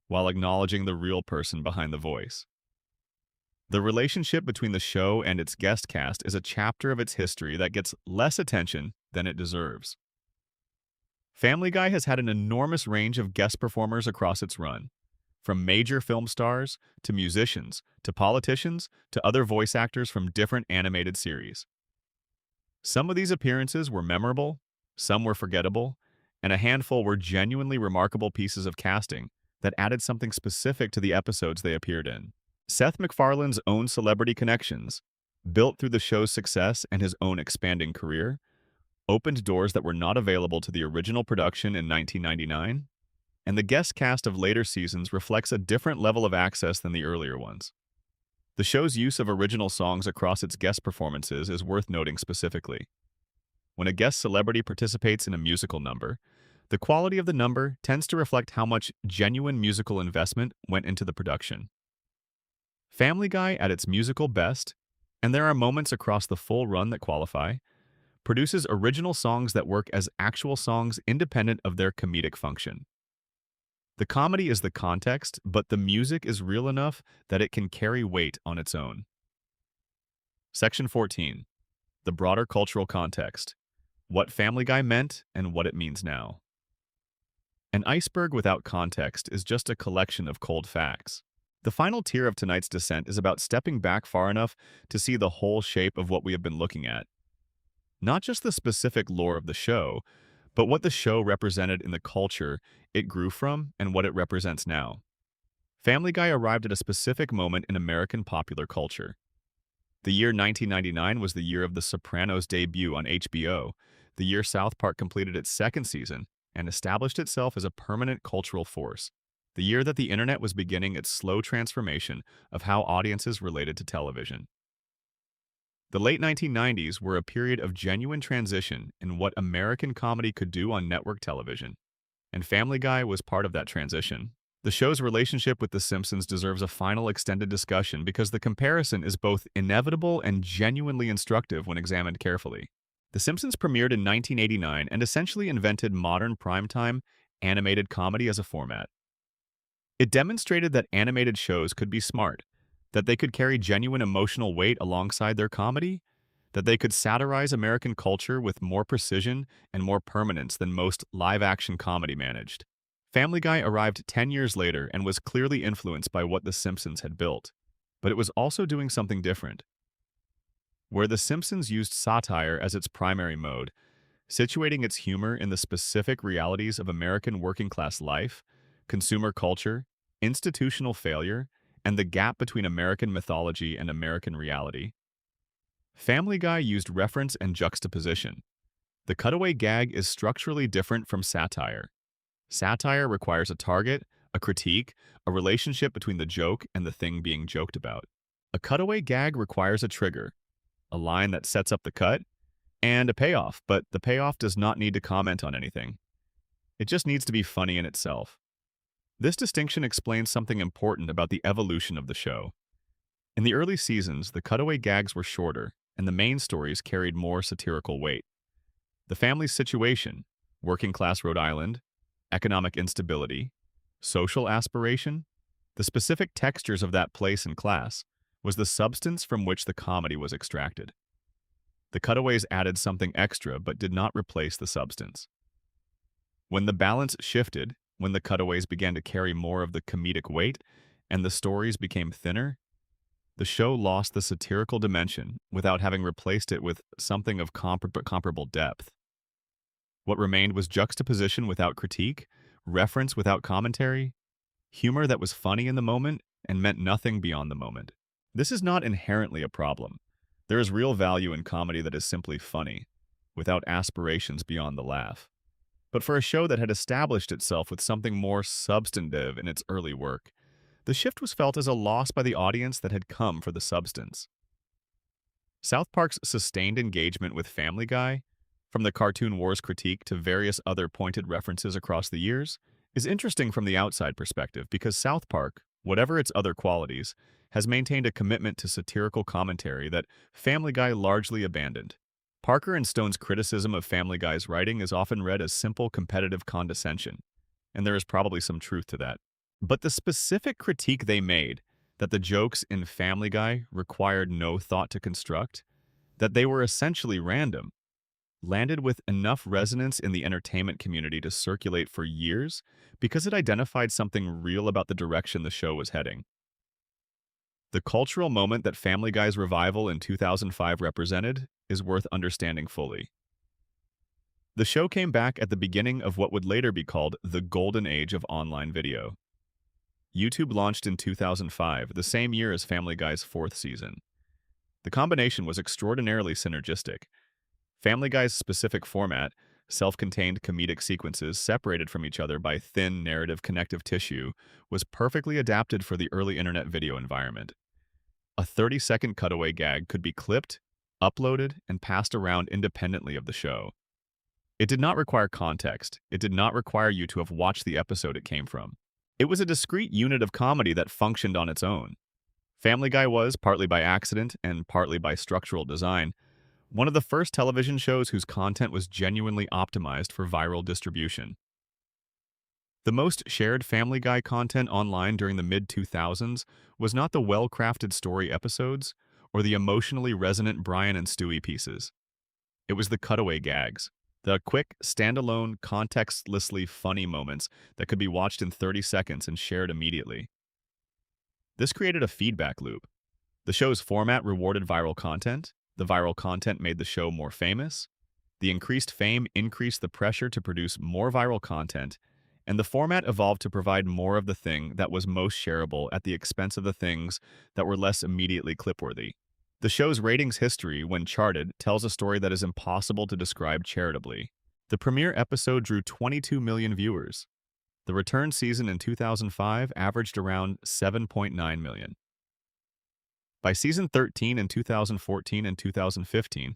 Speaker 1: while acknowledging the real person behind the voice. The relationship between the show and its guest cast is a chapter of its history that gets less attention than it deserves. Family Guy has had an enormous range of guest performers across its run, from major film stars to musicians to politicians to other voice actors from different animated series. Some of these appearances were memorable, some were forgettable, and a handful were genuinely remarkable pieces of casting that added something specific to the episodes they appeared in. Seth MacFarlane's own celebrity connections, built through the show's success and his own expanding career, opened doors that were not available to the original production in 1999, and the guest cast of later seasons reflects a different level of access than the earlier ones. The show's use of original songs across its guest performances is worth noting specifically. When a guest celebrity participates in a musical number, the quality of the number tends to reflect how much genuine musical investment went into the production. Family Guy, at its musical best, and there are moments across the full run that qualify, produces original songs that work as actual songs independent of their comedic function. The comedy is the context, but the music is real enough that it can carry weight on its own. Section 14. The broader cultural context. What Family Guy meant and what it means now. An iceberg without context is just a collection of cold facts. The final tier of tonight's descent is about stepping back far enough to see the whole shape of what we have been looking at. Not just the specific lore of the show, but what the show represented in the culture it grew from and what it represents now. Family Guy arrived at a specific moment in American popular culture. The year 1999 was the year of The Sopranos' debut on HBO, the year South Park completed its second season and established itself as a permanent cultural force, the year that the internet was beginning its slow transformation of how audiences related to television. The late 1990s were a period of genuine transition in what American comedy could do on network television, and Family Guy was part of that transition. The show's relationship with The Simpsons deserves a final extended discussion because the comparison is both inevitable and genuinely instructive when examined carefully. The Simpsons premiered in 1989 and essentially invented modern primetime animated comedy as a format. It demonstrated that animated shows could be smart, that they could carry genuine emotional weight alongside their comedy, that they could satirize American culture with more precision and more permanence than most live-action comedy managed. Family Guy arrived 10 years later and was clearly influenced by what The Simpsons had built, but it was also doing something different. Where The Simpsons used satire as its primary mode, situating its humor in the specific realities of American working-class life, consumer culture, institutional failure, and the gap between American mythology and American reality, Family Guy used reference and juxtaposition. The cutaway gag is structurally different from satire. Satire requires a target, a critique, a relationship between the joke and the thing being joked about. A cutaway gag requires a trigger, a line that sets up the cut, and a payoff, but the payoff does not need to comment on anything. It just needs to be funny in itself. This distinction explains something important about the evolution of the show. In the early seasons, the cutaway gags were shorter, and the main stories carried more satirical weight. The family's situation, working-class Rhode Island, economic instability, social aspiration, the specific textures of that place and class, was the substance from which the comedy was extracted. The cutaways added something extra but did not replace the substance. When the balance shifted, when the cutaways began to carry more of the comedic weight and the stories became thinner, the show lost the satirical dimension without having replaced it with something of comparable depth. What remained was juxtaposition without critique, reference without commentary, humor that was funny in the moment and meant nothing beyond the moment. This is not inherently a problem. There is real value in comedy that is simply funny, without aspirations beyond the laugh. But for a show that had established itself with something more substantive in its early work, the shift was felt as a loss by the audience that had come for the substance. South Park's sustained engagement with Family Guy, from the Cartoon Wars critique to various other pointed references across the years, is interesting from the outside perspective because South Park, whatever its other qualities, has maintained a commitment to satirical commentary that Family Guy largely abandoned. Parker and Stone's criticism of Family Guy's writing is often read as simple competitive condescension, and there is probably some truth to that. But the specific critique they made, that the jokes in Family Guy required no thought to construct, that they were essentially random, landed with enough resonance in the entertainment community to circulate for years because it identified something real about the direction the show was heading. The cultural moment that Family Guy's revival in 2005 represented is worth understanding fully. The show came back at the beginning of what would later be called the golden age of online video. YouTube launched in 2005, the same year as Family Guy's fourth season. The combination was extraordinarily synergistic. Family Guy's specific format, self-contained comedic sequences separated from each other by thin narrative connective tissue, was perfectly adapted for the early internet video environment. A 30-second cutaway gag could be clipped, uploaded, and passed around independently of the show. It did not require context. It did not require you to have watched the episode it came from. It was a discrete unit of comedy that functioned on its own. Family Guy was, partly by accident and partly by structural design, one of the first television shows whose content was genuinely optimized for viral distribution. The most shared Family Guy content online during the mid-2000s was not the well-crafted story episodes or the emotionally resonant Brian and Stewie pieces. It was the cutaway gags, the quick, standalone, contextlessly funny moments that could be watched in 30 seconds and shared immediately. This created a feedback loop. The show's format rewarded viral content. The viral content made the show more famous. The increased fame increased the pressure to produce more viral content, and the format evolved to provide more of the thing that was most shareable at the expense of the things that were less immediately clip-worthy. The show's ratings history, when charted, tells a story that is impossible to describe charitably. The premiere episode drew 22 million viewers. The return season in 2005 averaged around 7.9 million. By season 13 in 2014 and 2015,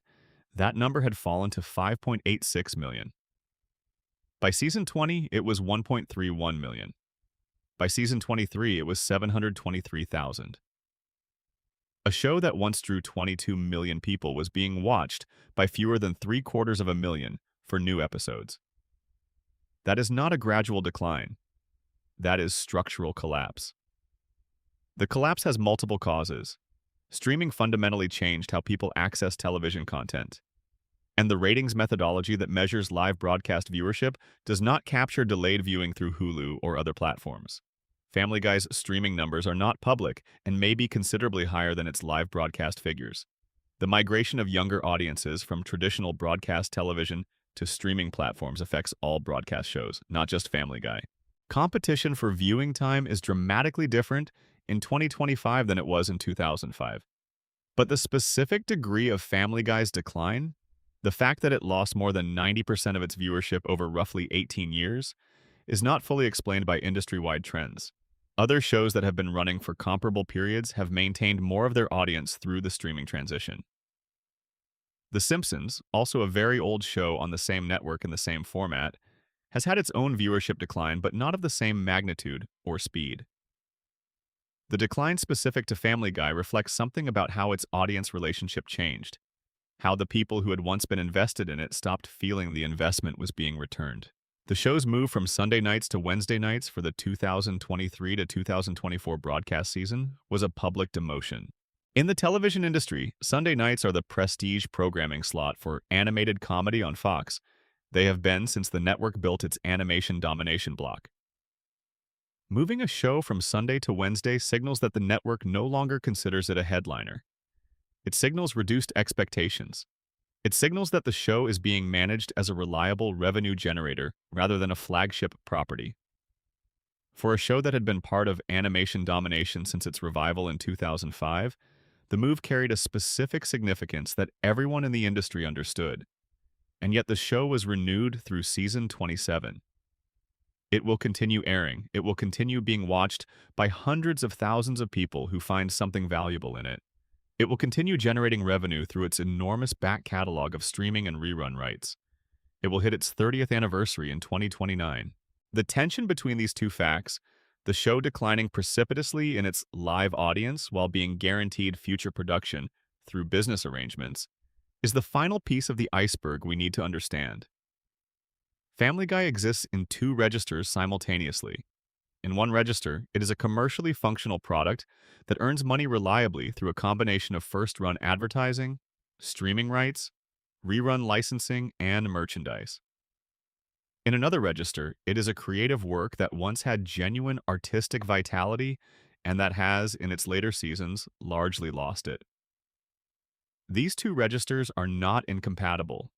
Speaker 1: that number had fallen to 5.86 million. By season 20, it was 1.31 million. By season 23, it was 723,000. A show that once drew 22 million people was being watched by fewer than three-quarters of a million for new episodes. That is not a gradual decline. That is structural collapse. The collapse has multiple causes. Streaming fundamentally changed how people access television content. And the ratings methodology that measures live broadcast viewership does not capture delayed viewing through Hulu or other platforms. Family Guy's streaming numbers are not public and may be considerably higher than its live broadcast figures. The migration of younger audiences from traditional broadcast television to streaming platforms affects all broadcast shows, not just Family Guy. Competition for viewing time is dramatically different in 2025 than it was in 2005. But the specific degree of Family Guy's decline, the fact that it lost more than 90% of its viewership over roughly 18 years, is not fully explained by industry-wide trends. Other shows that have been running for comparable periods have maintained more of their audience through the streaming transition. The Simpsons, also a very old show on the same network in the same format, has had its own viewership decline but not of the same magnitude or speed. The decline specific to Family Guy reflects something about how its audience relationship changed, how the people who had once been invested in it stopped feeling the investment was being returned. The show's move from Sunday nights to Wednesday nights for the 2023 to 2024 broadcast season was a public demotion. In the television industry, Sunday nights are the prestige programming slot for animated comedy on Fox. They have been since the network built its animation domination block. Moving a show from Sunday to Wednesday signals that the network no longer considers it a headliner. It signals reduced expectations. It signals that the show is being managed as a reliable revenue generator rather than a flagship property. For a show that had been part of animation domination since its revival in 2005, the move carried a specific significance that everyone in the industry understood. And yet the show was renewed through season 27. It will continue airing. It will continue being watched by hundreds of thousands of people who find something valuable in it. It will continue generating revenue through its enormous back catalog of streaming and rerun rights. It will hit its 30th anniversary in 2029. The tension between these two facts, the show declining precipitously in its live audience while being guaranteed future production through business arrangements, is the final piece of the iceberg we need to understand. Family Guy exists in two registers simultaneously. In one register, it is a commercially functional product that earns money reliably through a combination of first-run advertising, streaming rights, rerun licensing, and merchandise. In another register, it is a creative work that once had genuine artistic vitality and that has, in its later seasons, largely lost it. These two registers are not incompatible.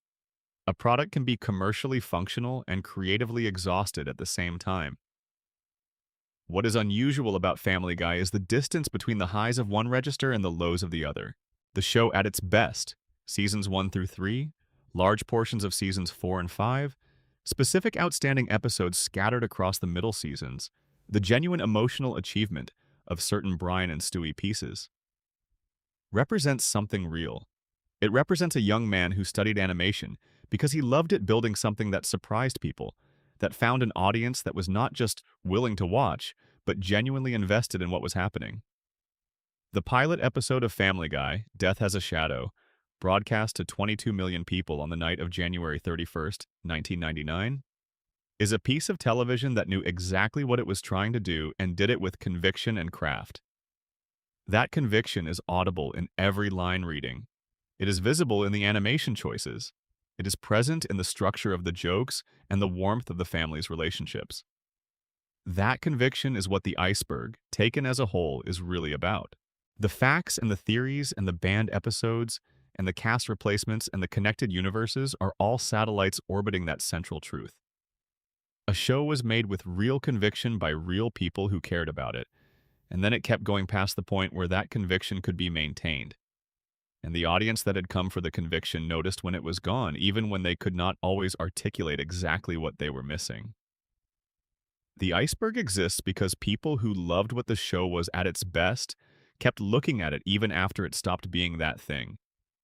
Speaker 1: A product can be commercially functional and creatively exhausted at the same time. What is unusual about Family Guy is the distance between the highs of one register and the lows of the other. The show at its best, seasons 1 through 3, large portions of seasons 4 and 5, specific outstanding episodes scattered across the middle seasons, the genuine emotional achievement of certain Brian and Stewie pieces, represents something real. It represents a young man who studied animation because he loved it, building something that surprised people, that found an audience that was not just willing to watch, but genuinely invested in what was happening. The pilot episode of Family Guy, Death Has a Shadow, broadcast to 22 million people on the night of January 31st, 1999, is a piece of television that knew exactly what it was trying to do and did it with conviction and craft. That conviction is audible in every line reading. It is visible in the animation choices. It is present in the structure of the jokes and the warmth of the family's relationships. That conviction is what the iceberg, taken as a whole, is really about. The facts and the theories and the banned episodes and the cast replacements and the connected universes are all satellites orbiting that central truth. A show was made with real conviction by real people who cared about it, and then it kept going past the point where that conviction could be maintained. And the audience that had come for the conviction noticed when it was gone, even when they could not always articulate exactly what they were missing. The iceberg exists because people who loved what the show was at its best kept looking at it even after it stopped being that thing,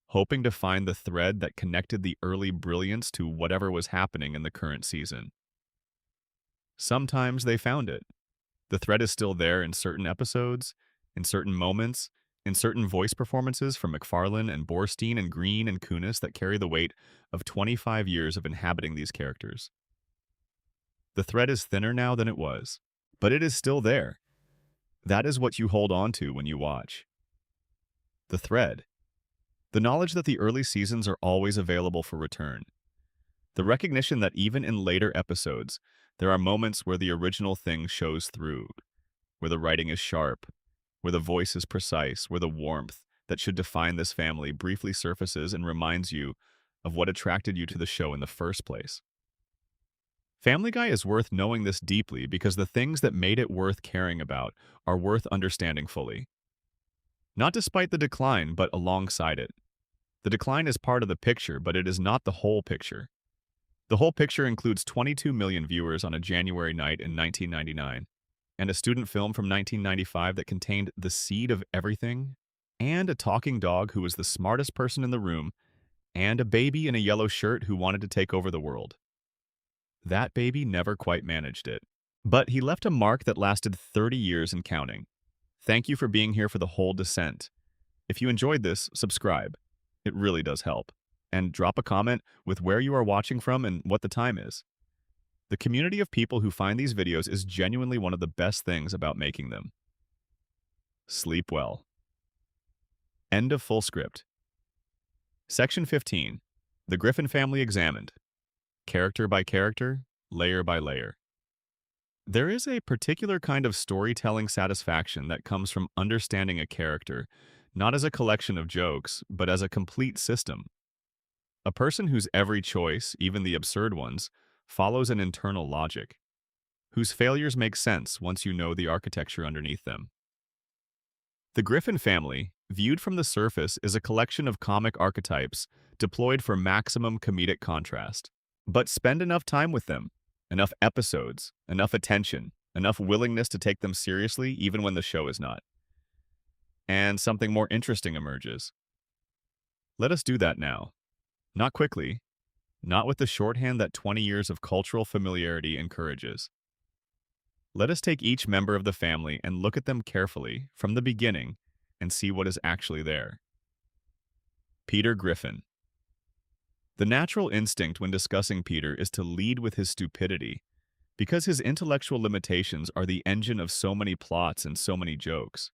Speaker 1: hoping to find the thread that connected the early brilliance to whatever was happening in the current season. Sometimes they found it. The thread is still there in certain episodes, in certain moments, in certain voice performances from McFarlane and Borstein and Green and Kunis that carry the weight of 25 years of inhabiting these characters. The thread is thinner now than it was, but it is still there. That is what you hold on to when you watch. The thread. The knowledge that the early seasons are always available for return. The recognition that even in later episodes, there are moments where the original thing shows through, where the writing is sharp, where the voice is precise, where the warmth that should define this family briefly surfaces and reminds you of what attracted you to the show in the first place. Family Guy is worth knowing this deeply because the things that made it worth caring about are worth understanding fully. Not despite the decline, but alongside it. The decline is part of the picture, but it is not the whole picture. The whole picture includes 22 million viewers on a January night in 1999, and a student film from 1995 that contained the seed of everything, and a talking dog who was the smartest person in the room, and a baby in a yellow shirt who wanted to take over the world. That baby never quite managed it. But he left a mark that lasted 30 years and counting. Thank you for being here for the whole descent. If you enjoyed this, subscribe. It really does help. And drop a comment with where you are watching from and what the time is. The community of people who find these videos is genuinely one of the best things about making them. Sleep well. End of full script. Section 15. The Griffin family examined. Character by character, layer by layer. There is a particular kind of storytelling satisfaction that comes from understanding a character, not as a collection of jokes, but as a complete system. A person whose every choice, even the absurd ones, follows an internal logic, whose failures make sense once you know the architecture underneath them. The Griffin family, viewed from the surface, is a collection of comic archetypes deployed for maximum comedic contrast. But spend enough time with them, enough episodes, enough attention, enough willingness to take them seriously even when the show is not. And something more interesting emerges. Let us do that now. Not quickly, not with the shorthand that 20 years of cultural familiarity encourages. Let us take each member of the family and look at them carefully from the beginning and see what is actually there. Peter Griffin. The natural instinct when discussing Peter is to lead with his stupidity, because his intellectual limitations are the engine of so many plots and so many jokes.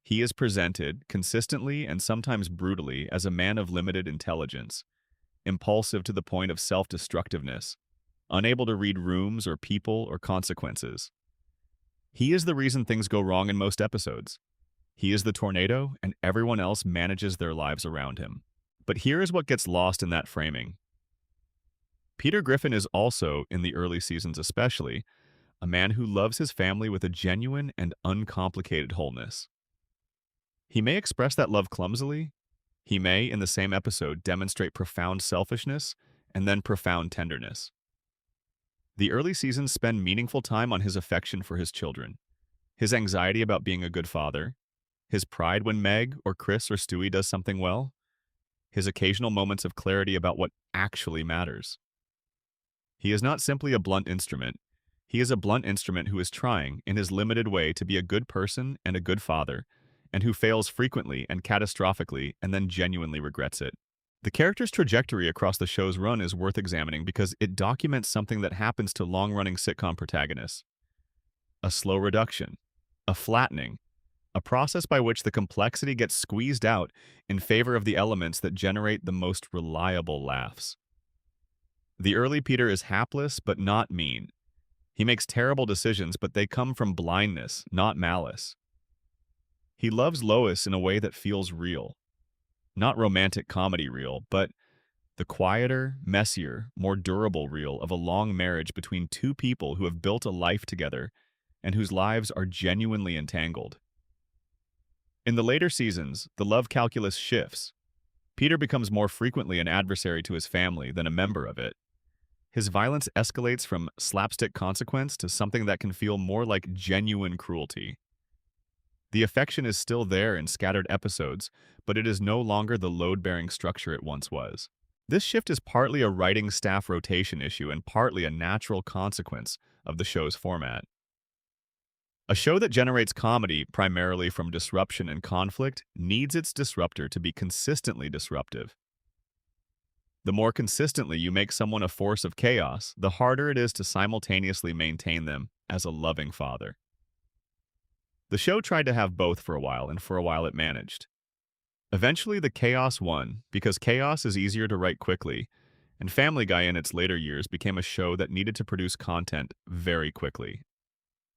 Speaker 1: He is presented, consistently and sometimes brutally, as a man of limited intelligence, impulsive to the point of self-destructiveness, unable to read rooms or people or consequences. He is the reason things go wrong in most episodes. He is the tornado, and everyone else manages their lives around him. But here is what gets lost in that framing. Peter Griffin is also, in the early seasons especially, a man who loves his family with a genuine and uncomplicated wholeness. He may express that love clumsily. He may, in the same episode, demonstrate profound selfishness and then profound tenderness. The early seasons spend meaningful time on his affection for his children, his anxiety about being a good father, his pride when Meg or Chris or Stewie does something well, his occasional moments of clarity about what actually matters. He is not simply a blunt instrument. He is a blunt instrument who is trying, in his limited way, to be a good person and a good father, and who fails frequently and catastrophically and then genuinely regrets it. The character's trajectory across the show's run is worth examining because it documents something that happens to long-running sitcom protagonists. A slow reduction, a flattening, a process by which the complexity gets squeezed out in favor of the elements that generate the most reliable laughs. The early Peter is hapless but not mean. He makes terrible decisions, but they come from blindness, not malice. He loves Lois in a way that feels real. Not romantic comedy real, but the quieter, messier, more durable real of a long marriage between two people who have built a life together and whose lives are genuinely entangled. In the later seasons, the love calculus shifts. Peter becomes more frequently an adversary to his family than a member of it. His violence escalates from slapstick consequence to something that can feel more like genuine cruelty. The affection is still there in scattered episodes, but it is no longer the load-bearing structure it once was. This shift is partly a writing staff rotation issue and partly a natural consequence of the show's format. A show that generates comedy primarily from disruption and conflict needs its disruptor to be consistently disruptive. The more consistently you make someone a force of chaos, the harder it is to simultaneously maintain them as a loving father. The show tried to have both for a while, and for a while it managed. Eventually, the chaos won because chaos is easier to write quickly, and Family Guy in its later years became a show that needed to produce content very quickly.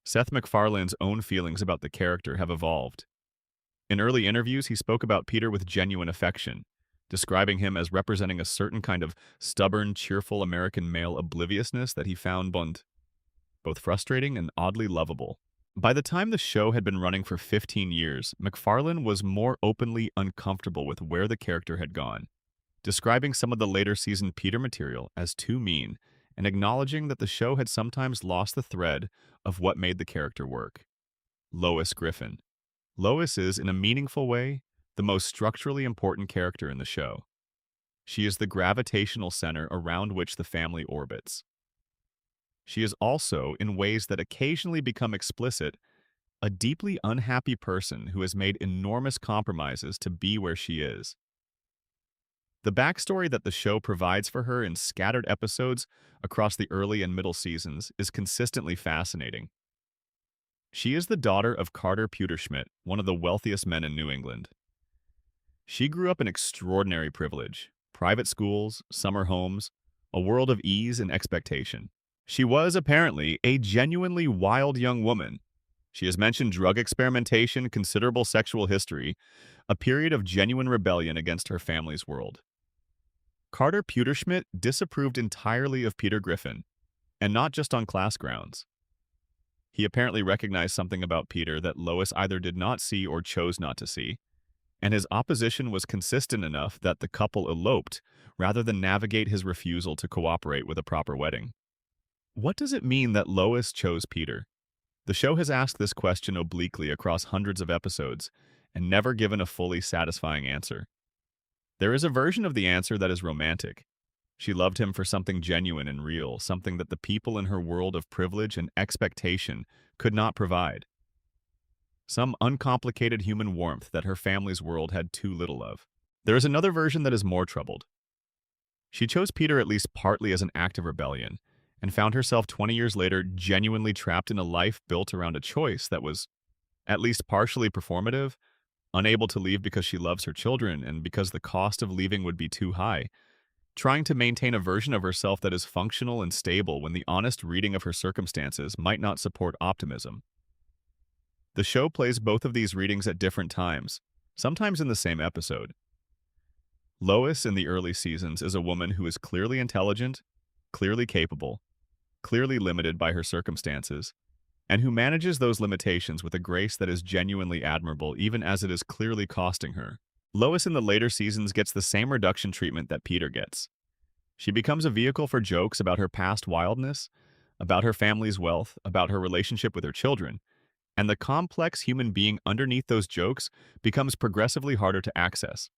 Speaker 1: Seth MacFarlane's own feelings about the character have evolved. In early interviews, he spoke about Peter with genuine affection, describing him as representing a certain kind of stubborn, cheerful American male obliviousness that he found both frustrating and oddly lovable. By the time the show had been running for 15 years, MacFarlane was more openly uncomfortable with where the character had gone, describing some of the later season Peter material as too mean and acknowledging that the show had sometimes lost the thread of what made the character work. Lois Griffin. Lois is, in a meaningful way, the most structurally important character in the show. She is the gravitational center around which the family orbits. She is also, in ways that occasionally become explicit, a deeply unhappy person who has made enormous compromises to be where she is. The backstory that the show provides for her in scattered episodes across the early and middle seasons is consistently fascinating. She is the daughter of Carter Pewterschmidt, one of the wealthiest men in New England. She grew up in extraordinary privilege, private schools, summer homes, a world of ease and expectation. She was, apparently, a genuinely wild young woman. She has mentioned drug experimentation, considerable sexual history, a period of genuine rebellion against her family's world. Carter Pewterschmidt disapproved entirely of Peter Griffin, and not just on class grounds. He apparently recognized something about Peter that Lois either did not see or chose not to see, and his opposition was consistent enough that the couple eloped rather than navigate his refusal to cooperate with a proper wedding. What does it mean that Lois chose Peter? The show has asked this question obliquely across hundreds of episodes and never given a fully satisfying answer. There is a version of the answer that is romantic. She loved him for something genuine and real, something that the people in her world of privilege and expectation could not provide. Some uncomplicated human warmth that her family's world had too little of. There is another version that is more troubled. She chose Peter at least partly as an act of rebellion, and found herself 20 years later genuinely trapped in a life built around a choice that was at least partially performative, unable to leave because she loves her children and because the cost of leaving would be too high, trying to maintain a version of herself that is functional and stable when the honest reading of her circumstances might not support optimism. The show plays both of these readings at different times, sometimes in the same episode. Lois in the early seasons is a woman who is clearly intelligent, clearly capable, clearly limited by her circumstances, and who manages those limitations with a grace that is genuinely admirable even as it is clearly costing her. Lois in the later seasons gets the same reduction treatment that Peter gets. She becomes a vehicle for jokes about her past wildness, about her family's wealth, about her relationship with her children, and the complex human being underneath those jokes becomes progressively harder to access.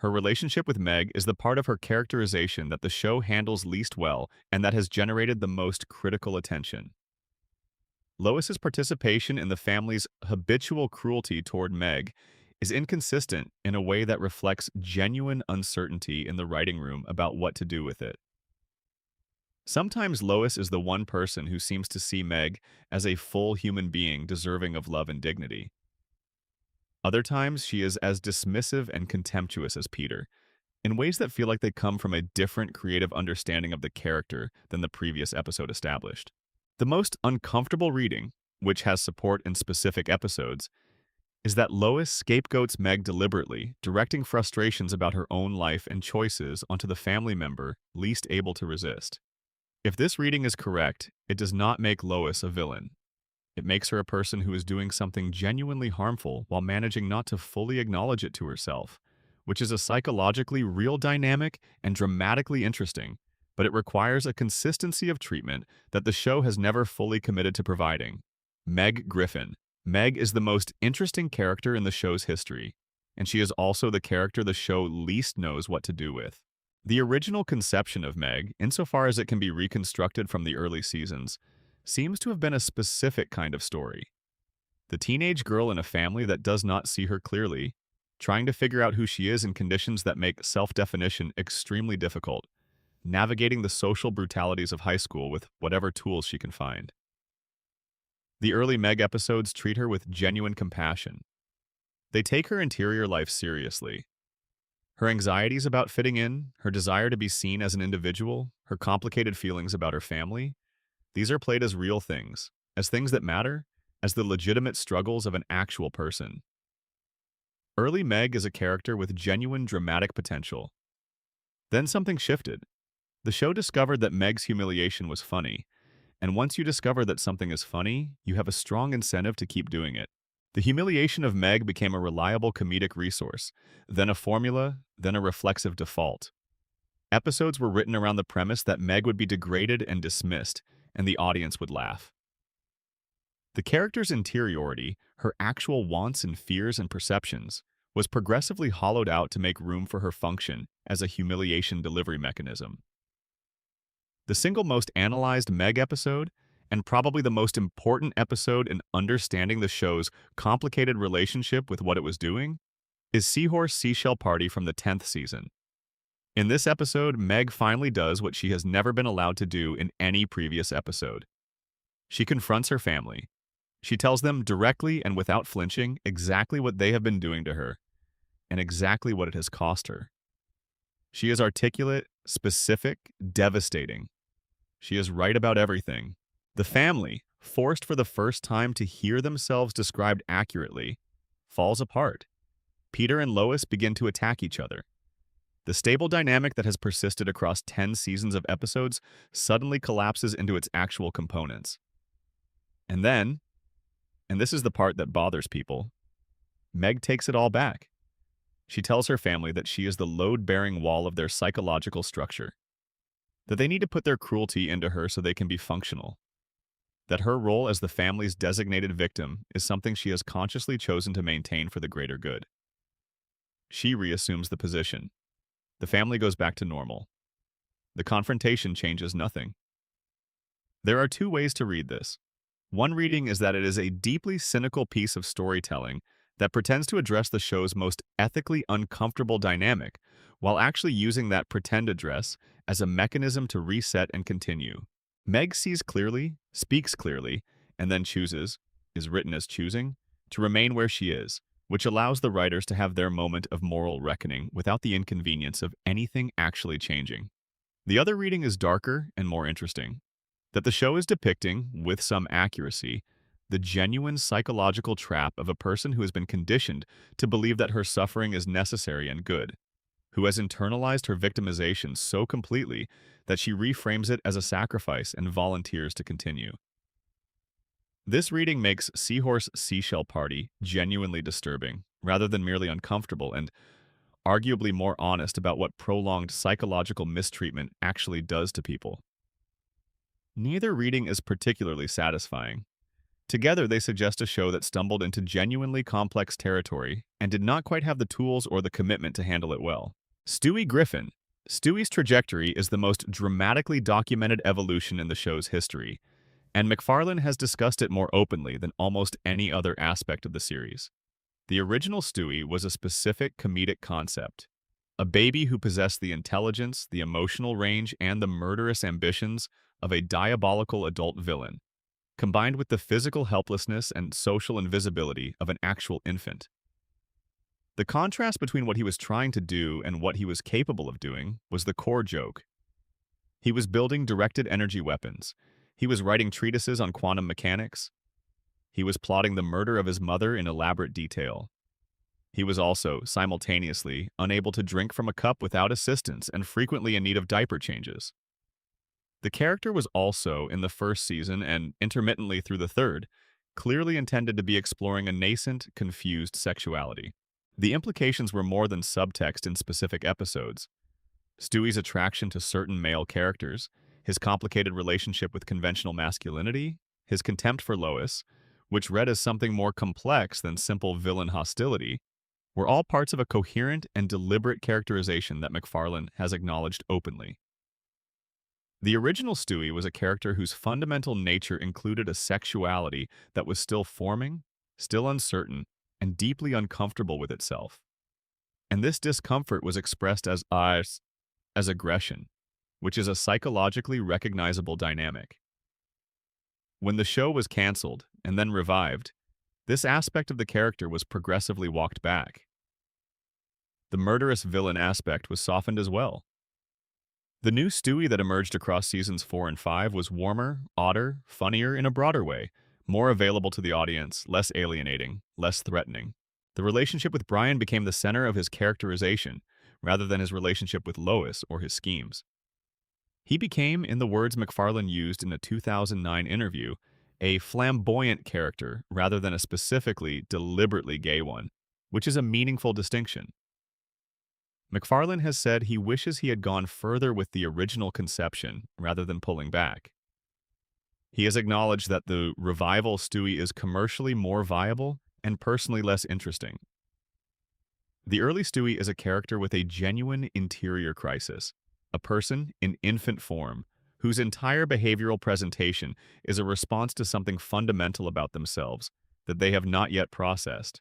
Speaker 1: Her relationship with Meg is the part of her characterization that the show handles least well and that has generated the most critical attention. Lois's participation in the family's habitual cruelty toward Meg is inconsistent in a way that reflects genuine uncertainty in the writing room about what to do with it. Sometimes Lois is the one person who seems to see Meg as a full human being deserving of love and dignity. Other times, she is as dismissive and contemptuous as Peter, in ways that feel like they come from a different creative understanding of the character than the previous episode established. The most uncomfortable reading, which has support in specific episodes, is that Lois scapegoats Meg deliberately, directing frustrations about her own life and choices onto the family member least able to resist. If this reading is correct, it does not make Lois a villain. It makes her a person who is doing something genuinely harmful while managing not to fully acknowledge it to herself, which is a psychologically real dynamic and dramatically interesting, but it requires a consistency of treatment that the show has never fully committed to providing. Meg Griffin. Meg is the most interesting character in the show's history, and she is also the character the show least knows what to do with. The original conception of Meg, insofar as it can be reconstructed from the early seasons, seems to have been a specific kind of story. The teenage girl in a family that does not see her clearly, trying to figure out who she is in conditions that make self-definition extremely difficult, navigating the social brutalities of high school with whatever tools she can find. The early Meg episodes treat her with genuine compassion. They take her interior life seriously. Her anxieties about fitting in, her desire to be seen as an individual, her complicated feelings about her family, these are played as real things, as things that matter, as the legitimate struggles of an actual person. Early Meg is a character with genuine dramatic potential. Then something shifted. The show discovered that Meg's humiliation was funny, and once you discover that something is funny, you have a strong incentive to keep doing it. The humiliation of Meg became a reliable comedic resource, then a formula, then a reflexive default. Episodes were written around the premise that Meg would be degraded and dismissed, and the audience would laugh. The character's interiority, her actual wants and fears and perceptions, was progressively hollowed out to make room for her function as a humiliation delivery mechanism. The single most analyzed Meg episode, and probably the most important episode in understanding the show's complicated relationship with what it was doing, is Seahorse Seashell Party from the 10th season. In this episode, Meg finally does what she has never been allowed to do in any previous episode. She confronts her family. She tells them directly and without flinching exactly what they have been doing to her, and exactly what it has cost her. She is articulate, specific, devastating. She is right about everything. The family, forced for the first time to hear themselves described accurately, falls apart. Peter and Lois begin to attack each other. The stable dynamic that has persisted across 10 seasons of episodes suddenly collapses into its actual components. And then, and this is the part that bothers people, Meg takes it all back. She tells her family that she is the load-bearing wall of their psychological structure, that they need to put their cruelty into her so they can be functional, that her role as the family's designated victim is something she has consciously chosen to maintain for the greater good. She reassumes the position. The family goes back to normal. The confrontation changes nothing. There are two ways to read this. One reading is that it is a deeply cynical piece of storytelling that pretends to address the show's most ethically uncomfortable dynamic, while actually using that pretend address as a mechanism to reset and continue. Meg sees clearly, speaks clearly, and then chooses, is written as choosing, to remain where she is, which allows the writers to have their moment of moral reckoning without the inconvenience of anything actually changing. The other reading is darker and more interesting, that the show is depicting, with some accuracy, the genuine psychological trap of a person who has been conditioned to believe that her suffering is necessary and good, who has internalized her victimization so completely that she reframes it as a sacrifice and volunteers to continue. This reading makes Seahorse Seashell Party genuinely disturbing, rather than merely uncomfortable, and arguably more honest about what prolonged psychological mistreatment actually does to people. Neither reading is particularly satisfying. Together, they suggest a show that stumbled into genuinely complex territory and did not quite have the tools or the commitment to handle it well. Stewie Griffin. Stewie's trajectory is the most dramatically documented evolution in the show's history, and MacFarlane has discussed it more openly than almost any other aspect of the series. The original Stewie was a specific comedic concept, a baby who possessed the intelligence, the emotional range, and the murderous ambitions of a diabolical adult villain, combined with the physical helplessness and social invisibility of an actual infant. The contrast between what he was trying to do and what he was capable of doing was the core joke. He was building directed energy weapons. He was writing treatises on quantum mechanics. He was plotting the murder of his mother in elaborate detail. He was also, simultaneously, unable to drink from a cup without assistance and frequently in need of diaper changes. The character was also, in the first season and intermittently through the third, clearly intended to be exploring a nascent, confused sexuality. The implications were more than subtext in specific episodes. Stewie's attraction to certain male characters, his complicated relationship with conventional masculinity, his contempt for Lois, which read as something more complex than simple villain hostility, were all parts of a coherent and deliberate characterization that MacFarlane has acknowledged openly. The original Stewie was a character whose fundamental nature included a sexuality that was still forming, still uncertain, and deeply uncomfortable with itself. And this discomfort was expressed as aggression, which is a psychologically recognizable dynamic. When the show was canceled and then revived, this aspect of the character was progressively walked back. The murderous villain aspect was softened as well. The new Stewie that emerged across seasons 4 and 5 was warmer, odder, funnier in a broader way, more available to the audience, less alienating, less threatening. The relationship with Brian became the center of his characterization, rather than his relationship with Lois or his schemes. He became, in the words McFarlane used in a 2009 interview, a flamboyant character rather than a specifically, deliberately gay one, which is a meaningful distinction. McFarlane has said he wishes he had gone further with the original conception rather than pulling back. He has acknowledged that the revival Stewie is commercially more viable and personally less interesting. The early Stewie is a character with a genuine interior crisis, a person in infant form whose entire behavioral presentation is a response to something fundamental about themselves that they have not yet processed.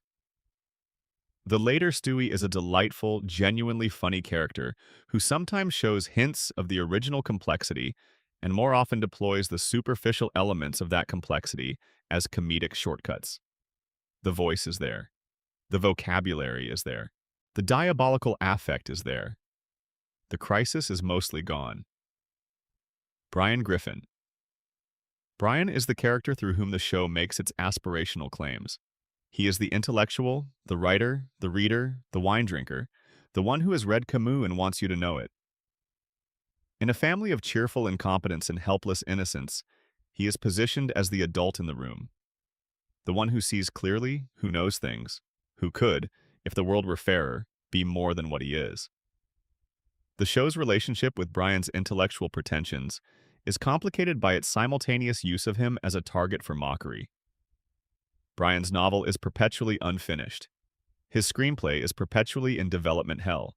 Speaker 1: The later Stewie is a delightful, genuinely funny character who sometimes shows hints of the original complexity and more often deploys the superficial elements of that complexity as comedic shortcuts. The voice is there. The vocabulary is there. The diabolical affect is there. The crisis is mostly gone. Brian Griffin. Brian is the character through whom the show makes its aspirational claims. He is the intellectual, the writer, the reader, the wine drinker, the one who has read Camus and wants you to know it. In a family of cheerful incompetence and helpless innocence, he is positioned as the adult in the room. The one who sees clearly, who knows things, who could, if the world were fairer, be more than what he is. The show's relationship with Brian's intellectual pretensions is complicated by its simultaneous use of him as a target for mockery. Brian's novel is perpetually unfinished. His screenplay is perpetually in development hell.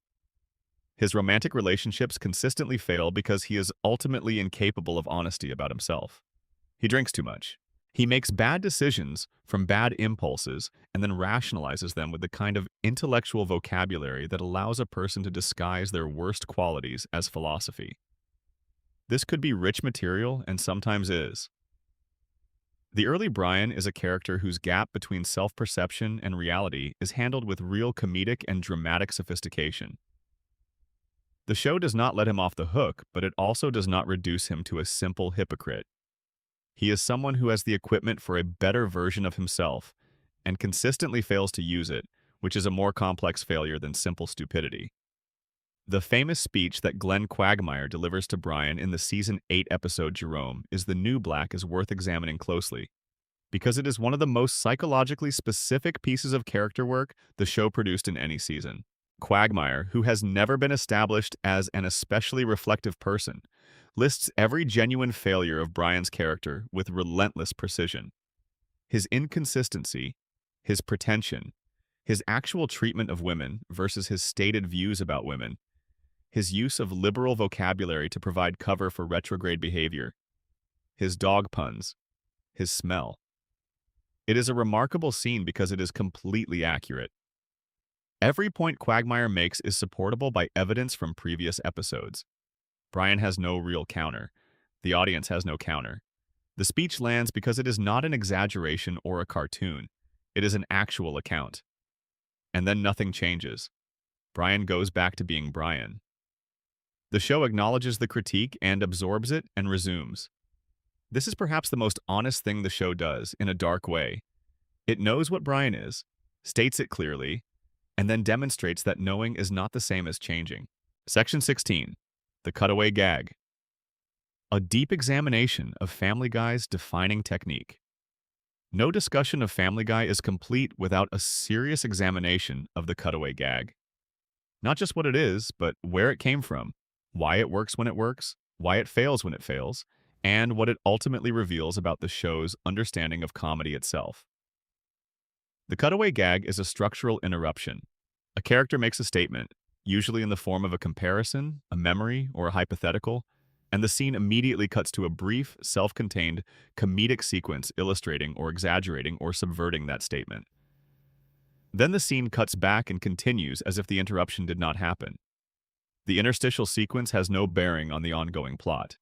Speaker 1: His romantic relationships consistently fail because he is ultimately incapable of honesty about himself. He drinks too much. He makes bad decisions from bad impulses and then rationalizes them with the kind of intellectual vocabulary that allows a person to disguise their worst qualities as philosophy. This could be rich material and sometimes is. The early Brian is a character whose gap between self-perception and reality is handled with real comedic and dramatic sophistication. The show does not let him off the hook, but it also does not reduce him to a simple hypocrite. He is someone who has the equipment for a better version of himself and consistently fails to use it, which is a more complex failure than simple stupidity. The famous speech that Glenn Quagmire delivers to Brian in the Season 8 episode Jerome is the new Black is worth examining closely, because it is one of the most psychologically specific pieces of character work the show produced in any season. Quagmire, who has never been established as an especially reflective person, lists every genuine failure of Brian's character with relentless precision. His inconsistency, his pretension, his actual treatment of women versus his stated views about women, his use of liberal vocabulary to provide cover for retrograde behavior, his dog puns, his smell. It is a remarkable scene because it is completely accurate. Every point Quagmire makes is supportable by evidence from previous episodes. Brian has no real counter. The audience has no counter. The speech lands because it is not an exaggeration or a cartoon. It is an actual account. And then nothing changes. Brian goes back to being Brian. The show acknowledges the critique and absorbs it and resumes. This is perhaps the most honest thing the show does, in a dark way. It knows what Brian is, states it clearly, and then demonstrates that knowing is not the same as changing. Section 16. The Cutaway Gag. A deep examination of Family Guy's defining technique. No discussion of Family Guy is complete without a serious examination of the cutaway gag. Not just what it is, but where it came from, why it works when it works, why it fails when it fails, and what it ultimately reveals about the show's understanding of comedy itself. The cutaway gag is a structural interruption. A character makes a statement, usually in the form of a comparison, a memory, or a hypothetical, and the scene immediately cuts to a brief, self-contained, comedic sequence illustrating or exaggerating or subverting that statement. Then the scene cuts back and continues as if the interruption did not happen. The interstitial sequence has no bearing on the ongoing plot.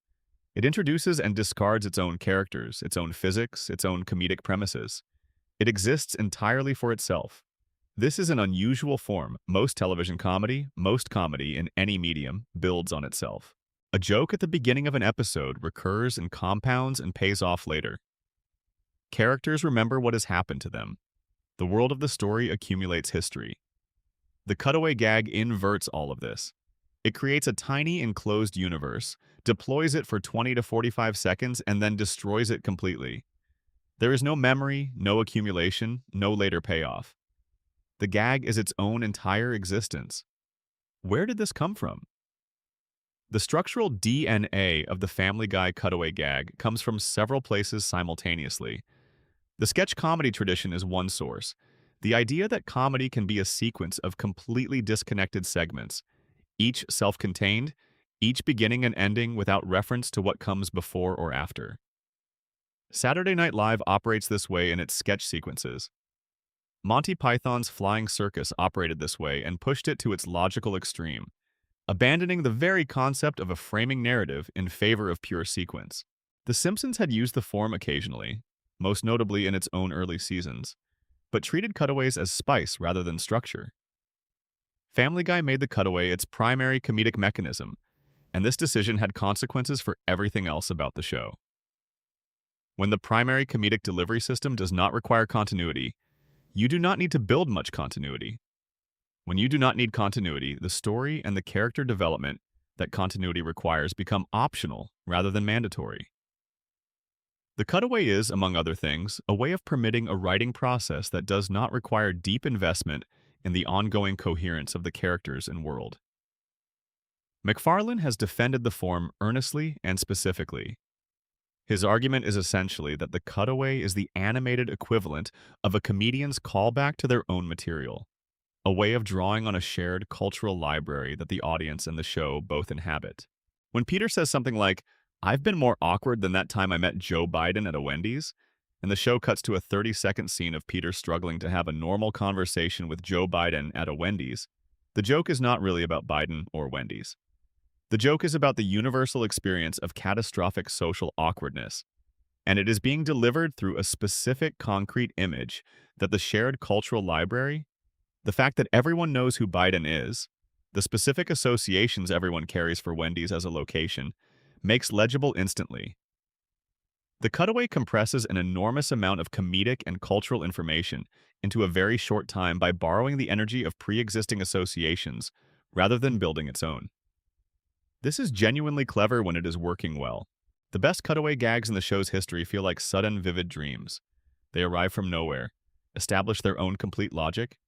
Speaker 1: It introduces and discards its own characters, its own physics, its own comedic premises. It exists entirely for itself. This is an unusual form. Most television comedy, most comedy in any medium, builds on itself. A joke at the beginning of an episode recurs and compounds and pays off later. Characters remember what has happened to them. The world of the story accumulates history. The cutaway gag inverts all of this. It creates a tiny enclosed universe, deploys it for 20 to 45 seconds, and then destroys it completely. There is no memory, no accumulation, no later payoff. The gag is its own entire existence. Where did this come from? The structural DNA of the Family Guy cutaway gag comes from several places simultaneously. The sketch comedy tradition is one source. The idea that comedy can be a sequence of completely disconnected segments, each self-contained, each beginning and ending without reference to what comes before or after. Saturday Night Live operates this way in its sketch sequences. Monty Python's Flying Circus operated this way and pushed it to its logical extreme, abandoning the very concept of a framing narrative in favor of pure sequence. The Simpsons had used the form occasionally, most notably in its own early seasons, but treated cutaways as spice rather than structure. Family Guy made the cutaway its primary comedic mechanism, and this decision had consequences for everything else about the show. When the primary comedic delivery system does not require continuity, you do not need to build much continuity. When you do not need continuity, the story and the character development that continuity requires become optional rather than mandatory. The cutaway is, among other things, a way of permitting a writing process that does not require deep investment in the ongoing coherence of the characters and world. MacFarlane has defended the form earnestly and specifically. His argument is essentially that the cutaway is the animated equivalent of a comedian's callback to their own material, a way of drawing on a shared cultural library that the audience and the show both inhabit. When Peter says something like, "I've been more awkward than that time I met Joe Biden at a Wendy's," and the show cuts to a 30-second scene of Peter struggling to have a normal conversation with Joe Biden at a Wendy's, the joke is not really about Biden or Wendy's. The joke is about the universal experience of catastrophic social awkwardness, and it is being delivered through a specific concrete image that the shared cultural library, the fact that everyone knows who Biden is, the specific associations everyone carries for Wendy's as a location, makes legible instantly. The cutaway compresses an enormous amount of comedic and cultural information into a very short time by borrowing the energy of pre-existing associations rather than building its own. This is genuinely clever when it is working well. The best cutaway gags in the show's history feel like sudden, vivid dreams. They arrive from nowhere, establish their own complete logic,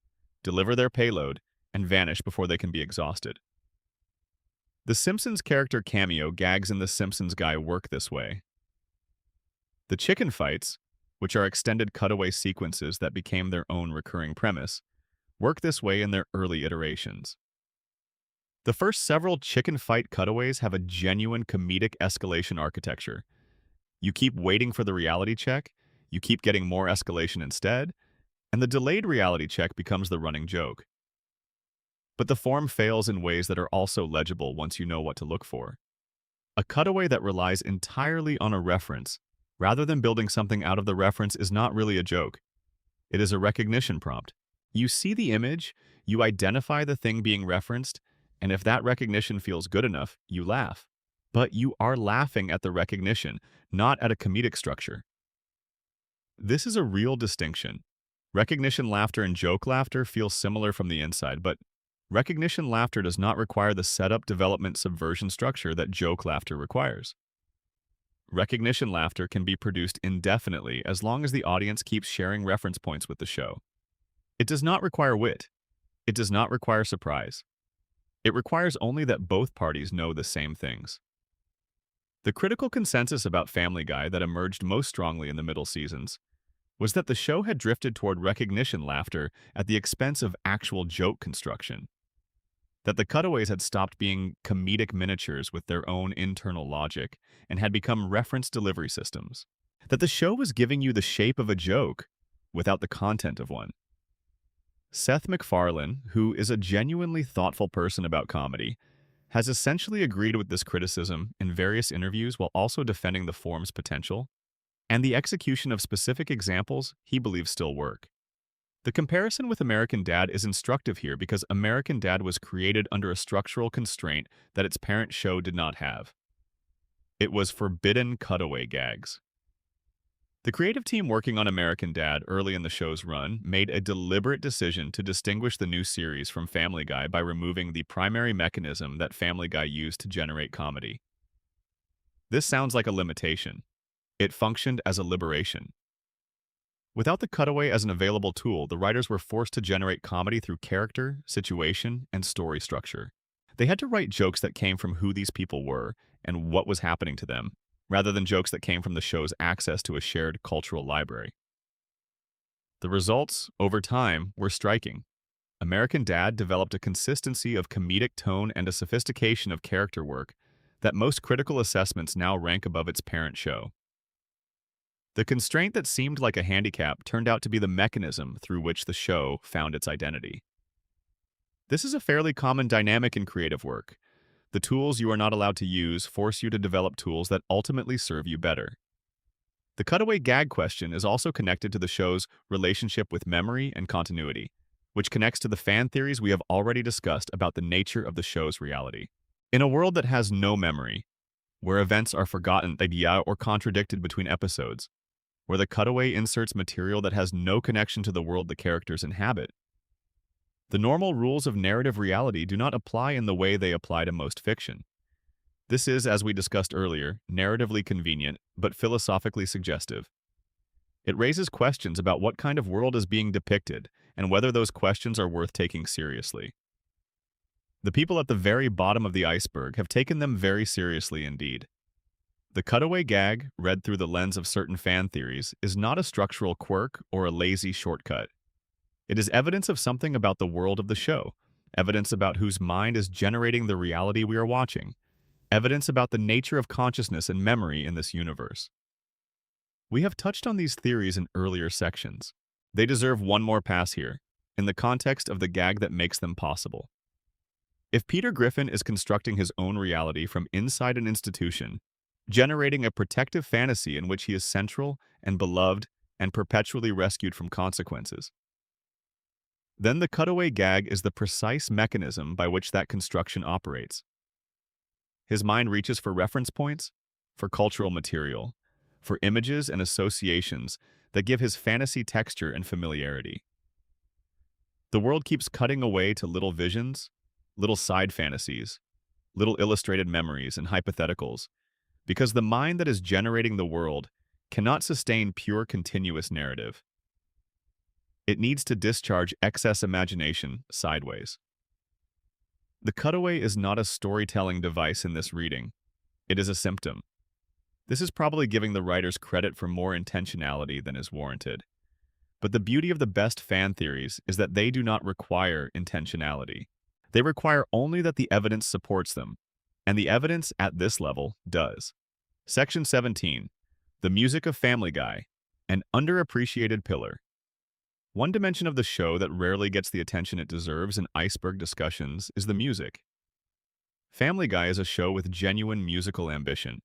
Speaker 1: deliver their payload, and vanish before they can be exhausted. The Simpsons character cameo gags in The Simpsons Guy work this way. The chicken fights, which are extended cutaway sequences that became their own recurring premise, work this way in their early iterations. The first several chicken fight cutaways have a genuine comedic escalation architecture. You keep waiting for the reality check, you keep getting more escalation instead, and the delayed reality check becomes the running joke. But the form fails in ways that are also legible once you know what to look for. A cutaway that relies entirely on a reference, rather than building something out of the reference, is not really a joke. It is a recognition prompt. You see the image, you identify the thing being referenced, and if that recognition feels good enough, you laugh. But you are laughing at the recognition, not at a comedic structure. This is a real distinction. Recognition laughter and joke laughter feel similar from the inside, but recognition laughter does not require the setup, development, subversion structure that joke laughter requires. Recognition laughter can be produced indefinitely as long as the audience keeps sharing reference points with the show. It does not require wit. It does not require surprise. It requires only that both parties know the same things. The critical consensus about Family Guy that emerged most strongly in the middle seasons was that the show had drifted toward recognition laughter at the expense of actual joke construction. that the cutaways had stopped being comedic miniatures with their own internal logic and had become reference delivery systems, that the show was giving you the shape of a joke without the content of one. Seth MacFarlane, who is a genuinely thoughtful person about comedy, has essentially agreed with this criticism in various interviews while also defending the form's potential and the execution of specific examples he believes still work. The comparison with American Dad is instructive here because American Dad was created under a structural constraint that its parent show did not have. It was forbidden cutaway gags. The creative team working on American Dad early in the show's run made a deliberate decision to distinguish the new series from Family Guy by removing the primary mechanism that Family Guy used to generate comedy. This sounds like a limitation. It functioned as a liberation. Without the cutaway as an available tool, the writers were forced to generate comedy through character, situation, and story structure. They had to write jokes that came from who these people were and what was happening to them, rather than jokes that came from the show's access to a shared cultural library. The results, over time, were striking. American Dad developed a consistency of comedic tone and a sophistication of character work that most critical assessments now rank above its parent show. The constraint that seemed like a handicap turned out to be the mechanism through which the show found its identity. This is a fairly common dynamic in creative work. The tools you are not allowed to use force you to develop tools that ultimately serve you better. The cutaway gag question is also connected to the show's relationship with memory and continuity, which connects to the fan theories we have already discussed about the nature of the show's reality. In a world that has no memory, where events are forgotten or contradicted between episodes, where the cutaway inserts material that has no connection to the world the characters inhabit, the normal rules of narrative reality do not apply in the way they apply to most fiction. This is, as we discussed earlier, narratively convenient, but philosophically suggestive. It raises questions about what kind of world is being depicted and whether those questions are worth taking seriously. The people at the very bottom of the iceberg have taken them very seriously indeed. The cutaway gag, read through the lens of certain fan theories, is not a structural quirk or a lazy shortcut. It is evidence of something about the world of the show, evidence about whose mind is generating the reality we are watching, evidence about the nature of consciousness and memory in this universe. We have touched on these theories in earlier sections. They deserve one more pass here, in the context of the gag that makes them possible. If Peter Griffin is constructing his own reality from inside an institution, generating a protective fantasy in which he is central and beloved and perpetually rescued from consequences, then the cutaway gag is the precise mechanism by which that construction operates. His mind reaches for reference points, for cultural material, for images and associations that give his fantasy texture and familiarity. The world keeps cutting away to little visions, little side fantasies, little illustrated memories and hypotheticals, because the mind that is generating the world cannot sustain pure continuous narrative. It needs to discharge excess imagination sideways. The cutaway is not a storytelling device in this reading. It is a symptom. This is probably giving the writers credit for more intentionality than is warranted. But the beauty of the best fan theories is that they do not require intentionality. They require only that the evidence supports them, and the evidence at this level does. Section 17. The music of Family Guy, an underappreciated pillar. One dimension of the show that rarely gets the attention it deserves in Iceberg discussions is the music. Family Guy is a show with genuine musical ambition,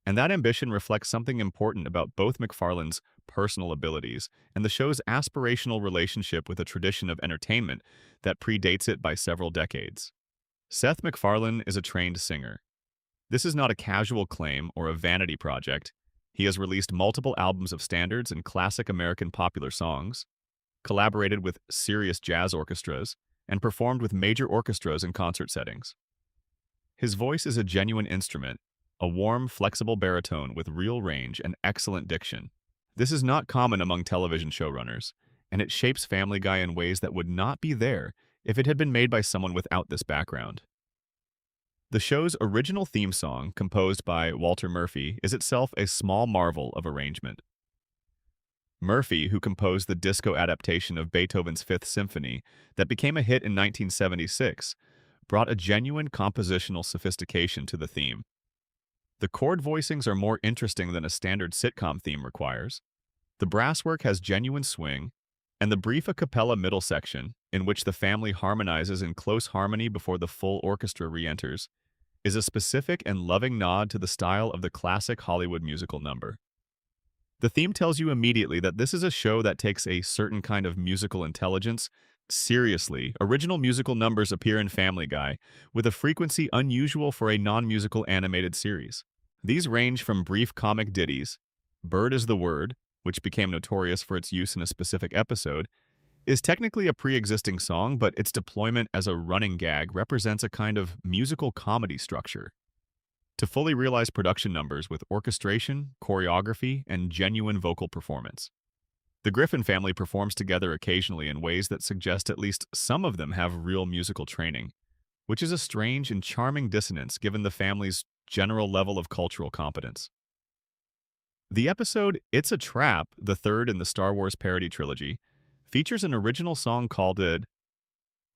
Speaker 1: and that ambition reflects something important about both MacFarlane's personal abilities and the show's aspirational relationship with a tradition of entertainment that predates it by several decades. Seth MacFarlane is a trained singer. This is not a casual claim or a vanity project. He has released multiple albums of standards and classic American popular songs, collaborated with serious jazz orchestras, and performed with major orchestras in concert settings. His voice is a genuine instrument, a warm, flexible baritone with real range and excellent diction. This is not common among television showrunners, and it shapes Family Guy in ways that would not be there if it had been made by someone without this background. The show's original theme song, composed by Walter Murphy, is itself a small marvel of arrangement. Murphy, who composed the disco adaptation of Beethoven's Fifth Symphony that became a hit in 1976, brought a genuine compositional sophistication to the theme. The chord voicings are more interesting than a standard sitcom theme requires. The brasswork has genuine swing, and the brief a cappella middle section, in which the family harmonizes in close harmony before the full orchestra re-enters, is a specific and loving nod to the style of the classic Hollywood musical number. The theme tells you immediately that this is a show that takes a certain kind of musical intelligence seriously. Original musical numbers appear in Family Guy, with a frequency unusual for a non-musical animated series. These range from brief comic ditties, Bird is the Word, which became notorious for its use in a specific episode, is technically a pre-existing song, but its deployment as a running gag represents a kind of musical comedy structure. To fully realize production numbers with orchestration, choreography, and genuine vocal performance. The Griffin family performs together occasionally in ways that suggest at least some of them have real musical training, which is a strange and charming dissonance given the family's general level of cultural competence. The episode It's a Trap, the third in the Star Wars parody trilogy, features an original song called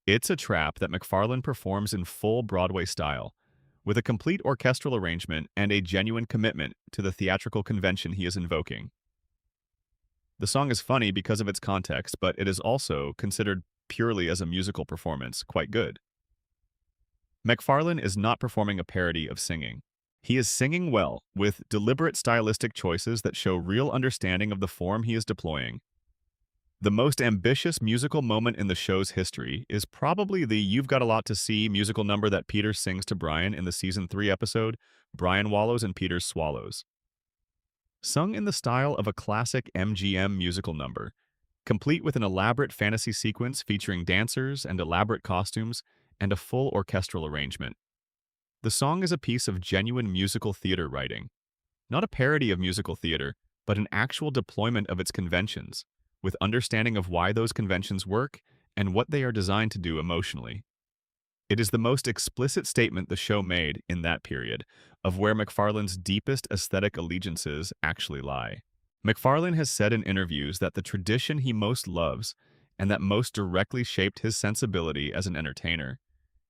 Speaker 1: It's a Trap that McFarlane performs in full Broadway style, with a complete orchestral arrangement and a genuine commitment to the theatrical convention he is invoking. The song is funny because of its context, but it is also considered purely as a musical performance quite good. McFarlane is not performing a parody of singing. He is singing well, with deliberate stylistic choices that show real understanding of the form he is deploying. The most ambitious musical moment in the show's history is probably the You've Got a Lot to See musical number that Peter sings to Brian in the Season 3 episode, Brian Wallows and Peter's Swallows. Sung in the style of a classic MGM musical number, complete with an elaborate fantasy sequence featuring dancers and elaborate costumes and a full orchestral arrangement. The song is a piece of genuine musical theater writing, not a parody of musical theater, but an actual deployment of its conventions, with understanding of why those conventions work and what they are designed to do emotionally. It is the most explicit statement the show made in that period of where McFarlane's deepest aesthetic allegiances actually lie. McFarlane has said in interviews that the tradition he most loves and that most directly shaped his sensibility as an entertainer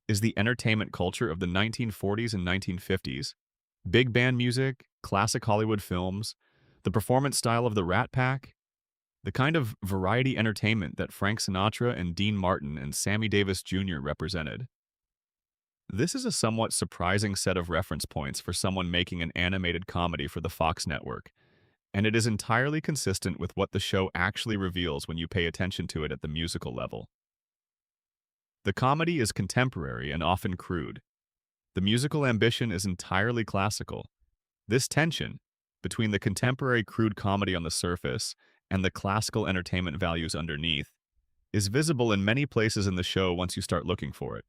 Speaker 1: is the entertainment culture of the 1940s and 1950s, big band music, classic Hollywood films, the performance style of the Rat Pack, the kind of variety entertainment that Frank Sinatra and Dean Martin and Sammy Davis Jr. represented. This is a somewhat surprising set of reference points for someone making an animated comedy for the Fox network, and it is entirely consistent with what the show actually reveals when you pay attention to it at the musical level. The comedy is contemporary and often crude. The musical ambition is entirely classical. This tension, between the contemporary crude comedy on the surface and the classical entertainment values underneath, is visible in many places in the show once you start looking for it.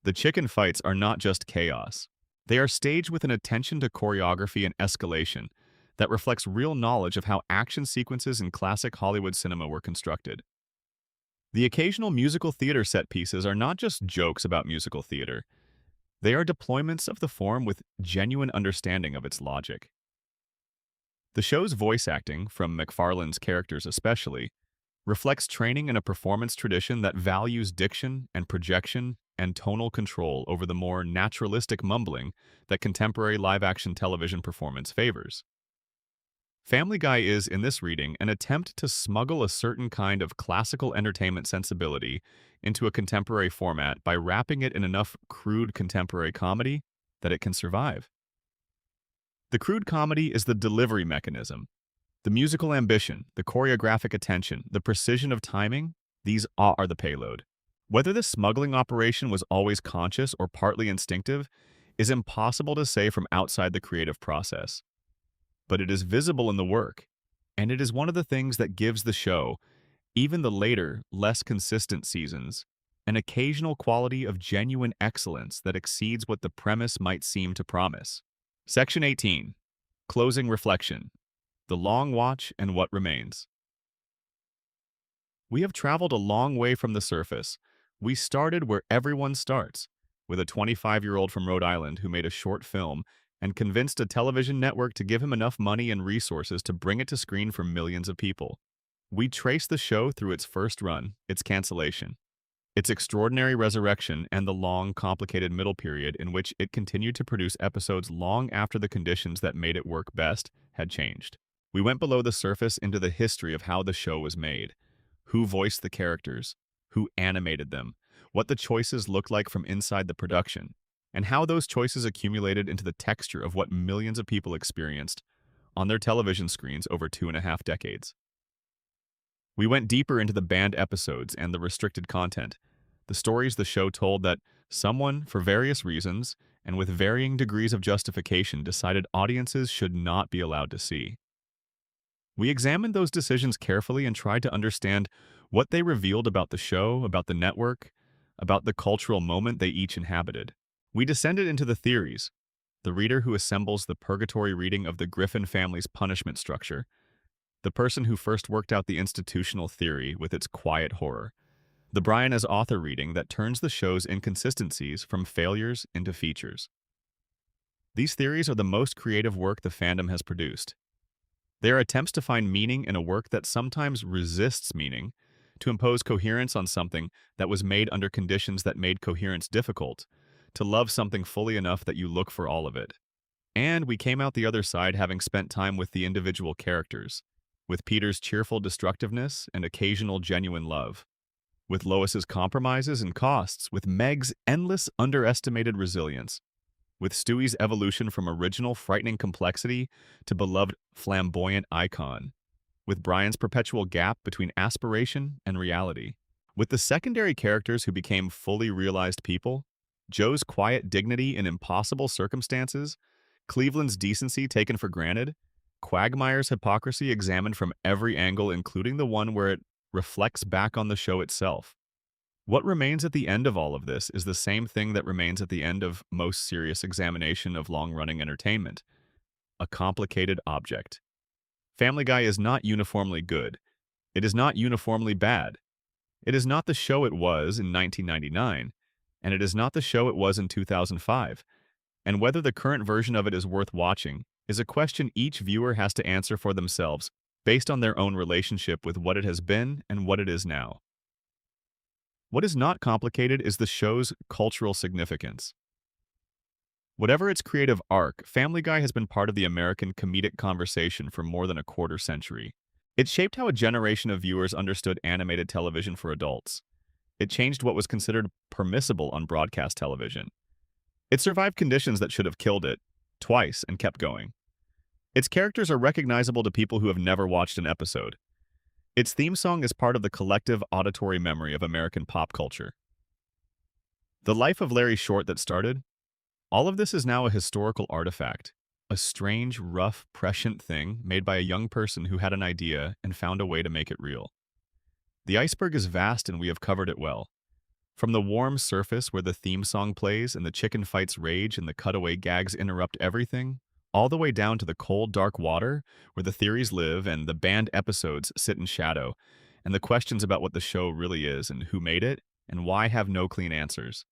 Speaker 1: The chicken fights are not just chaos. They are staged with an attention to choreography and escalation that reflects real knowledge of how action sequences in classic Hollywood cinema were constructed. The occasional musical theater set pieces are not just jokes about musical theater. They are deployments of the form with genuine understanding of its logic. The show's voice acting, from McFarlane's characters especially, reflects training in a performance tradition that values diction and projection and tonal control over the more naturalistic mumbling that contemporary live-action television performance favors. Family Guy is, in this reading, an attempt to smuggle a certain kind of classical entertainment sensibility into a contemporary format by wrapping it in enough crude contemporary comedy that it can survive. The crude comedy is the delivery mechanism. The musical ambition, the choreographic attention, the precision of timing, these are the payload. Whether this smuggling operation was always conscious or partly instinctive is impossible to say from outside the creative process. But it is visible in the work, and it is one of the things that gives the show, even the later, less consistent seasons, an occasional quality of genuine excellence that exceeds what the premise might seem to promise. Section 18. Closing Reflection. The Long Watch and What Remains. We have traveled a long way from the surface. We started where everyone starts, with a 25-year-old from Rhode Island who made a short film and convinced a television network to give him enough money and resources to bring it to screen for millions of people. We trace the show through its first run, its cancellation, its extraordinary resurrection, and the long, complicated middle period in which it continued to produce episodes long after the conditions that made it work best had changed. We went below the surface into the history of how the show was made, who voiced the characters, who animated them, what the choices looked like from inside the production, and how those choices accumulated into the texture of what millions of people experienced on their television screens over 2.5 decades. We went deeper into the banned episodes and the restricted content, the stories the show told that someone, for various reasons, and with varying degrees of justification, decided audiences should not be allowed to see. We examined those decisions carefully and tried to understand what they revealed about the show, about the network, about the cultural moment they each inhabited. We descended into the theories, the reader who assembles the purgatory reading of the Griffin family's punishment structure, the person who first worked out the institutional theory with its quiet horror, the Brian as author reading that turns the show's inconsistencies from failures into features. These theories are the most creative work the fandom has produced. They are attempts to find meaning in a work that sometimes resists meaning, to impose coherence on something that was made under conditions that made coherence difficult, to love something fully enough that you look for all of it. And we came out the other side having spent time with the individual characters, with Peter's cheerful destructiveness and occasional genuine love, with Lois's compromises and costs, with Meg's endless underestimated resilience, with Stewie's evolution from original frightening complexity to beloved flamboyant icon, with Brian's perpetual gap between aspiration and reality, with the secondary characters who became fully realized people, Joe's quiet dignity in impossible circumstances, Cleveland's decency taken for granted, Quagmire's hypocrisy examined from every angle, including the one where it reflects back on the show itself. What remains at the end of all of this is the same thing that remains at the end of most serious examination of long-running entertainment: a complicated object. Family Guy is not uniformly good. It is not uniformly bad. It is not the show it was in 1999, and it is not the show it was in 2005. And whether the current version of it is worth watching is a question each viewer has to answer for themselves, based on their own relationship with what it has been and what it is now. What is not complicated is the show's cultural significance. Whatever its creative arc, Family Guy has been part of the American comedic conversation for more than a quarter century. It shaped how a generation of viewers understood animated television for adults. It changed what was considered permissible on broadcast television. It survived conditions that should have killed it, twice, and kept going. Its characters are recognizable to people who have never watched an episode. Its theme song is part of the collective auditory memory of American pop culture. The life of Larry Short that started? All of this is now a historical artifact, a strange, rough, prescient thing made by a young person who had an idea and found a way to make it real. The iceberg is vast and we have covered it well. From the warm surface where the theme song plays and the chicken fights rage and the cutaway gags interrupt everything, all the way down to the cold, dark water where the theories live and the banned episodes sit in shadow, and the questions about what the show really is and who made it and why have no clean answers.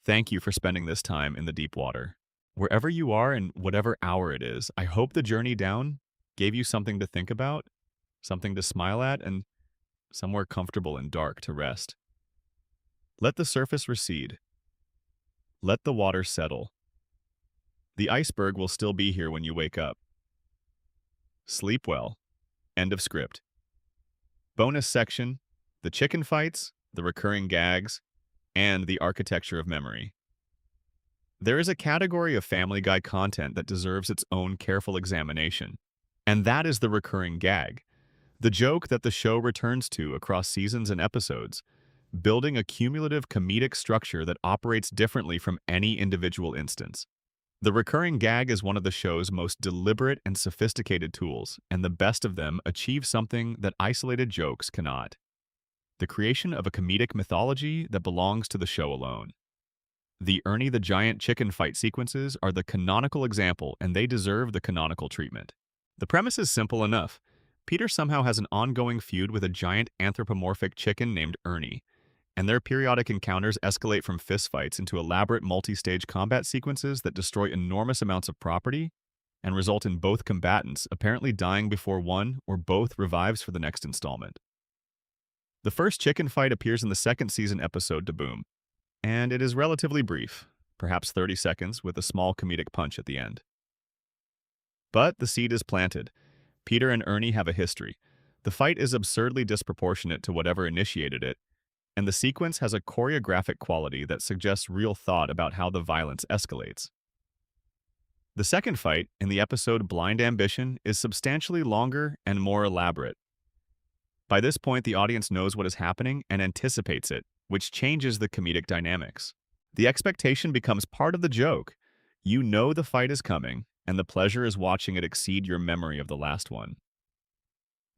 Speaker 1: Thank you for spending this time in the deep water. Wherever you are and whatever hour it is, I hope the journey down gave you something to think about, something to smile at, and somewhere comfortable and dark to rest. Let the surface recede. Let the water settle. The iceberg will still be here when you wake up. Sleep well. End of script. Bonus section: the chicken fights, the recurring gags, and the architecture of memory. There is a category of Family Guy content that deserves its own careful examination, and that is the recurring gag, the joke that the show returns to across seasons and episodes, building a cumulative comedic structure that operates differently from any individual instance. The recurring gag is one of the show's most deliberate and sophisticated tools, and the best of them achieve something that isolated jokes cannot: the creation of a comedic mythology that belongs to the show alone. The Ernie the Giant chicken fight sequences are the canonical example, and they deserve the canonical treatment. The premise is simple enough. Peter somehow has an ongoing feud with a giant anthropomorphic chicken named Ernie, and their periodic encounters escalate from fistfights into elaborate multi-stage combat sequences that destroy enormous amounts of property and result in both combatants apparently dying before one or both revives for the next installment. The first chicken fight appears in the second season episode to Boom, and it is relatively brief, perhaps 30 seconds, with a small comedic punch at the end. But the seed is planted. Peter and Ernie have a history. The fight is absurdly disproportionate to whatever initiated it, and the sequence has a choreographic quality that suggests real thought about how the violence escalates. The second fight, in the episode Blind Ambition, is substantially longer and more elaborate. By this point, the audience knows what is happening and anticipates it, which changes the comedic dynamics. The expectation becomes part of the joke. You know the fight is coming, and the pleasure is watching it exceed your memory of the last one.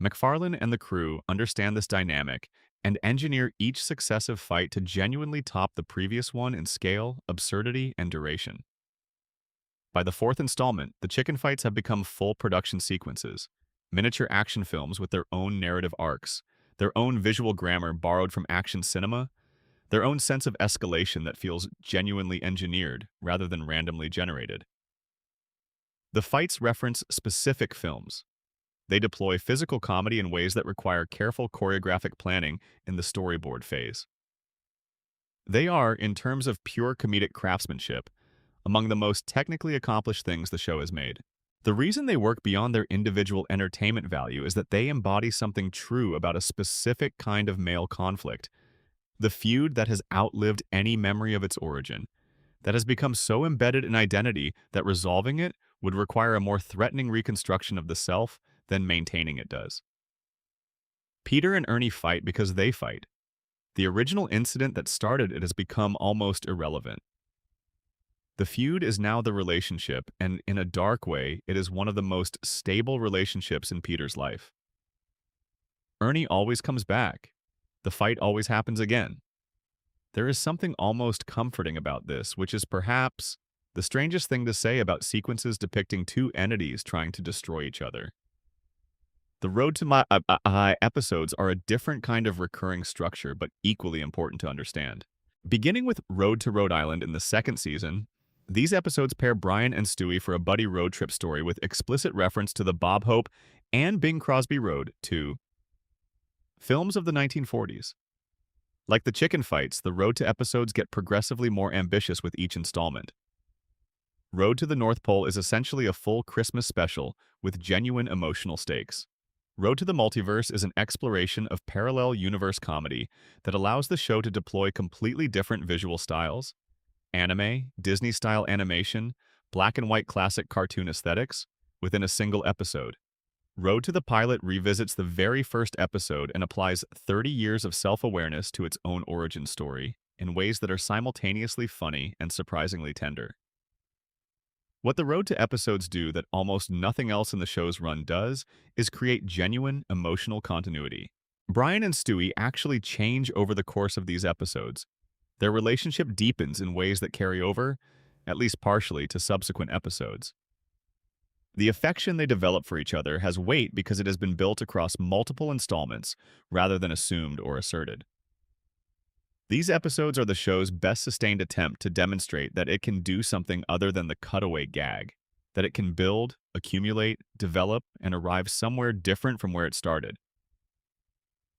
Speaker 1: McFarlane and the crew understand this dynamic and engineer each successive fight to genuinely top the previous one in scale, absurdity, and duration. By the fourth installment, the chicken fights have become full production sequences, miniature action films with their own narrative arcs, their own visual grammar borrowed from action cinema, their own sense of escalation that feels genuinely engineered rather than randomly generated. The fights reference specific films. They deploy physical comedy in ways that require careful choreographic planning in the storyboard phase. They are, in terms of pure comedic craftsmanship, among the most technically accomplished things the show has made. The reason they work beyond their individual entertainment value is that they embody something true about a specific kind of male conflict, the feud that has outlived any memory of its origin, that has become so embedded in identity that resolving it would require a more threatening reconstruction of the self than maintaining it does. Peter and Ernie fight because they fight. The original incident that started it has become almost irrelevant. The feud is now the relationship, and in a dark way, it is one of the most stable relationships in Peter's life. Ernie always comes back. The fight always happens again. There is something almost comforting about this, which is perhaps the strangest thing to say about sequences depicting two entities trying to destroy each other. The Road to My episodes are a different kind of recurring structure, but equally important to understand. Beginning with Road to Rhode Island in the second season, these episodes pair Brian and Stewie for a buddy road trip story with explicit reference to the Bob Hope and Bing Crosby Road to films of the 1940s. Like the chicken fights, the Road to episodes get progressively more ambitious with each installment. Road to the North Pole is essentially a full Christmas special with genuine emotional stakes. Road to the Multiverse is an exploration of parallel universe comedy that allows the show to deploy completely different visual styles, anime, Disney-style animation, black and white classic cartoon aesthetics, within a single episode. Road to the Pilot revisits the very first episode and applies 30 years of self-awareness to its own origin story in ways that are simultaneously funny and surprisingly tender. What the Road to episodes do that almost nothing else in the show's run does is create genuine emotional continuity. Brian and Stewie actually change over the course of these episodes. Their relationship deepens in ways that carry over, at least partially, to subsequent episodes. The affection they develop for each other has weight because it has been built across multiple installments rather than assumed or asserted. These episodes are the show's best-sustained attempt to demonstrate that it can do something other than the cutaway gag, that it can build, accumulate, develop, and arrive somewhere different from where it started.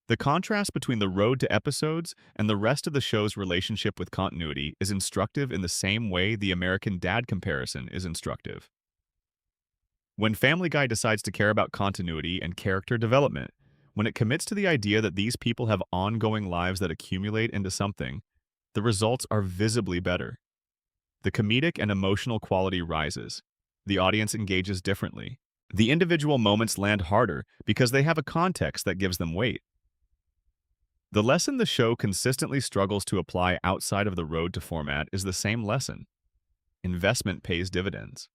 Speaker 1: The contrast between the Road to episodes and the rest of the show's relationship with continuity is instructive in the same way the American Dad comparison is instructive. When Family Guy decides to care about continuity and character development, when it commits to the idea that these people have ongoing lives that accumulate into something, the results are visibly better. The comedic and emotional quality rises. The audience engages differently. The individual moments land harder because they have a context that gives them weight. The lesson the show consistently struggles to apply outside of the Road to format is the same lesson. Investment pays dividends.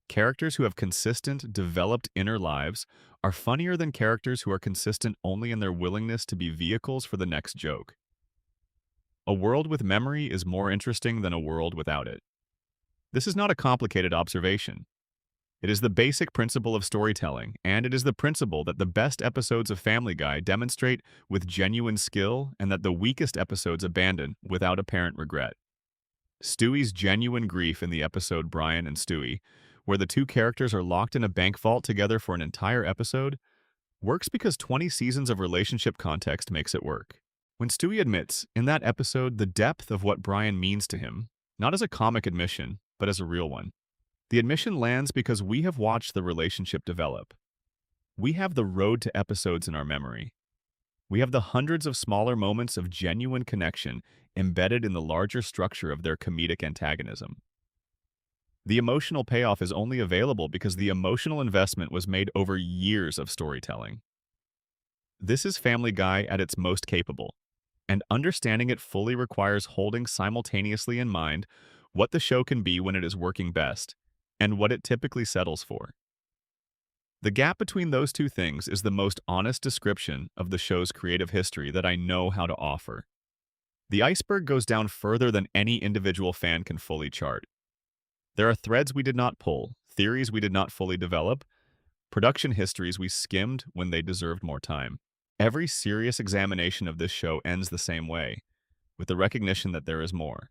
Speaker 1: Characters who have consistent, developed inner lives are funnier than characters who are consistent only in their willingness to be vehicles for the next joke. A world with memory is more interesting than a world without it. This is not a complicated observation. It is the basic principle of storytelling, and it is the principle that the best episodes of Family Guy demonstrate with genuine skill and that the weakest episodes abandon without apparent regret. Stewie's genuine grief in the episode Brian and Stewie, where the two characters are locked in a bank vault together for an entire episode, Works because 20 seasons of relationship context makes it work. When Stewie admits, in that episode, the depth of what Brian means to him, not as a comic admission, but as a real one. The admission lands because we have watched the relationship develop. We have the road to episodes in our memory. We have the hundreds of smaller moments of genuine connection embedded in the larger structure of their comedic antagonism. The emotional payoff is only available because the emotional investment was made over years of storytelling. This is Family Guy at its most capable, and understanding it fully requires holding simultaneously in mind what the show can be when it is working best, and what it typically settles for. The gap between those two things is the most honest description of the show's creative history that I know how to offer. The iceberg goes down further than any individual fan can fully chart. There are threads we did not pull, theories we did not fully develop, production histories we skimmed when they deserved more time. Every serious examination of this show ends the same way, with the recognition that there is more.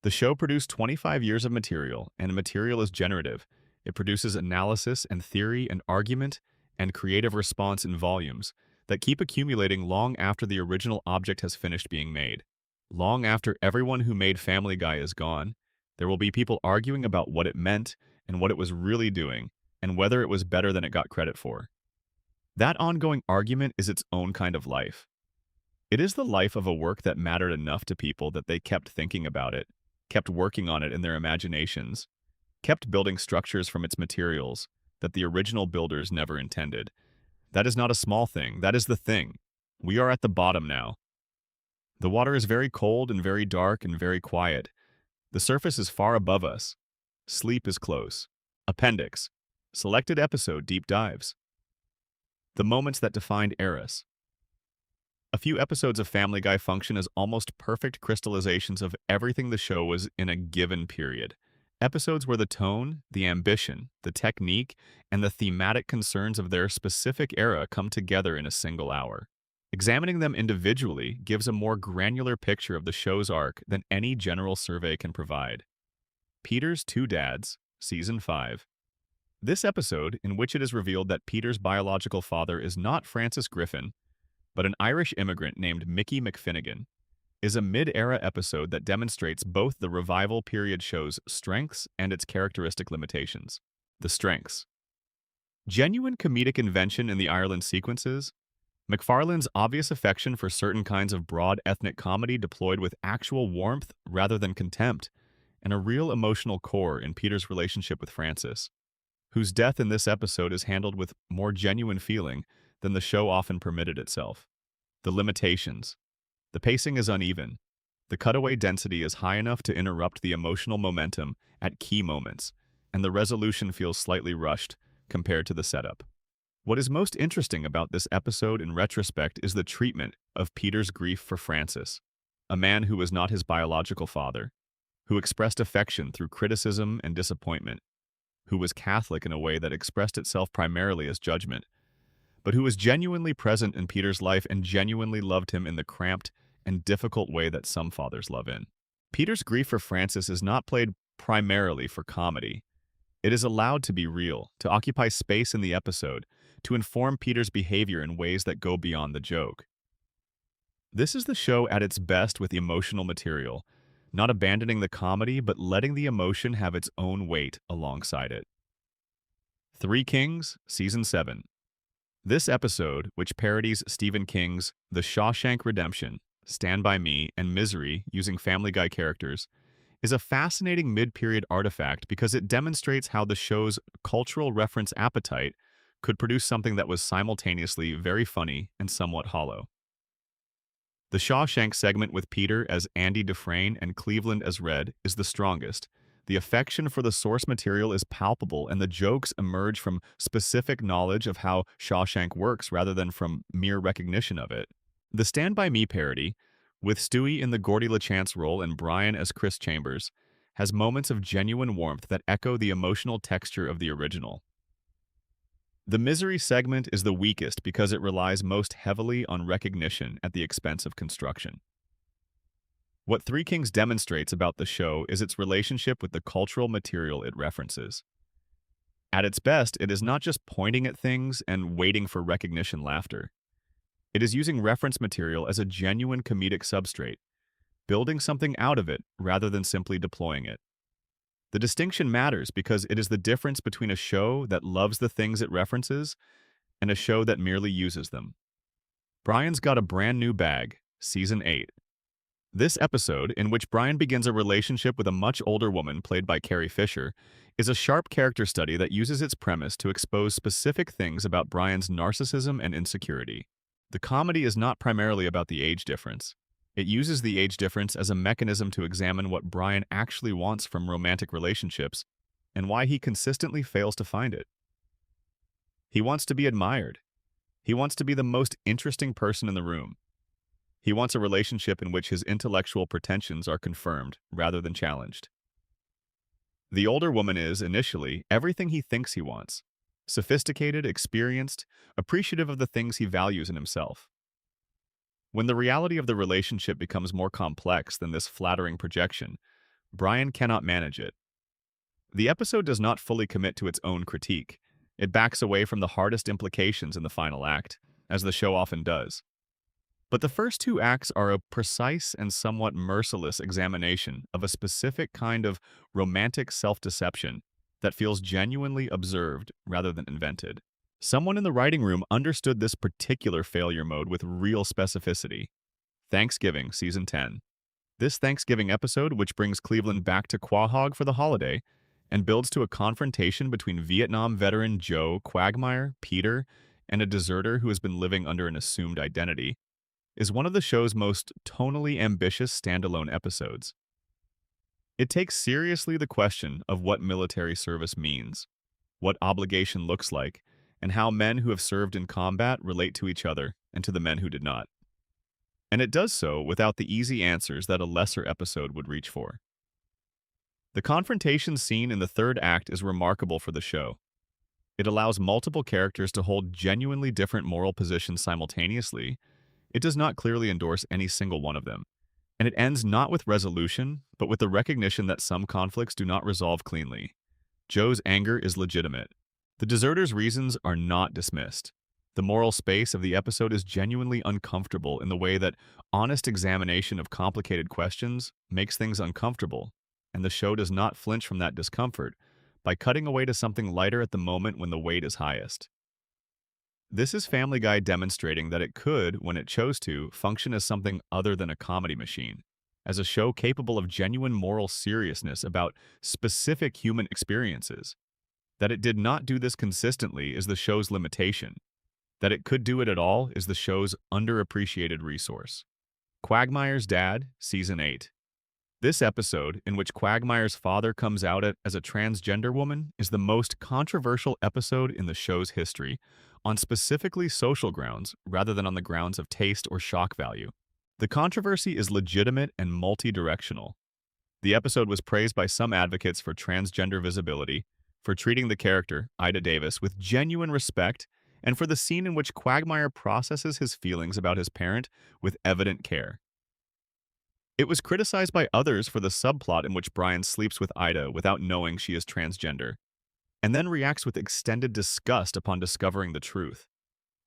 Speaker 1: The show produced 25 years of material, and material is generative. It produces analysis and theory and argument and creative response in volumes that keep accumulating long after the original object has finished being made. Long after everyone who made Family Guy is gone, there will be people arguing about what it meant and what it was really doing, and whether it was better than it got credit for. That ongoing argument is its own kind of life. It is the life of a work that mattered enough to people that they kept thinking about it, kept working on it in their imaginations, kept building structures from its materials that the original builders never intended. That is not a small thing, that is the thing. We are at the bottom now. The water is very cold and very dark and very quiet. The surface is far above us. Sleep is close. Appendix. Selected episode deep dives. The moments that defined eras. A few episodes of Family Guy function as almost perfect crystallizations of everything the show was in a given period. Episodes where the tone, the ambition, the technique, and the thematic concerns of their specific era come together in a single hour. Examining them individually gives a more granular picture of the show's arc than any general survey can provide. Peter's Two Dads, Season 5. This episode, in which it is revealed that Peter's biological father is not Francis Griffin, but an Irish immigrant named Mickey McFinnigan, is a mid-era episode that demonstrates both the revival period show's strengths and its characteristic limitations. The strengths. Genuine comedic invention in the Ireland sequences, McFarlane's obvious affection for certain kinds of broad ethnic comedy deployed with actual warmth rather than contempt, and a real emotional core in Peter's relationship with Francis, whose death in this episode is handled with more genuine feeling than the show often permitted itself. The limitations. The pacing is uneven. The cutaway density is high enough to interrupt the emotional momentum at key moments, and the resolution feels slightly rushed compared to the setup. What is most interesting about this episode in retrospect is the treatment of Peter's grief for Francis, a man who was not his biological father, who expressed affection through criticism and disappointment, who was Catholic in a way that expressed itself primarily as judgment, but who was genuinely present in Peter's life and genuinely loved him in the cramped and difficult way that some fathers love in. Peter's grief for Francis is not played primarily for comedy. It is allowed to be real, to occupy space in the episode, to inform Peter's behavior in ways that go beyond the joke. This is the show at its best with emotional material, not abandoning the comedy but letting the emotion have its own weight alongside it. Three Kings, Season 7. This episode, which parodies Stephen King's The Shawshank Redemption, Stand By Me, and Misery using Family Guy characters, is a fascinating mid-period artifact because it demonstrates how the show's cultural reference appetite could produce something that was simultaneously very funny and somewhat hollow. The Shawshank segment with Peter as Andy Dufresne and Cleveland as Red is the strongest. The affection for the source material is palpable, and the jokes emerge from specific knowledge of how Shawshank works rather than from mere recognition of it. The Stand By Me parody, with Stewie in the Gordy LaChance role and Brian as Chris Chambers, has moments of genuine warmth that echo the emotional texture of the original. The Misery segment is the weakest because it relies most heavily on recognition at the expense of construction. What Three Kings demonstrates about the show is its relationship with the cultural material it references. At its best, it is not just pointing at things and waiting for recognition laughter. It is using reference material as a genuine comedic substrate, building something out of it rather than simply deploying it. The distinction matters because it is the difference between a show that loves the things it references and a show that merely uses them. Brian's Got a Brand New Bag, Season 8. This episode, in which Brian begins a relationship with a much older woman played by Carrie Fisher, is a sharp character study that uses its premise to expose specific things about Brian's narcissism and insecurity. The comedy is not primarily about the age difference. It uses the age difference as a mechanism to examine what Brian actually wants from romantic relationships and why he consistently fails to find it. He wants to be admired. He wants to be the most interesting person in the room. He wants a relationship in which his intellectual pretensions are confirmed rather than challenged. The older woman is, initially, everything he thinks he wants: sophisticated, experienced, appreciative of the things he values in himself. When the reality of the relationship becomes more complex than this flattering projection, Brian cannot manage it. The episode does not fully commit to its own critique. It backs away from the hardest implications in the final act, as the show often does. But the first two acts are a precise and somewhat merciless examination of a specific kind of romantic self-deception that feels genuinely observed rather than invented. Someone in the writing room understood this particular failure mode with real specificity. Thanksgiving, Season 10. This Thanksgiving episode, which brings Cleveland back to Quahog for the holiday and builds to a confrontation between Vietnam veteran Joe Quagmire, Peter, and a deserter who has been living under an assumed identity, is one of the show's most tonally ambitious standalone episodes. It takes seriously the question of what military service means, what obligation looks like, and how men who have served in combat relate to each other and to the men who did not. And it does so without the easy answers that a lesser episode would reach for. The confrontation scene in the third act is remarkable for the show. It allows multiple characters to hold genuinely different moral positions simultaneously. It does not clearly endorse any single one of them, and it ends not with resolution, but with the recognition that some conflicts do not resolve cleanly. Joe's anger is legitimate. The deserter's reasons are not dismissed. The moral space of the episode is genuinely uncomfortable in the way that honest examination of complicated questions makes things uncomfortable, and the show does not flinch from that discomfort by cutting away to something lighter at the moment when the weight is highest. This is Family Guy demonstrating that it could, when it chose to, function as something other than a comedy machine, as a show capable of genuine moral seriousness about specific human experiences. That it did not do this consistently is the show's limitation. That it could do it at all is the show's underappreciated resource. Quagmire's Dad, Season 8. This episode, in which Quagmire's father comes out as a transgender woman, is the most controversial episode in the show's history, on specifically social grounds rather than on the grounds of taste or shock value. The controversy is legitimate and multi-directional. The episode was praised by some advocates for transgender visibility, for treating the character, Ida Davis, with genuine respect, and for the scene in which Quagmire processes his feelings about his parent with evident care. It was criticized by others for the subplot in which Brian sleeps with Ida without knowing she is transgender, and then reacts with extended disgust upon discovering the truth.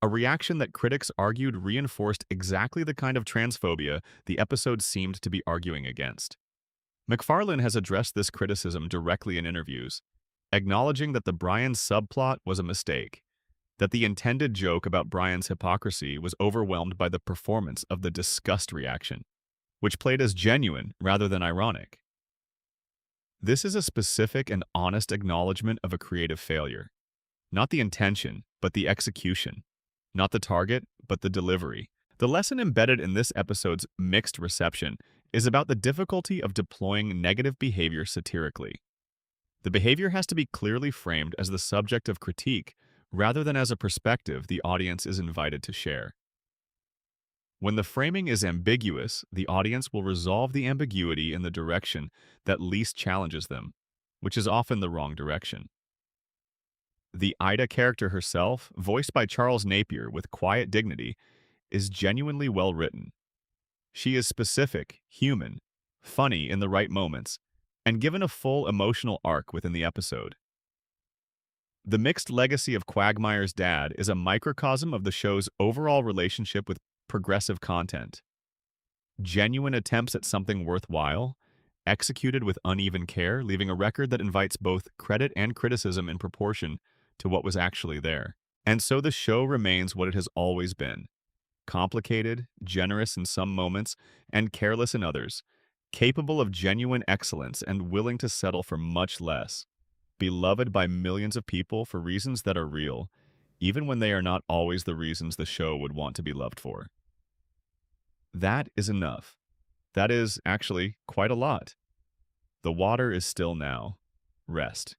Speaker 1: A reaction that critics argued reinforced exactly the kind of transphobia the episode seemed to be arguing against. MacFarlane has addressed this criticism directly in interviews, acknowledging that the Brian subplot was a mistake, that the intended joke about Brian's hypocrisy was overwhelmed by the performance of the disgust reaction, which played as genuine rather than ironic. This is a specific and honest acknowledgement of a creative failure. Not the intention, but the execution. Not the target, but the delivery. The lesson embedded in this episode's mixed reception is about the difficulty of deploying negative behavior satirically. The behavior has to be clearly framed as the subject of critique rather than as a perspective the audience is invited to share. When the framing is ambiguous, the audience will resolve the ambiguity in the direction that least challenges them, which is often the wrong direction. The Ida character herself, voiced by Charles Napier with quiet dignity, is genuinely well written. She is specific, human, funny in the right moments, and given a full emotional arc within the episode. The mixed legacy of Quagmire's dad is a microcosm of the show's overall relationship with progressive content. Genuine attempts at something worthwhile, executed with uneven care, leaving a record that invites both credit and criticism in proportion to what was actually there. And so the show remains what it has always been: complicated, generous in some moments, and careless in others, capable of genuine excellence and willing to settle for much less, beloved by millions of people for reasons that are real, even when they are not always the reasons the show would want to be loved for. That is enough. That is actually quite a lot. The water is still now. Rest.